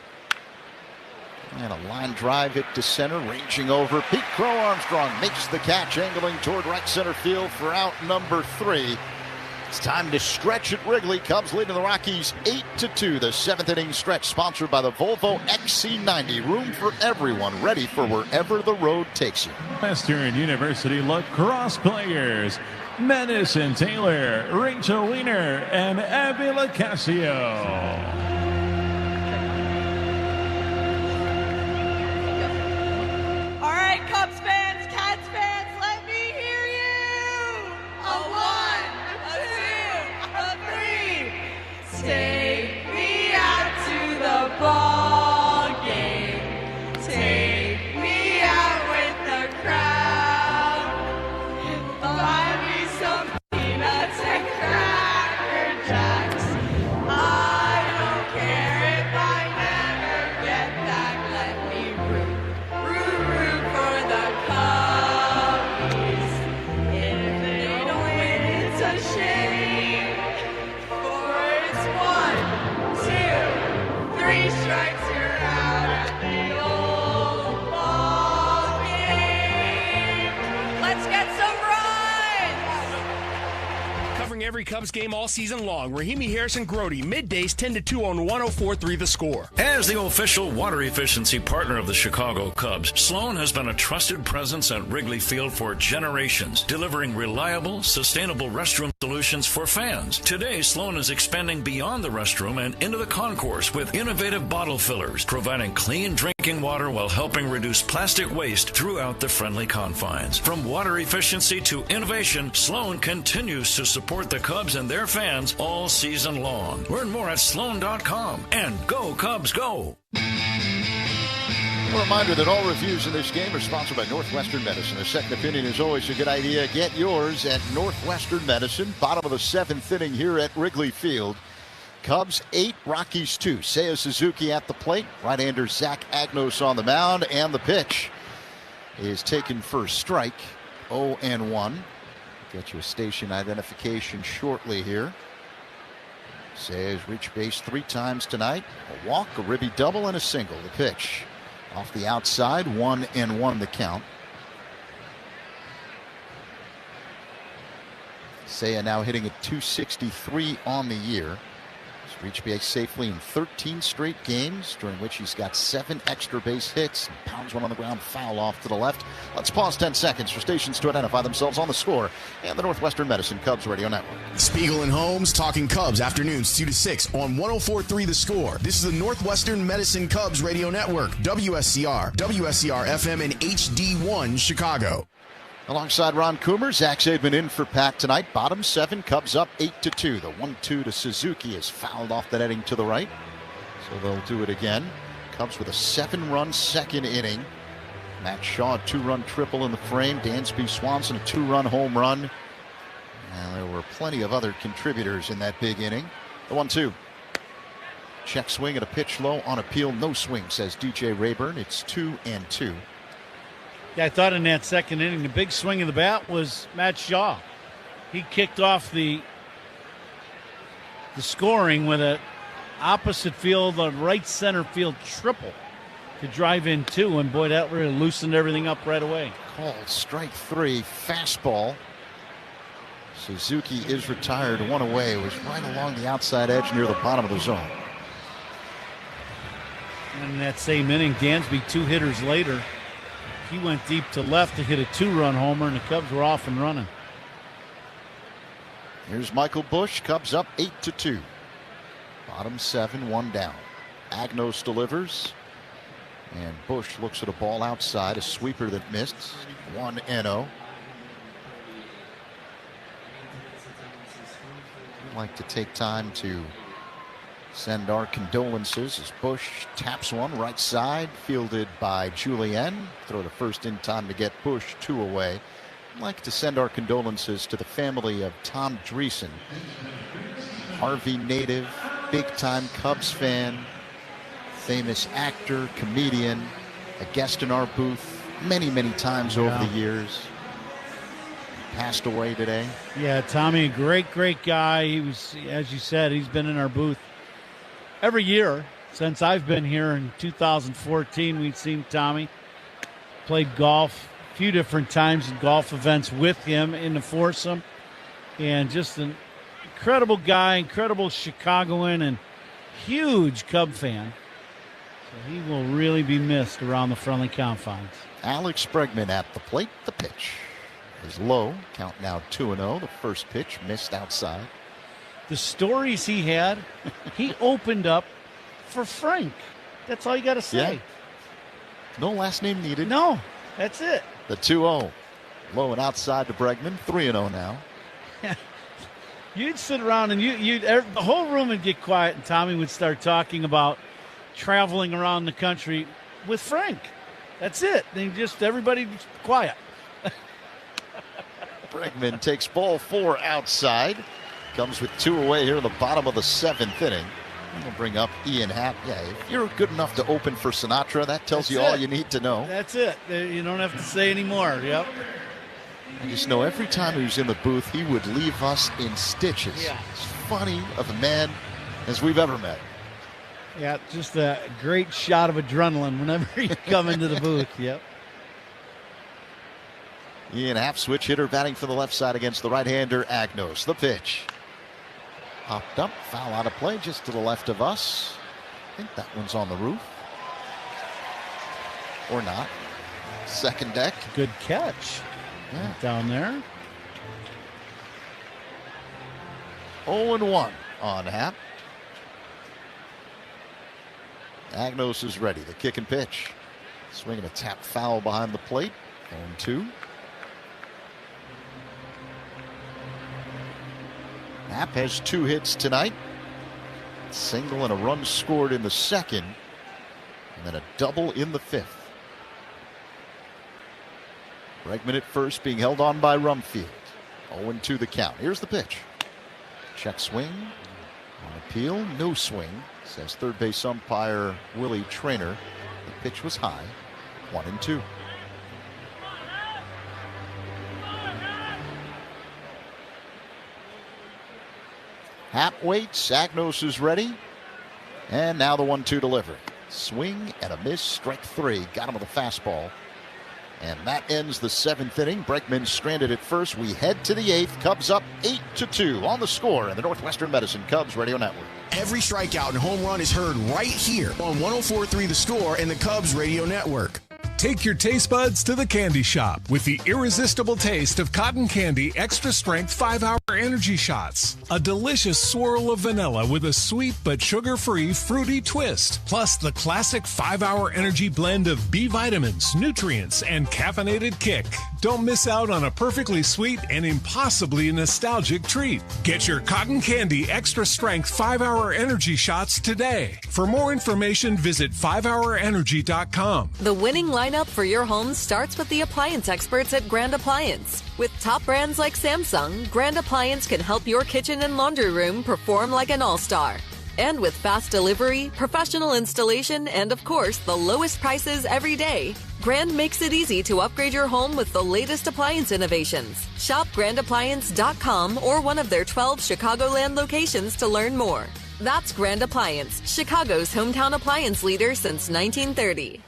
And a line drive hit to center, ranging over. Pete Crow Armstrong makes the catch, angling toward right center field for out number 3. It's time to stretch at Wrigley. Cubs leading the Rockies 8-2. The 7th inning stretch sponsored by the Volvo XC90. Room for everyone, ready for wherever the road takes you. Western University lacrosse players Madison Taylor, Rachel Wiener, and Abby Lacasio. Cubs fans, Cats fans, let me hear you! A 1, a 2, a 3. Take me out to the ball game. Take me out with the crowd. Buy me some peanuts and Cracker Jacks. I don't every Cubs game all season long. Rahimi, Harris, and Grody, middays 10 to 2 on 104.3 The Score. As the official water efficiency partner of the Chicago Cubs, Sloan has been a trusted presence at Wrigley Field for generations, delivering reliable, sustainable restroom solutions for fans. Today, Sloan is expanding beyond the restroom and into the concourse with innovative bottle fillers, providing clean drinking water while helping reduce plastic waste throughout the friendly confines. From water efficiency to innovation, Sloan continues to support the Cubs and their fans all season long. Learn more at sloan.com and go Cubs go! A reminder that all reviews in this game are sponsored by Northwestern Medicine. A second opinion is always a good idea. Get yours at Northwestern Medicine. Bottom of the 7th inning here at Wrigley Field. Cubs 8, Rockies 2. Seiya Suzuki at the plate. Right-hander Zach Agnos on the mound. And the pitch is taken for a strike. 0-1. Get you a station identification shortly here. Seiya's reached base 3 times tonight. A walk, a ribby double, and a single. The pitch off the outside. 1-1 the count. Seiya now hitting at .263 on the year. He's reached base safely in 13 straight games, during which he's got 7 extra base hits and pounds one on the ground foul off to the left. Let's pause 10 seconds for stations to identify themselves on the Score and the Northwestern Medicine Cubs Radio Network. Spiegel and Holmes talking Cubs afternoons 2 to 6 on 104.3 The Score. This is the Northwestern Medicine Cubs Radio Network, WSCR, WSCR FM, and HD1 Chicago. Alongside Ron Coomer, Zach Zaidman in for Pat tonight. Bottom 7, Cubs up 8-2. The 1-2 to Suzuki is fouled off the netting to the right. So they'll do it again. Cubs with a 7-run second inning. Matt Shaw, a 2-run triple in the frame. Dansby Swanson, a 2-run home run. And there were plenty of other contributors in that big inning. The 1-2. Check swing at a pitch low on appeal. No swing, says DJ Rayburn. It's 2-2. Yeah, I thought in that second inning, the big swing of the bat was Matt Shaw. He kicked off the scoring with a opposite field, a right center field triple to drive in 2, and boy, that really loosened everything up right away. Called strike 3, fastball. Suzuki is retired, 1 away. It was right along the outside edge near the bottom of the zone. And in that same inning, Dansby, 2 hitters later, he went deep to left to hit a 2-run homer, and the Cubs were off and running. Here's Michael Busch. Cubs up 8-2. Bottom 7, 1 down. Agnos delivers. And Busch looks at a ball outside, a sweeper that missed. 1-0. I'd like to take time to send our condolences as Busch taps one right side, fielded by Julien. Throw to first in time to get Busch 2 away. I'd like to send our condolences to the family of Tom Dreesen, Harvey native, big-time Cubs fan, famous actor, comedian, a guest in our booth many, many times over the years. Passed away today. Yeah, Tommy, a great, great guy. He was, as you said, he's been in our booth every year since I've been here. In 2014, we'd seen Tommy. Played golf a few different times in golf events with him in the foursome. And just an incredible guy, incredible Chicagoan, and huge Cub fan. So he will really be missed around the friendly confines. Alex Bregman at the plate. The pitch is low. Count now 2-0. The first pitch missed outside. The stories he had, he opened up for Frank. That's all you got to say. Yeah. No last name needed. No, that's it. The 2-0. Low and outside to Bregman. 3-0 now. You'd sit around and the whole room would get quiet, and Tommy would start talking about traveling around the country with Frank. That's it. Then everybody was quiet. Bregman takes ball 4 outside. Comes with 2 away here in the bottom of the 7th inning. We'll bring up Ian Happ. Yeah, if you're good enough to open for Sinatra, that tells you all you need to know. That's it. You don't have to say any more. Yep. I just know every time he was in the booth, he would leave us in stitches. Yeah. As funny of a man as we've ever met. Yeah, just a great shot of adrenaline whenever you come into the booth. Yep. Ian Happ, switch hitter, batting for the left side against the right-hander Agnos. The pitch Popped up, foul out of play just to the left of us. I think that one's on the roof. Or not. Second deck. Good catch. Yeah. Down there. 0-1 on Hap. Agnos is ready. The kick and pitch. Swinging a tap foul behind the plate. 0-2. Hap has 2 hits tonight. Single and a run scored in the second. And then a double in the 5th. Bregman at first, being held on by Rumfield. 0-2 the count. Here's the pitch. Check swing. On appeal, no swing, says third base umpire Willie Traynor. The pitch was high. 1-2. Hap waits. Agnos is ready. And now the 1-2 delivery. Swing and a miss. Strike 3. Got him with a fastball. And that ends the 7th inning. Bregman stranded at first. We head to the 8th. Cubs up 8-2 on the score in the Northwestern Medicine Cubs Radio Network. Every strikeout and home run is heard right here on 104.3 The Score and the Cubs Radio Network. Take your taste buds to the candy shop with the irresistible taste of cotton candy extra strength 5-hour energy shots. A delicious swirl of vanilla with a sweet but sugar-free fruity twist. Plus the classic 5-hour energy blend of B vitamins, nutrients, and caffeinated kick. Don't miss out on a perfectly sweet and impossibly nostalgic treat. Get your cotton candy extra strength 5-hour energy shots today. For more information, visit 5hourenergy.com. The winning lineup for your home starts with the appliance experts at Grand Appliance. With top brands like Samsung, Grand Appliance can help your kitchen and laundry room perform like an all-star. And with fast delivery, professional installation, and of course, the lowest prices every day, Grand makes it easy to upgrade your home with the latest appliance innovations. Shop grandappliance.com or one of their 12 Chicagoland locations to learn more. That's Grand Appliance, Chicago's hometown appliance leader since 1930.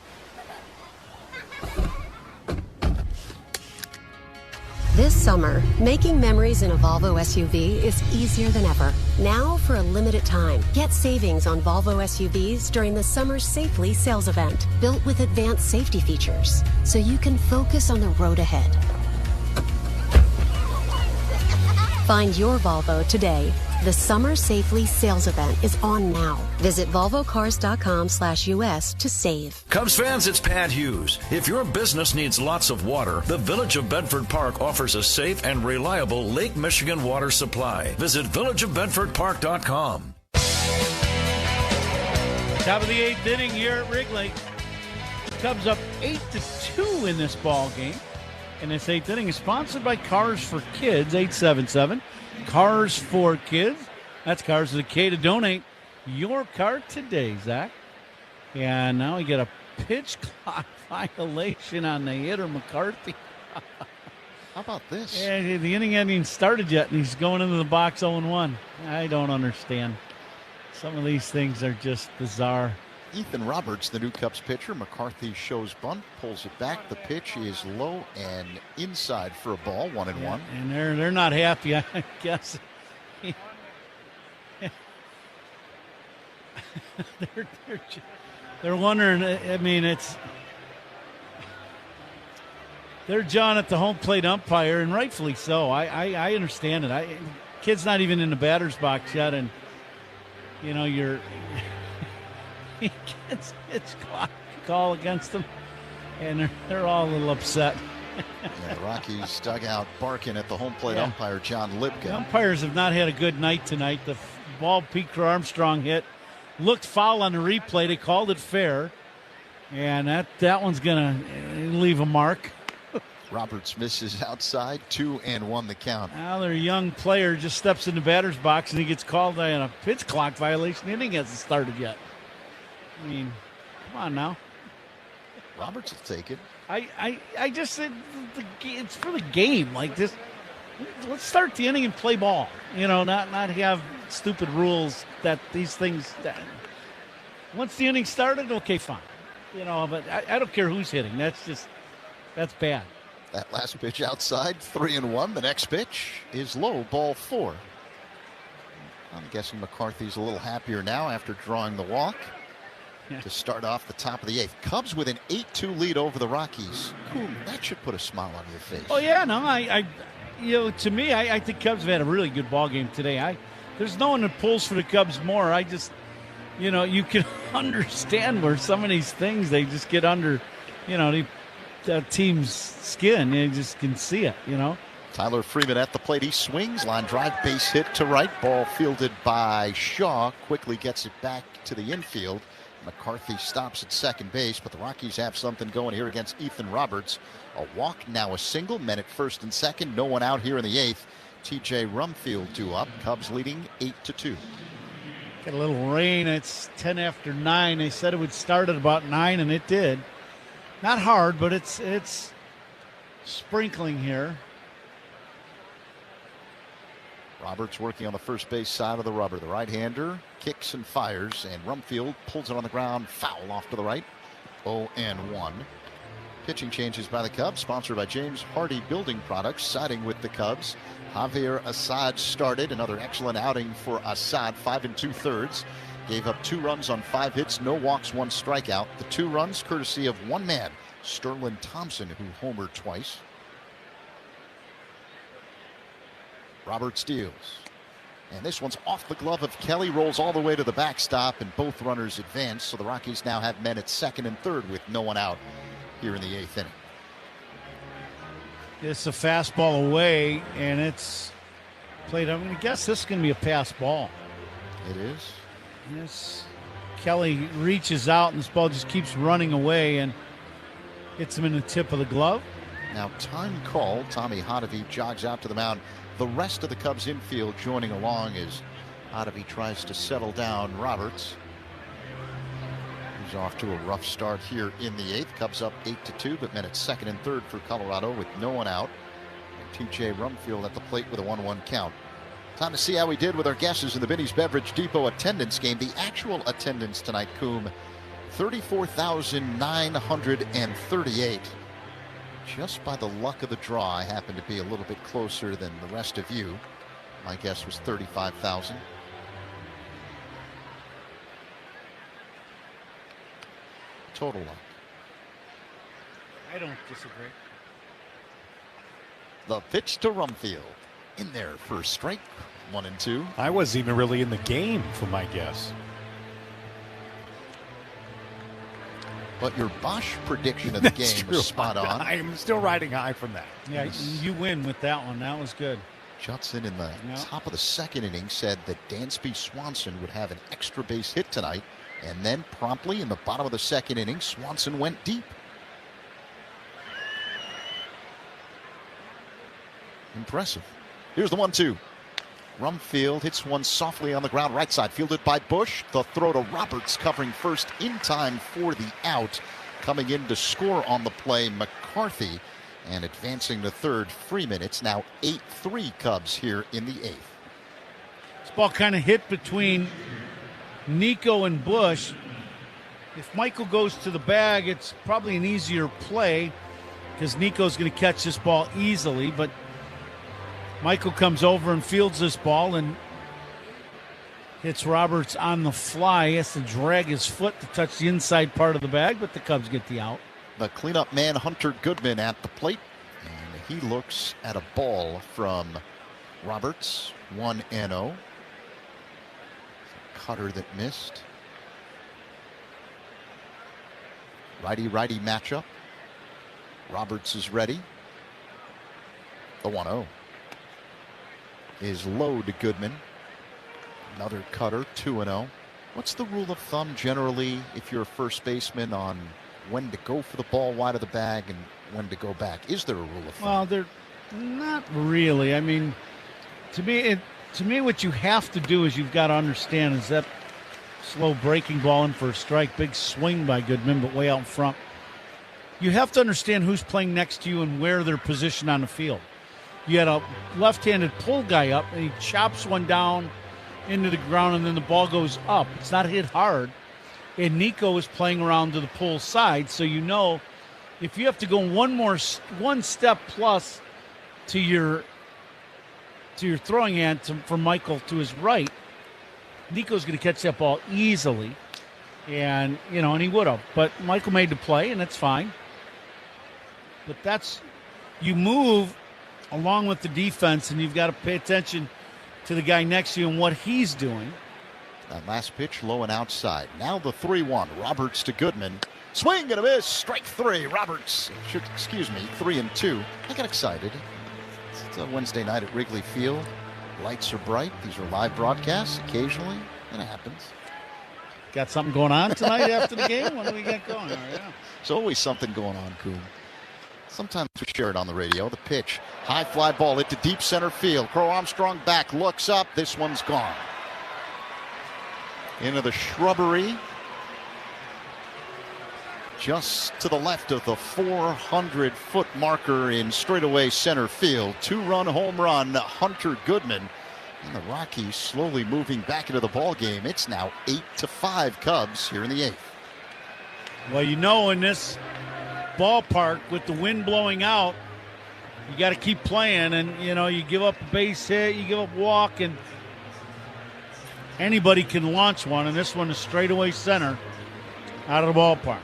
This summer, making memories in a Volvo SUV is easier than ever. Now, for a limited time, get savings on Volvo SUVs during the Summer Safely sales event, built with advanced safety features, so you can focus on the road ahead. Find your Volvo today. The Summer Safely sales event is on now. Visit volvocars.com/US to save. Cubs fans, it's Pat Hughes. If your business needs lots of water, the Village of Bedford Park offers a safe and reliable Lake Michigan water supply. Visit villageofbedfordpark.com. Top of the 8th inning here at Wrigley. Cubs up 8-2 in this ball game. And this 8th inning is sponsored by Cars for Kids, 877. Cars for Kids. That's Cars with a K to donate your car today, Zach. And now we get a pitch clock violation on the hitter, McCarthy. How about this? Yeah, the inning hadn't even started yet, and he's going into the box 0-1. I don't understand. Some of these things are just bizarre. Ethan Roberts, the new Cubs pitcher. McCarthy shows bunt, pulls it back. The pitch is low and inside for a ball, 1-1. Yeah, and they're not happy, I guess. they're wondering. I mean, they're jawing at the home plate umpire, and rightfully so. I understand it. Kid's not even in the batter's box yet, and you know he gets his call against them, and they're all a little upset. Yeah, the Rockies dugout barking at the home plate umpire, John Lipka. The umpires have not had a good night tonight. The ball Peter Armstrong hit looked foul on the replay. They called it fair, and that one's going to leave a mark. Roberts misses outside, 2-1 the count. Now their young player just steps in the batter's box, and he gets called on a pitch clock violation. The inning hasn't started yet. I mean, come on now. Roberts will take it. I just said it's for the game. Like this, let's start the inning and play ball. You know, not have stupid rules that these things. Once the inning started, okay, fine. You know, but I don't care who's hitting. That's bad. That last pitch outside, 3-1. The next pitch is low, ball 4. I'm guessing McCarthy's a little happier now after drawing the walk to start off the top of the 8th. Cubs with an 8-2 lead over the Rockies. Cool. That should put a smile on your face. Oh yeah, no, to me, I think Cubs have had a really good ball game today. There's no one that pulls for the Cubs more. I just, you can understand where some of these things, they just get under, the team's skin. You just can see it, Tyler Freeman at the plate. He swings, line drive, base hit to right. Ball fielded by Shaw. Quickly gets it back to the infield. McCarthy stops at second base, but the Rockies have something going here against Ethan Roberts. A walk, now a single. Men at first and second. No one out here in the 8th. T.J. Rumfield 2 up. Cubs leading 8-2. Got a little rain. It's 10 after 9. They said it would start at about 9, and it did. Not hard, but it's sprinkling here. Roberts working on the first base side of the rubber. The right-hander kicks and fires, and Rumfield pulls it on the ground. Foul off to the right. 0-1. Pitching changes by the Cubs, sponsored by James Hardy Building Products, siding with the Cubs. Javier Assad started. Another excellent outing for Assad, 5 2/3. Gave up 2 runs on 5 hits, no walks, 1 strikeout. The 2 runs courtesy of one man, Sterling Thompson, who homered twice. Roberts deals. And this one's off the glove of Kelly, rolls all the way to the backstop, and both runners advance. So the Rockies now have men at second and third with no one out here in the 8th inning. It's a fastball away, and it's played. I'm going to guess this is going to be a pass ball. It is. Yes. Kelly reaches out, and this ball just keeps running away and hits him in the tip of the glove. Now time call. Tommy Hotovy jogs out to the mound. The rest of the Cubs infield joining along as Hotovy tries to settle down Roberts. He's off to a rough start here in the 8th. Cubs up 8-2, but men at second and third for Colorado with no one out. And T.J. Rumfield at the plate with a 1-1 count. Time to see how we did with our guesses in the Binny's Beverage Depot attendance game. The actual attendance tonight, Coombe, 34,938. Just by the luck of the draw, I happen to be a little bit closer than the rest of you. My guess was 35,000. Total luck. I don't disagree. The pitch to Rumfield. In there for strike 1 and 2. I wasn't even really in the game for my guess. But your Bosch prediction of the game was spot on. I'm still riding high from that. Yeah, you win with that one. That was good. Judson in the top of the second inning said that Dansby Swanson would have an extra base hit tonight. And then promptly in the bottom of the second inning, Swanson went deep. Impressive. Here's the 1-2. Rumfield hits one softly on the ground, right side, fielded by Bush. The throw to Roberts, covering first in time for the out. Coming in to score on the play, McCarthy, and advancing to third, Freeman. It's now 8-3 Cubs here in the 8th. This ball kind of hit between Nico and Bush. If Michael goes to the bag, it's probably an easier play because Nico's going to catch this ball easily, but Michael comes over and fields this ball and hits Roberts on the fly. He has to drag his foot to touch the inside part of the bag, but the Cubs get the out. The cleanup man, Hunter Goodman, at the plate. And he looks at a ball from Roberts, 1-0. Cutter that missed. Righty-righty matchup. Roberts is ready. The 1-0 is low to Goodman. Another cutter, 2-0. What's the rule of thumb generally if you're a first baseman on when to go for the ball wide of the bag and when to go back? Is there a rule of thumb? Well, they're not really. I mean, to me, what you have to do is you've got to understand is that slow breaking ball in for a strike, big swing by Goodman, but way out in front. You have to understand who's playing next to you and where they're positioned on the field. You had a left-handed pull guy up, and he chops one down into the ground, and then the ball goes up. It's not hit hard. And Nico is playing around to the pull side, so you know if you have to go one step plus to your throwing hand from Michael to his right, Nico's going to catch that ball easily, and he would have. But Michael made the play, and that's fine. But you move along with the defense, and you've got to pay attention to the guy next to you and what he's doing. That last pitch low and outside. Now the 3-1. Roberts to Goodman. Swing and a miss. Strike 3. Roberts. 3-2. I got excited. It's a Wednesday night at Wrigley Field. Lights are bright. These are live broadcasts occasionally, and it happens. Got something going on tonight after the game? What do we got going on? Yeah. There's always something going on, Coon. Sometimes we share it on the radio. The pitch. High fly ball into deep center field. Crow Armstrong back. Looks up. This one's gone. Into the shrubbery. Just to the left of the 400-foot marker in straightaway center field. 2-run home run, Hunter Goodman. And the Rockies slowly moving back into the ball game. It's now 8-5 Cubs here in the 8th. Well, in this ballpark with the wind blowing out, you got to keep playing. And, you give up a base hit, you give up a walk, and anybody can launch one. And this one is straightaway center out of the ballpark.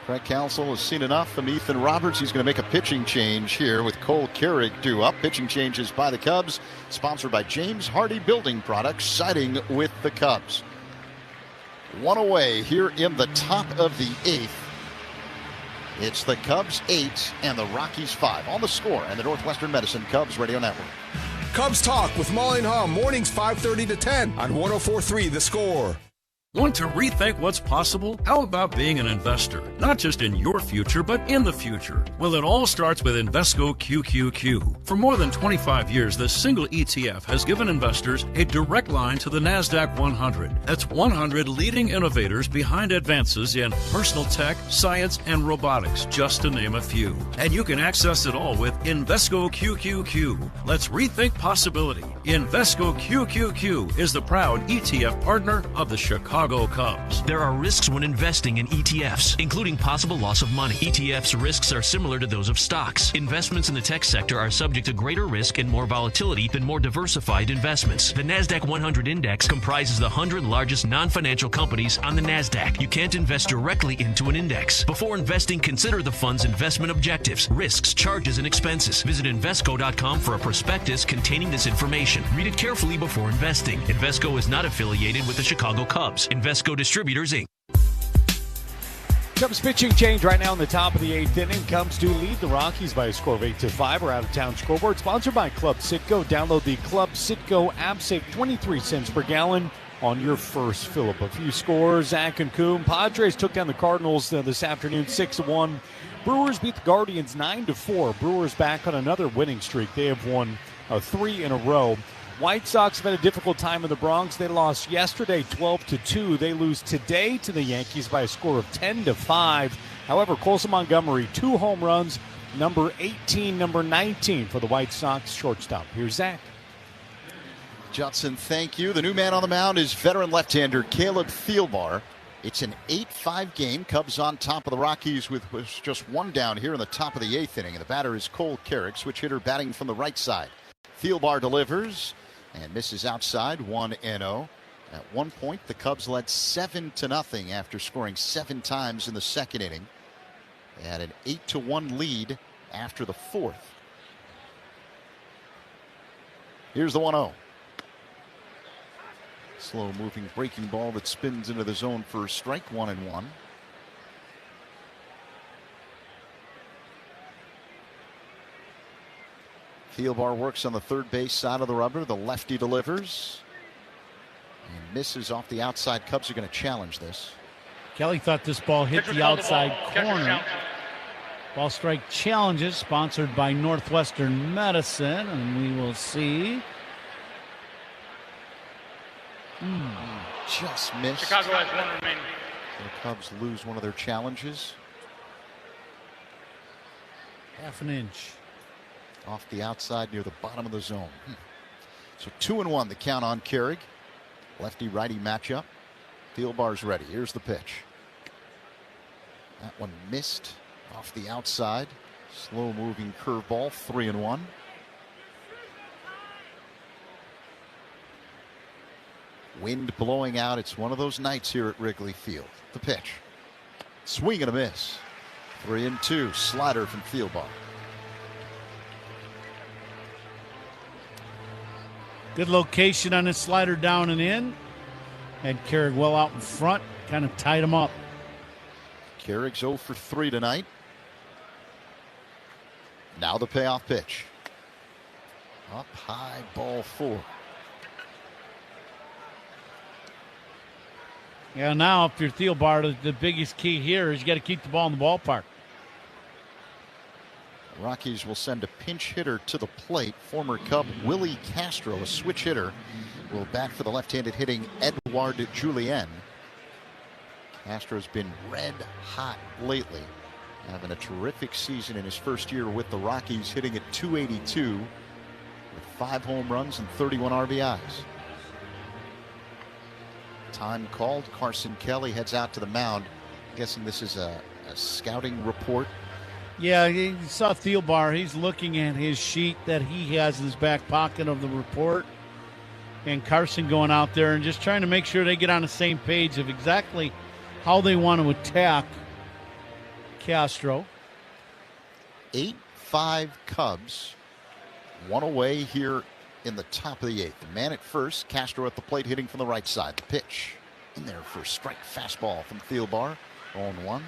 Craig Counsell has seen enough from Ethan Roberts. He's going to make a pitching change here with Cole Keurig due up. Pitching changes by the Cubs, sponsored by James Hardy Building Products, siding with the Cubs. One away here in the top of the 8th. It's the Cubs 8 and the Rockies 5 on The Score and the Northwestern Medicine Cubs Radio Network. Cubs Talk with Molly and Hum, mornings 5:30 to 10 on 104.3 The Score. Want to rethink what's possible? How about being an investor? Not just in your future, but in the future. Well, it all starts with Invesco QQQ. For more than 25 years, this single ETF has given investors a direct line to the NASDAQ 100. That's 100 leading innovators behind advances in personal tech, science, and robotics, just to name a few. And you can access it all with Invesco QQQ. Let's rethink possibility. Invesco QQQ is the proud ETF partner of the Chicago Cubs. There are risks when investing in ETFs, including possible loss of money. ETFs' risks are similar to those of stocks. Investments in the tech sector are subject to greater risk and more volatility than more diversified investments. The NASDAQ 100 Index comprises the 100 largest non-financial companies on the NASDAQ. You can't invest directly into an index. Before investing, consider the fund's investment objectives, risks, charges, and expenses. Visit Invesco.com for a prospectus containing this information. Read it carefully before investing. Invesco is not affiliated with the Chicago Cubs. Invesco Distributors, Inc. Cubs pitching change right now in the top of the 8th inning. Cubs do lead the Rockies by a score of 8-5. Our out-of-town scoreboard sponsored by Club Citgo. Download the Club Citgo app. Save 23 cents per gallon on your first fill-up. A few scores. Zach and Coon. Padres took down the Cardinals this afternoon 6-1. Brewers beat the Guardians 9-4. Brewers back on another winning streak. They have won 3 in a row. White Sox have had a difficult time in the Bronx. They lost yesterday 12-2. They lose today to the Yankees by a score of 10-5. However, Colson Montgomery, 2 home runs, number 18, number 19 for the White Sox shortstop. Here's Zach. Judson, thank you. The new man on the mound is veteran left-hander Caleb Thielbar. It's an 8-5 game. Cubs on top of the Rockies with just 1 down here in the top of the 8th inning. And the batter is Cole Keurig, switch hitter batting from the right side. Thielbar delivers and misses outside, 1-0. At one point, the Cubs led 7-0 after scoring 7 times in the second inning. They had an 8-1 lead after the 4th. Here's the 1-0. Slow-moving breaking ball that spins into the zone for a strike, 1-1. Thielbar works on the third base side of the rubber. The lefty delivers and misses off the outside. Cubs are going to challenge this. Kelly thought this ball hit the outside corner. Ball strike challenges sponsored by Northwestern Medicine, and we will see. Just missed. Chicago has 1 remaining. So the Cubs lose one of their challenges. Half an inch. Off the outside near the bottom of the zone. So 2-1 the count on Keurig. Lefty-righty matchup. Thielbar's ready. Here's the pitch. That one missed off the outside. Slow-moving curveball, 3-1. Wind blowing out. It's one of those nights here at Wrigley Field. The pitch. Swing and a miss. 3-2. Slider from Thielbar. Good location on his slider down and in. Had Carrick well out in front. Kind of tied him up. Carrick's 0 for 3 tonight. Now the payoff pitch. Up high, ball 4. Yeah, now if you're Thielbar, the biggest key here is you got to keep the ball in the ballpark. The Rockies will send a pinch hitter to the plate. Former Cub Willie Castro, a switch hitter, will bat for the left-handed hitting Edouard Julien. Castro's been red hot lately, having a terrific season in his first year with the Rockies, hitting at .282 with 5 home runs and 31 RBIs. Time called. Carson Kelly heads out to the mound. I'm guessing this is a scouting report. Yeah, you saw Thielbar. He's looking at his sheet that he has in his back pocket of the report. And Carson going out there and just trying to make sure they get on the same page of exactly how they want to attack Castro. 8-5 Cubs. 1 away here in the top of the 8th. The man at first. Castro at the plate hitting from the right side. The pitch in there for a strike. Fastball from Thielbar. 0-1.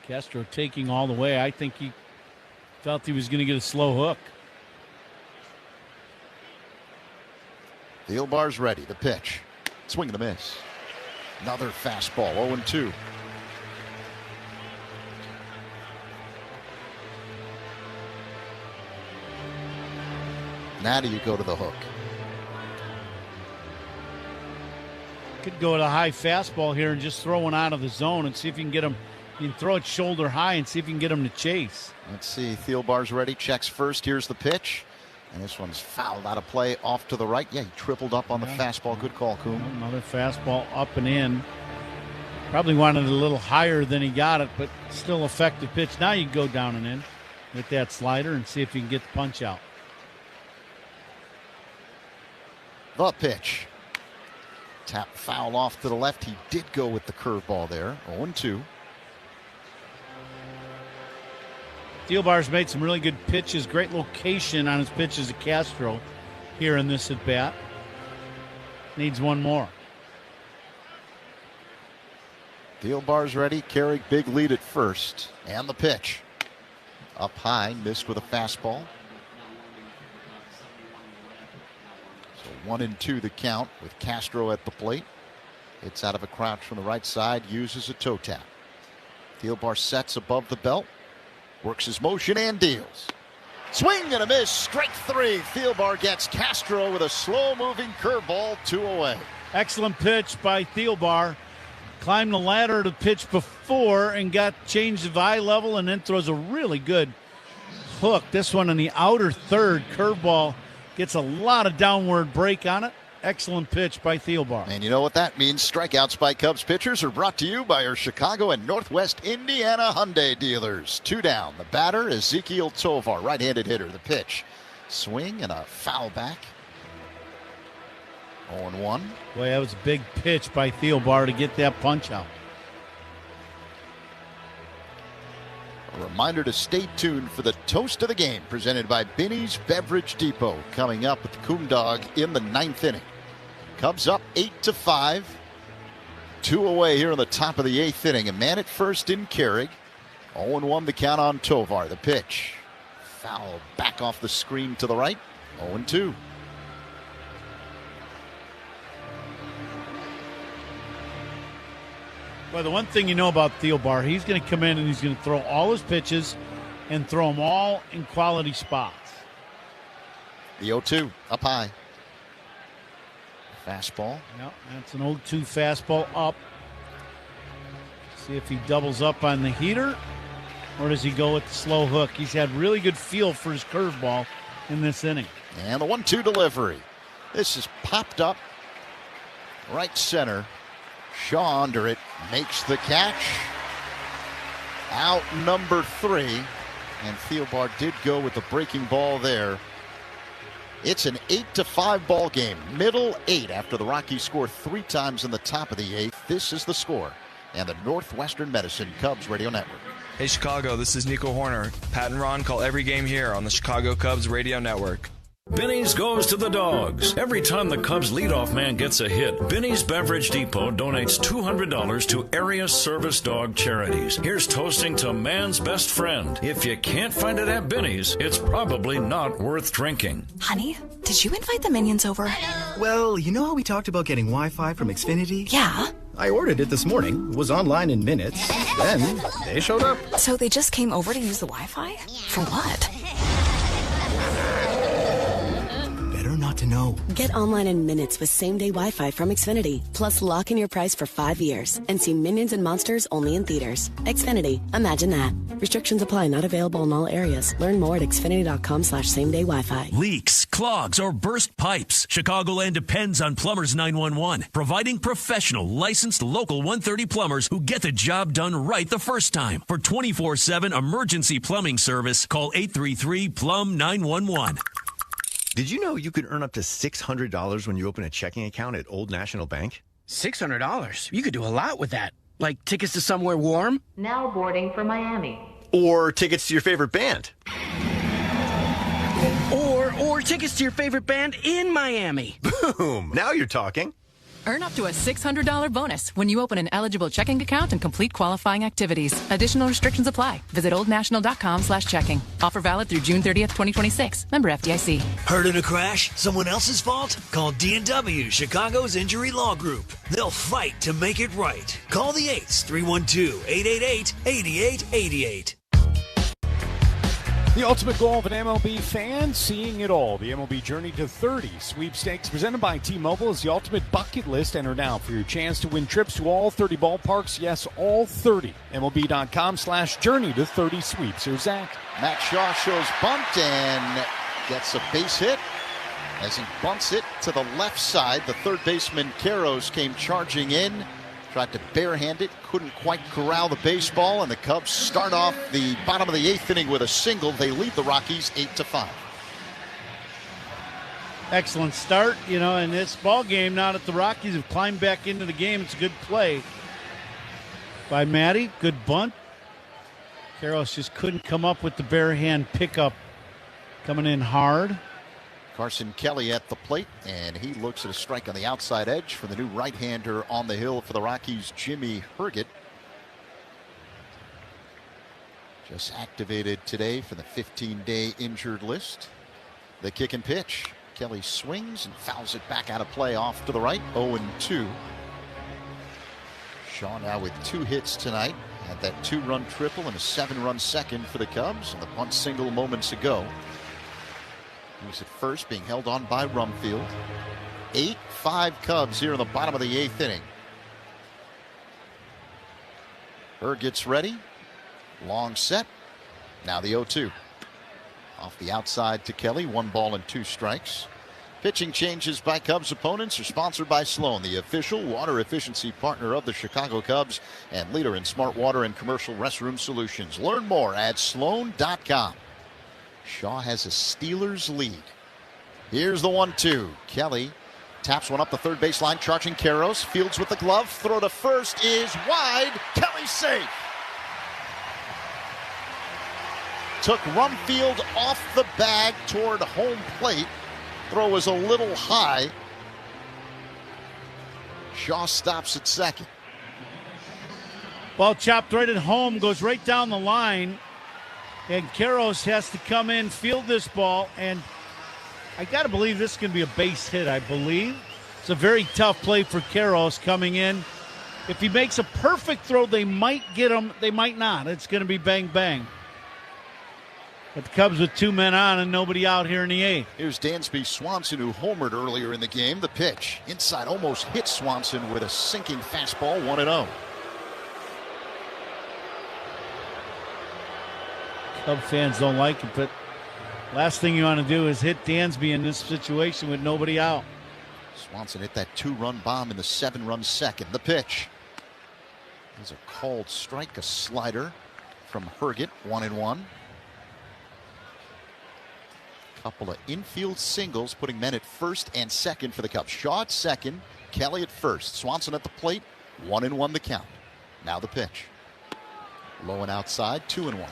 Castro taking all the way. I think he felt he was going to get a slow hook. Thielbar's ready. The pitch. Swing and a miss. Another fastball. 0-2. Now do you go to the hook? Could go to a high fastball here and just throw one out of the zone and see if you can get him. You can throw it shoulder high and see if you can get him to chase. Let's see. Thielbar's ready. Checks first. Here's the pitch. And this one's fouled out of play off to the right. Yeah, he tripled up on the fastball. Good call, Coon. Another fastball up and in. Probably wanted it a little higher than he got it, but still effective pitch. Now you go down and in with that slider and see if you can get the punch out. The pitch. Tap foul off to the left. He did go with the curveball there. 0-2. Thielbar's made some really good pitches. Great location on his pitches to Castro here in this at-bat. Needs one more. Thielbar's ready. Carrick big lead at first. And the pitch. Up high. Missed with a fastball. So 1-2 the count with Castro at the plate. Hits out of a crouch from the right side. Uses a toe tap. Thielbar sets above the belt. Works his motion and deals. Swing and a miss. Strike 3. Thielbar gets Castro with a slow-moving curveball. 2 away. Excellent pitch by Thielbar. Climbed the ladder to pitch before and got changed of eye level and then throws a really good hook. This one in the outer third. Curveball gets a lot of downward break on it. Excellent pitch by Thielbar. And you know what that means. Strikeouts by Cubs pitchers are brought to you by our Chicago and Northwest Indiana Hyundai dealers. 2 down. The batter, Ezekiel Tovar, right-handed hitter. The pitch. Swing and a foul back. 0-1. Boy, that was a big pitch by Thielbar to get that punch out. A reminder to stay tuned for the toast of the game presented by Binny's Beverage Depot coming up with the Coon Dog in the 9th inning. Cubs up 8-5. 2 away here in the top of the 8th inning. A man at first in Carrick. 0-1 the count on Tovar. The pitch. Foul back off the screen to the right. 0-2. Well, the one thing you know about Thielbar, he's going to come in and he's going to throw all his pitches and throw them all in quality spots. The 0-2 up high. Fastball. Yep, that's an 0-2 fastball up. See if he doubles up on the heater or does he go with the slow hook. He's had really good feel for his curveball in this inning. And the 1-2 delivery. This is popped up right center. Shaw under it, makes the catch. Out number 3. And Thielbar did go with the breaking ball there. It's an 8-5 ball game. Middle 8 after the Rockies score 3 times in the top of the 8th. This is the score. And the Northwestern Medicine Cubs Radio Network. Hey Chicago, this is Nico Horner. Pat and Ron call every game here on the Chicago Cubs Radio Network. Benny's goes to the Dogs. Every time the Cubs leadoff man gets a hit, Benny's Beverage Depot donates $200 to area service dog charities. Here's toasting to man's best friend. If you can't find it at Benny's, it's probably not worth drinking. Honey, did you invite the minions over? Well, you know how we talked about getting Wi-Fi from Xfinity? Yeah. I ordered it this morning, was online in minutes, then they showed up. So they just came over to use the Wi-Fi? For what? Not to know. Get online in minutes with same-day Wi-Fi from Xfinity. Plus, lock in your price for 5 years and see Minions and Monsters only in theaters. Xfinity. Imagine that. Restrictions apply. Not available in all areas. Learn more at xfinity.com/same-day Wi-Fi. Leaks, clogs, or burst pipes. Chicagoland depends on Plumbers 911, providing professional, licensed local 130 plumbers who get the job done right the first time. For 24/7 emergency plumbing service, call 833-PLUM-911. Did you know you could earn up to $600 when you open a checking account at Old National Bank? $600? You could do a lot with that. Like tickets to somewhere warm? Now boarding for Miami. Or tickets to your favorite band. Or tickets to your favorite band in Miami. Boom! Now you're talking. Earn up to a $600 bonus when you open an eligible checking account and complete qualifying activities. Additional restrictions apply. Visit oldnational.com/checking. Offer valid through June 30th, 2026. Member FDIC. Heard of a crash? Someone else's fault? Call D&W, Chicago's injury law group. They'll fight to make it right. Call the 8s, 312-888-8888. The ultimate goal of an MLB fan, seeing it all. The MLB Journey to 30 sweepstakes presented by T-Mobile is the ultimate bucket list. Enter now for your chance to win trips to all 30 ballparks. Yes, all 30. MLB.com/journey to 30 sweeps. Here's Zach. Matt Shaw shows bunt and gets a base hit as he bunts it to the left side. The third baseman, Karros, came charging in. Tried to barehand it, couldn't quite corral the baseball, and the Cubs start off the bottom of the 8th inning with a single. They lead the Rockies 8-5. Excellent start, in this ball game. Now that the Rockies have climbed back into the game, it's a good play by Matty. Good bunt. Karros just couldn't come up with the barehand pickup, coming in hard. Carson Kelly at the plate, and he looks at a strike on the outside edge for the new right-hander on the hill for the Rockies, Jimmy Herget. Just activated today for the 15-day injured list. The kick and pitch. Kelly swings and fouls it back out of play off to the right, 0-2. Shaw now with 2 hits tonight. Had that 2-run triple and a 7-run second for the Cubs, and the bunt single moments ago. He was at first, being held on by Rumfield. 8-5 Cubs here in the bottom of the 8th inning. Berg gets ready. Long set. Now the 0-2. Off the outside to Kelly. 1 ball and 2 strikes. Pitching changes by Cubs opponents are sponsored by Sloan, the official water efficiency partner of the Chicago Cubs and leader in smart water and commercial restroom solutions. Learn more at sloan.com. Shaw has a Steelers lead. Here's the 1-2. Kelly taps one up the third baseline, charging Karros. Fields with the glove. Throw to first is wide. Kelly safe. Took Rumfield off the bag toward home plate. Throw was a little high. Shaw stops at second. Ball chopped right at home, goes right down the line. And Karros has to come in, field this ball, and I got to believe this is going to be a base hit, I believe. It's a very tough play for Karros coming in. If he makes a perfect throw, they might get him. They might not. It's going to be bang, bang. But the Cubs with 2 men on and nobody out here in the 8th. Here's Dansby Swanson, who homered earlier in the game. The pitch inside almost hit Swanson with a sinking fastball, 1-0. Cub fans don't like it, but last thing you want to do is hit Dansby in this situation with nobody out. Swanson hit that 2-run bomb in the 7-run second. The pitch is a called strike, a slider from Herget, 1-1. Couple of infield singles, putting men at first and second for the Cubs. Shaw at second, Kelly at first. Swanson at the plate, 1-1 the count. Now the pitch. Low and outside, 2-1.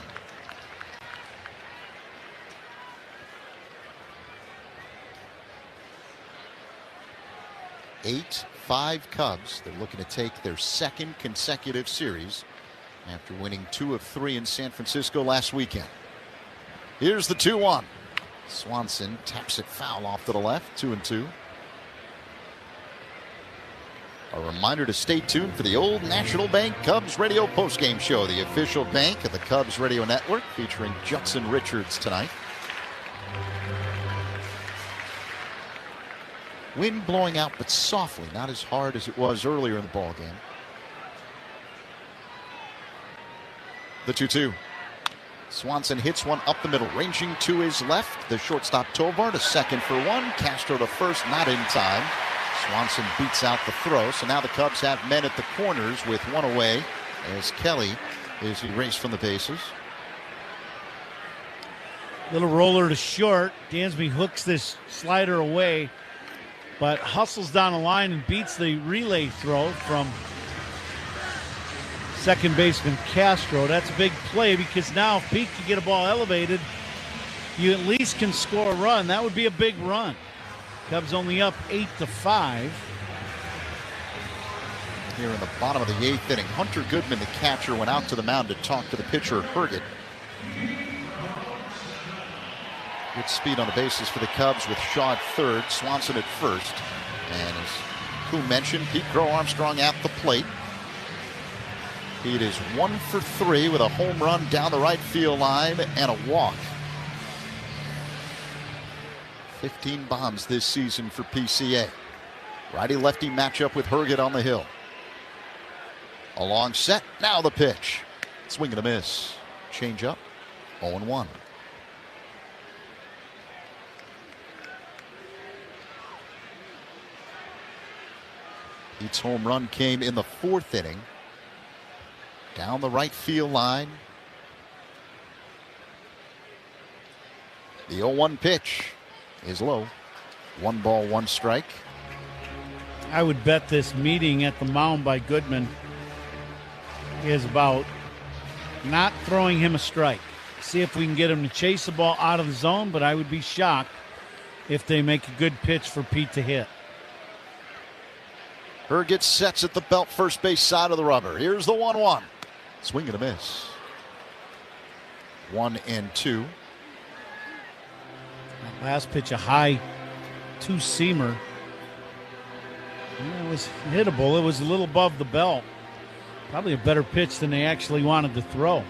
8-5 Cubs. They're looking to take their second consecutive series after winning 2 of 3 in San Francisco last weekend. Here's the 2-1. Swanson taps it foul off to the left, 2-2. A reminder to stay tuned for the Old National Bank Cubs Radio postgame show, the official bank of the Cubs Radio Network, featuring Judson Richards tonight. Wind blowing out, but softly, not as hard as it was earlier in the ballgame. The 2-2. Swanson hits one up the middle, ranging to his left. The shortstop Tovar to second for one. Castro to first, not in time. Swanson beats out the throw. So now the Cubs have men at the corners with one away as Kelly is erased from the bases. Little roller to short. Dansby hooks this slider away, but hustles down the line and beats the relay throw from second baseman Castro. That's a big play because now if Pete can get a ball elevated, you at least can score a run. That would be a big run. Cubs only up 8-5. Here in the bottom of the 8th inning, Hunter Goodman, the catcher, went out to the mound to talk to the pitcher, Herget. Good speed on the bases for the Cubs with Shaw at third, Swanson at first. And as who mentioned, Pete Crow Armstrong at the plate. Pete is 1 for 3 with a home run down the right field line and a walk. 15 bombs this season for PCA. Righty-lefty matchup with Herget on the hill. A long set, now the pitch. Swing and a miss. Change up, 0-1. Pete's home run came in the 4th inning. Down the right field line. The 0-1 pitch is low. 1 ball, 1 strike. I would bet this meeting at the mound by Goodman is about not throwing him a strike. See if we can get him to chase the ball out of the zone, but I would be shocked if they make a good pitch for Pete to hit. Herget sets at the belt first base side of the rubber. Here's the 1-1. Swing and a miss. 1-2. Last pitch, a high two-seamer. It was hittable. It was a little above the belt. Probably a better pitch than they actually wanted to throw.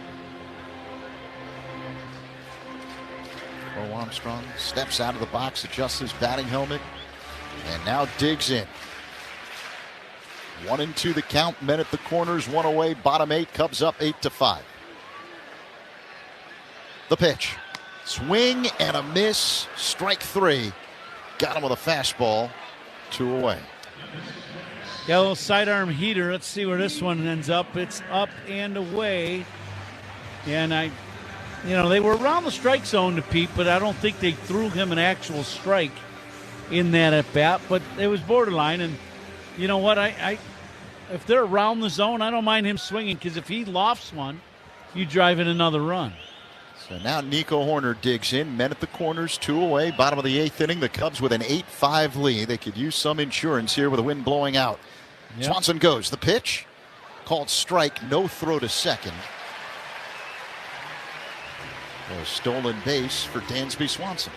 Crow Armstrong steps out of the box, adjusts his batting helmet, and now digs in. 1-2 the count. Men at the corners, 1 away. Bottom 8. Cubs up 8-5. The pitch. Swing and a miss. Strike 3. Got him with a fastball. 2 away. Yeah, a little sidearm heater. Let's see where this one ends up. It's up and away. And they were around the strike zone to Pete, but I don't think they threw him an actual strike in that at bat. But it was borderline. And you know what? If they're around the zone, I don't mind him swinging, because if he lofts one, you drive in another run. So now Nico Horner digs in. Men at the corners, 2 away. Bottom of the 8th inning. The Cubs with an 8-5 lead. They could use some insurance here with the wind blowing out. Yep. Swanson goes. The pitch. Called strike. No throw to second. A stolen base for Dansby Swanson.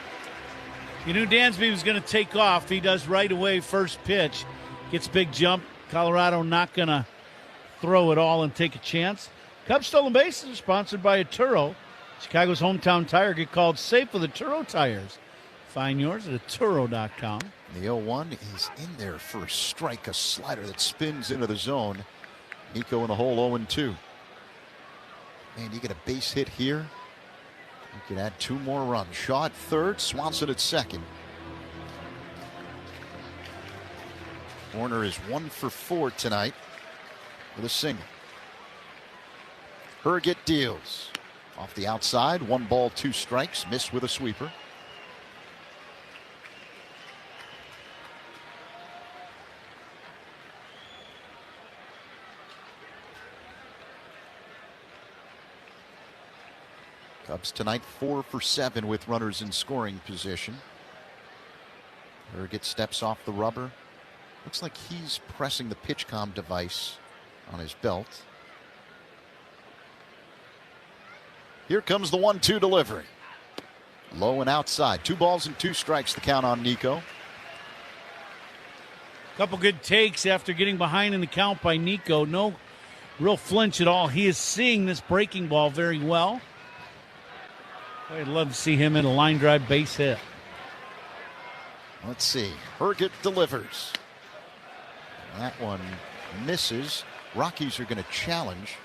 You knew Dansby was going to take off. He does right away first pitch. Gets big jump. Colorado not going to throw it all and take a chance. Cubs stolen bases are sponsored by Atturo. Chicago's hometown tire. Get called safe with Atturo tires. Find yours at Atturo.com. The 0-1 is in there for a strike. A slider that spins into the zone. Nico in the hole, 0-2. Man, you get a base hit here, you can add 2 more runs. Shaw at third, Swanson at second. Warner is 1 for 4 tonight with a single. Herget deals. Off the outside, 1 ball, 2 strikes, missed with a sweeper. Cubs tonight 4 for 7 with runners in scoring position. Urget steps off the rubber. Looks like he's pressing the PitchCom device on his belt. Here comes the 1-2 delivery. Low and outside. 2 balls and 2 strikes, the count on Nico. Couple good takes after getting behind in the count by Nico. No real flinch at all. He is seeing this breaking ball very well. I'd love to see him in a line drive base hit. Let's see. Urget delivers. That one misses. Rockies are going to challenge.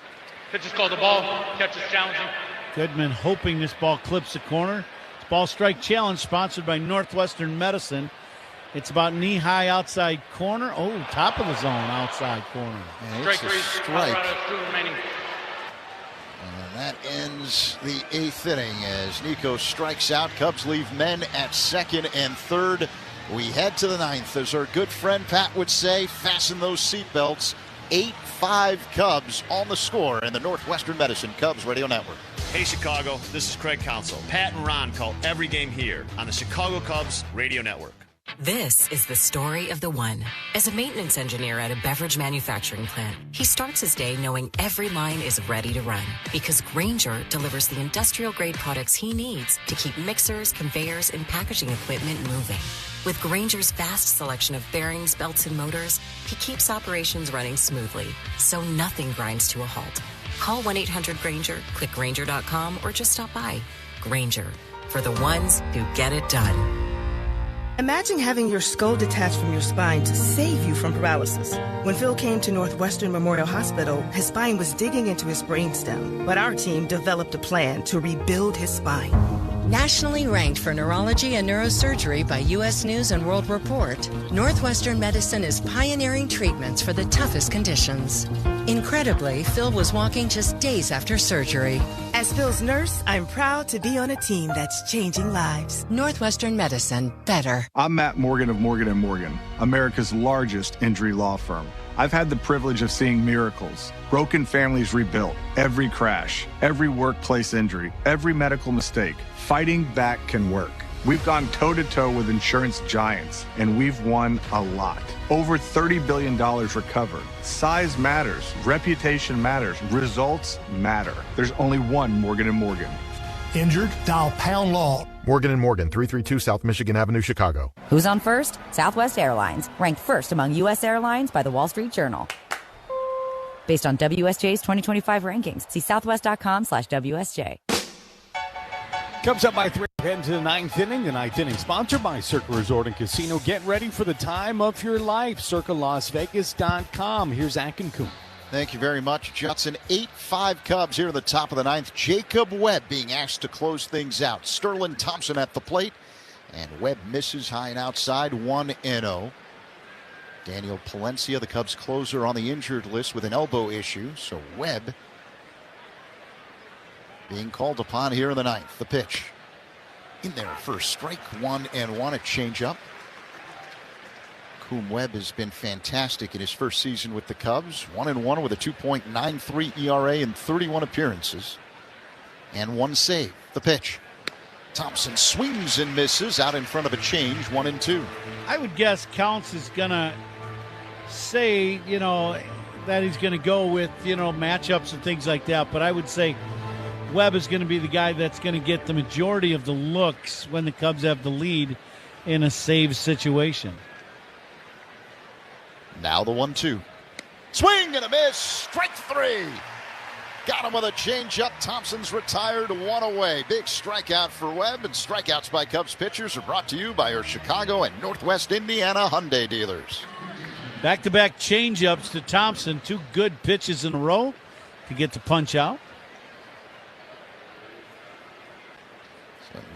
Pitch is called the ball. Catch is challenging. Goodman hoping this ball clips the corner. It's ball strike challenge sponsored by Northwestern Medicine. It's about knee-high outside corner. Oh, top of the zone outside corner. And it's a strike. And that ends the 8th inning as Nico strikes out. Cubs leave men at second and third. We head to the 9th. As our good friend Pat would say, fasten those seatbelts. 8-5 Cubs on the score in the Northwestern Medicine Cubs Radio Network. Hey Chicago, this is Craig Counsell. Pat and Ron call every game here on the Chicago Cubs Radio Network. This is the story of the one. As a maintenance engineer at a beverage manufacturing plant, he starts his day knowing every line is ready to run because Grainger delivers the industrial-grade products he needs to keep mixers, conveyors, and packaging equipment moving. With Grainger's vast selection of bearings, belts, and motors, he keeps operations running smoothly, so nothing grinds to a halt. Call 1-800-GRAINGER, click Grainger.com, or just stop by. Grainger, for the ones who get it done. Imagine having your skull detached from your spine to save you from paralysis. When Phil came to Northwestern Memorial Hospital, his spine was digging into his brainstem, but our team developed a plan to rebuild his spine. Nationally ranked for neurology and neurosurgery by U.S. News and World Report, Northwestern Medicine is pioneering treatments for the toughest conditions. Incredibly, Phil was walking just days after surgery. As Phil's nurse, I'm proud to be on a team that's changing lives. Northwestern Medicine, better. I'm Matt Morgan of Morgan & Morgan, America's largest injury law firm. I've had the privilege of seeing miracles, broken families rebuilt, every crash, every workplace injury, every medical mistake. Fighting back can work. We've gone toe-to-toe with insurance giants, and we've won a lot. Over $30 billion recovered. Size matters. Reputation matters. Results matter. There's only one Morgan & Morgan. Injured? Dial pound law. Morgan & Morgan, 332 South Michigan Avenue, Chicago. Who's on first? Southwest Airlines, ranked first among U.S. airlines by the Wall Street Journal. Based on WSJ's 2025 rankings. See southwest.com/WSJ. Cubs up by 3, heading to the 9th inning. The 9th inning sponsored by Circa Resort and Casino. Get ready for the time of your life. CircaLasVegas.com. Here's Atkincoon. Thank you very much, Judson. 8-5 Cubs here in the top of the 9th. Jacob Webb being asked to close things out. Sterling Thompson at the plate. And Webb misses high and outside, 1-0. Daniel Palencia, the Cubs closer, on the injured list with an elbow issue. So Webb being called upon here in the 9th. The pitch in there for strike 1-1, a changeup. Coom Webb has been fantastic in his first season with the Cubs. 1-1 with a 2.93 ERA in 31 appearances and 1 save. The pitch. Thompson swings and misses out in front of a change, 1-2. I would guess Counts is going to say, that he's going to go with, matchups and things like that. But I would say Webb is going to be the guy that's going to get the majority of the looks when the Cubs have the lead in a save situation. Now the 1-2. Swing and a miss. Strike 3. Got him with a changeup. Thompson's retired, 1 away. Big strikeout for Webb, and strikeouts by Cubs pitchers are brought to you by our Chicago and Northwest Indiana Hyundai dealers. Back-to-back changeups to Thompson. 2 good pitches in a row to get the punch out.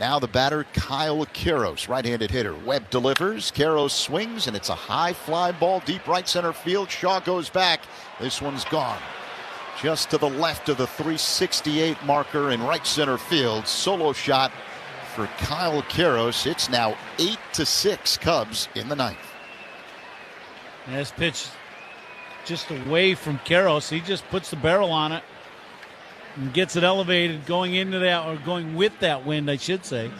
Now the batter, Kyle Quiros, right-handed hitter. Webb delivers. Quiros swings, and it's a high fly ball deep right center field. Shaw goes back. This one's gone. Just to the left of the 368 marker in right center field. Solo shot for Kyle Quiros. It's now 8-6 Cubs in the 9th. And this pitch just away from Quiros. He just puts the barrel on it. and gets it elevated going into that, or going with that wind, I should say.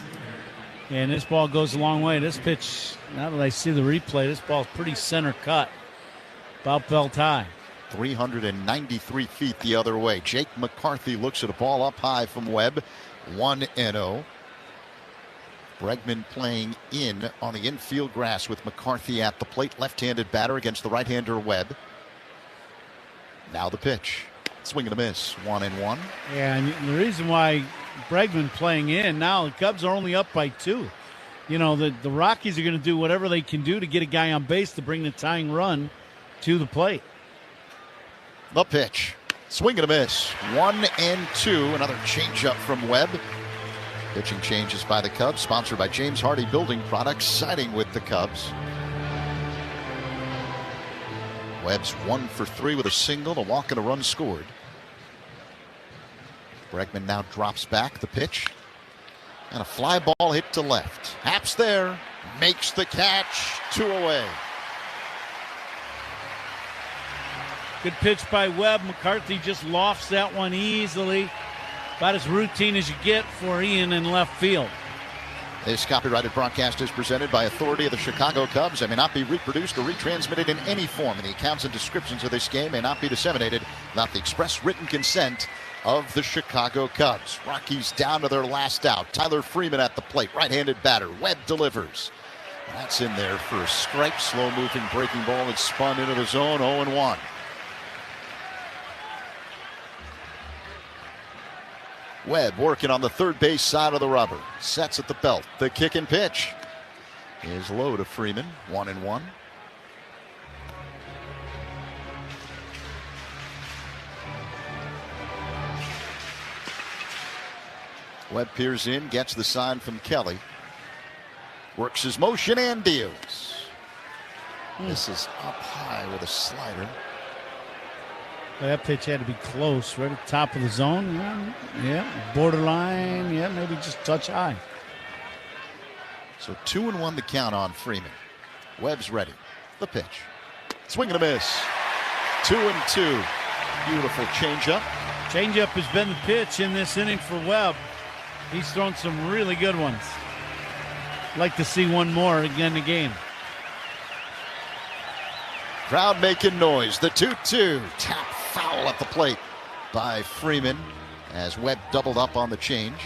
And this ball goes a long way. This pitch, now that I see the replay, this ball's pretty center cut, about belt high. 393 feet the other way. Jake McCarthy looks at a ball up high from Webb. 1-0. Bregman playing in on the infield grass with McCarthy at the plate. Left-handed batter against the right-hander Webb. Now the pitch. Swing and a miss. 1-1. Yeah, and the reason why Bregman playing in now, the Cubs are only up by 2. You know, the Rockies are going to do whatever they can do to get a guy on base to bring the tying run to the plate. The pitch. Swing and a miss. 1-2. Another changeup from Webb. Pitching changes by the Cubs, sponsored by James Hardy Building Products, siding with the Cubs. Webb's 1 for 3 with a single, a walk and a run scored. Bregman now drops back. The pitch. And a fly ball hit to left. Haps there. Makes the catch. 2 away. Good pitch by Webb. McCarthy just lofts that one easily. About as routine as you get for Ian in left field. This copyrighted broadcast is presented by authority of the Chicago Cubs and may not be reproduced or retransmitted in any form. And the accounts and descriptions of this game may not be disseminated without the express written consent of the Chicago Cubs. Rockies down to their last out. Tyler Freeman at the plate. Right-handed batter. Webb delivers. That's in there for a strike. Slow-moving breaking ball that spun into the zone. 0-1. Webb working on the third base side of the rubber. Sets at the belt. The kick and pitch is low to Freeman. 1-1. Webb peers in, gets the sign from Kelly. Works his motion and deals. This is up high with a slider. That pitch had to be close, right at the top of the zone. Yeah, borderline. Yeah, maybe just touch high. So 2-1 the count on Freeman. Webb's ready. The pitch. Swing and a miss. 2-2. Beautiful changeup. Changeup has been the pitch in this inning for Webb. He's thrown some really good ones. Like to see one more again in the game. Crowd making noise. The 2-2. Tap foul at the plate by Freeman as Webb doubled up on the change.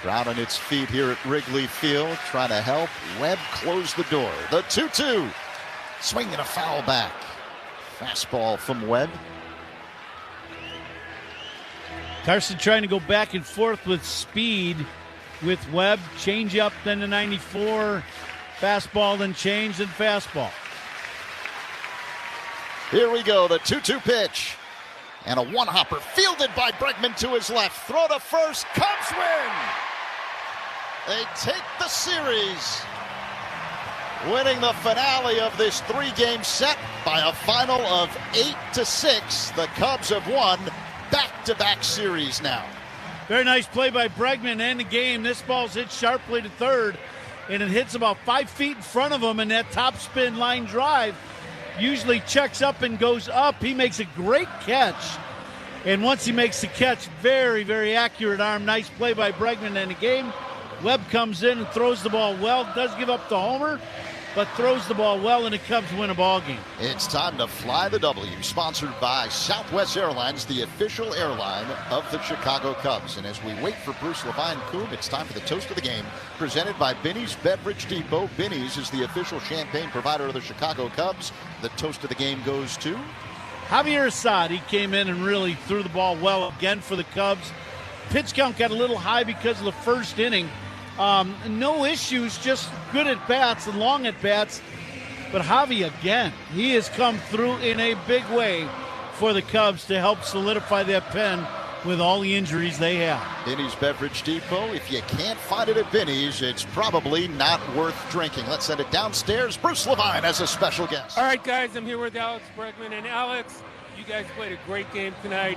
Crowd on its feet here at Wrigley Field trying to help Webb close the door. The 2-2. Swing and a foul back. Fastball from Webb. Carson trying to go back and forth with speed with Webb. Change up, then the 94. Fastball, then change, then fastball. Here we go, the 2-2 pitch. And a one-hopper fielded by Bregman to his left. Throw to first. Cubs win. They take the series, winning the finale of this 3-game set by a final of 8-6. The Cubs have won back-to-back series now. Very nice play by Bregman and the game. This ball's hit sharply to third, and it hits about 5 feet in front of him, and that top spin line drive usually checks up and goes up. He makes a great catch, and once he makes the catch, very, very accurate arm. Nice play by Bregman and the game. Webb comes in and throws the ball well. Does give up the homer, but throws the ball well, and the Cubs win a ball game. It's time to fly the W, sponsored by Southwest Airlines, the official airline of the Chicago Cubs. And as we wait for Bruce Levine-Coombe, it's time for the Toast of the Game, presented by Binny's Beverage Depot. Binny's is the official champagne provider of the Chicago Cubs. The Toast of the Game goes to Javier Assad. He came in and really threw the ball well again for the Cubs. Pitch count got a little high because of the first inning. No issues, just good at bats and long at bats. But Javi, again, he has come through in a big way for the Cubs to help solidify that pen with all the injuries they have. Binny's Beverage Depot. If you can't find it at Binny's, it's probably not worth drinking. Let's send it downstairs. Bruce Levine as a special guest. All right, guys, I'm here with Alex Bregman. And Alex, you guys played a great game tonight.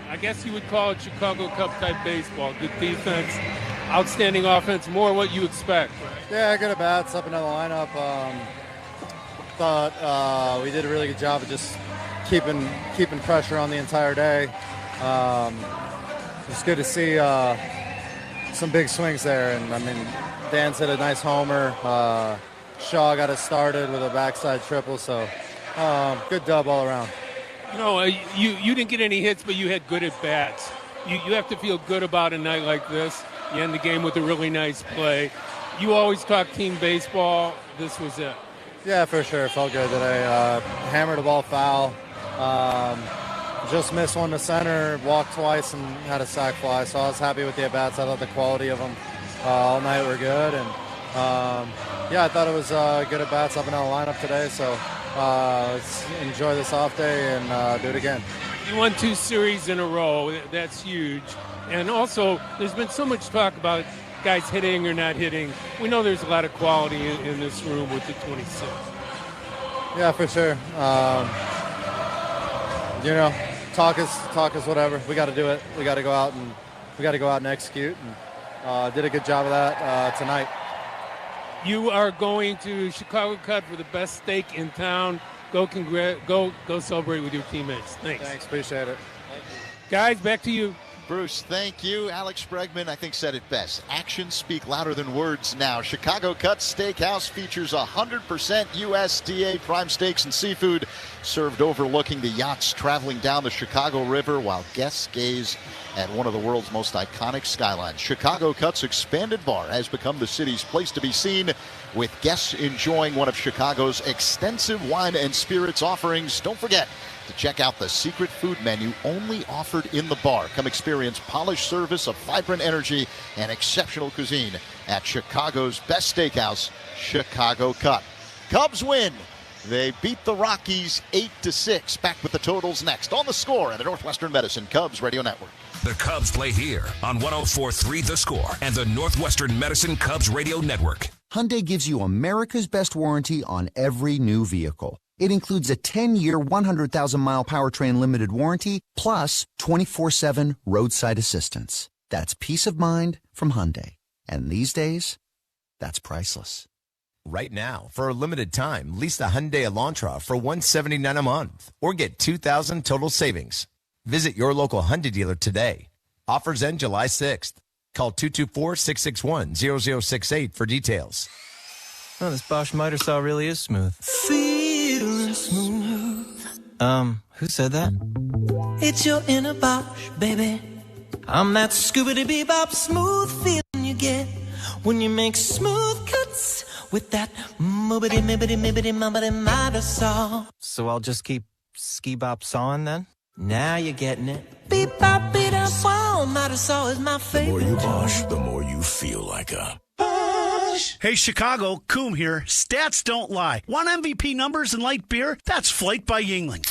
I guess you would call it Chicago Cub-type baseball. Good defense, outstanding offense, more what you expect. Yeah, good at bats, up and down the lineup. thought we did a really good job of just keeping pressure on the entire day. It's good to see some big swings there, and I mean, Dan's hit a nice homer. Shaw got us started with a backside triple, so good dub all around. You didn't get any hits, but you had good at bats. You have to feel good about a night like this. You end the game with a really nice play. You always talk team baseball. This was it. Yeah, for sure. It felt good today. Hammered the ball foul. Just missed one to center, walked twice, and had a sac fly. So I was happy with the at-bats. I thought the quality of them all night were good. And, I thought it was good at-bats up and down the lineup today. So let's enjoy this off day and do it again. You won 2 series in a row. That's huge. And also, there's been so much talk about guys hitting or not hitting. We know there's a lot of quality in this room with the 26. Yeah, for sure. Talk is whatever. We got to do it. We got to go out and execute. And did a good job of that tonight. You are going to Chicago Cut for the best steak in town. Go celebrate with your teammates. Thanks, appreciate it. Guys, back to you. Bruce, thank you. Alex Bregman, I think, said it best. Actions speak louder than words now. Chicago Cut Steakhouse features 100% USDA prime steaks and seafood served overlooking the yachts traveling down the Chicago River while guests gaze at one of the world's most iconic skylines. Chicago Cut's expanded bar has become the city's place to be seen, with guests enjoying one of Chicago's extensive wine and spirits offerings. Don't forget to check out the secret food menu only offered in the bar. Come experience polished service of vibrant energy and exceptional cuisine at Chicago's best steakhouse, Chicago Cut. Cubs win. They beat the Rockies 8-6. Back with the totals next on The Score and the Northwestern Medicine Cubs Radio Network. The Cubs play here on 104.3 The Score and the Northwestern Medicine Cubs Radio Network. Hyundai gives you America's best warranty on every new vehicle. It includes a 10-year, 100,000-mile powertrain limited warranty, plus 24/7 roadside assistance. That's peace of mind from Hyundai. And these days, that's priceless. Right now, for a limited time, lease the Hyundai Elantra for $179 a month or get $2,000 total savings. Visit your local Hyundai dealer today. Offers end July 6th. Call 224-661-0068 for details. Oh, this Bosch miter saw really is smooth. Feeling smooth. Who said that? It's your inner Bosch, baby. I'm that scoobity-bebop smooth feeling you get when you make smooth cuts with that moobity-mibbity-mibbity-mubbity miter saw. So I'll just keep ski-bop sawing then? Now you're getting it. Beep-bop, beat-up, wow, miter saw is my favorite. The more you Bosch, the more you feel like a Bosch. Hey, Chicago, Coom here. Stats don't lie. Want MVP numbers and light beer? That's Flight by Yingling.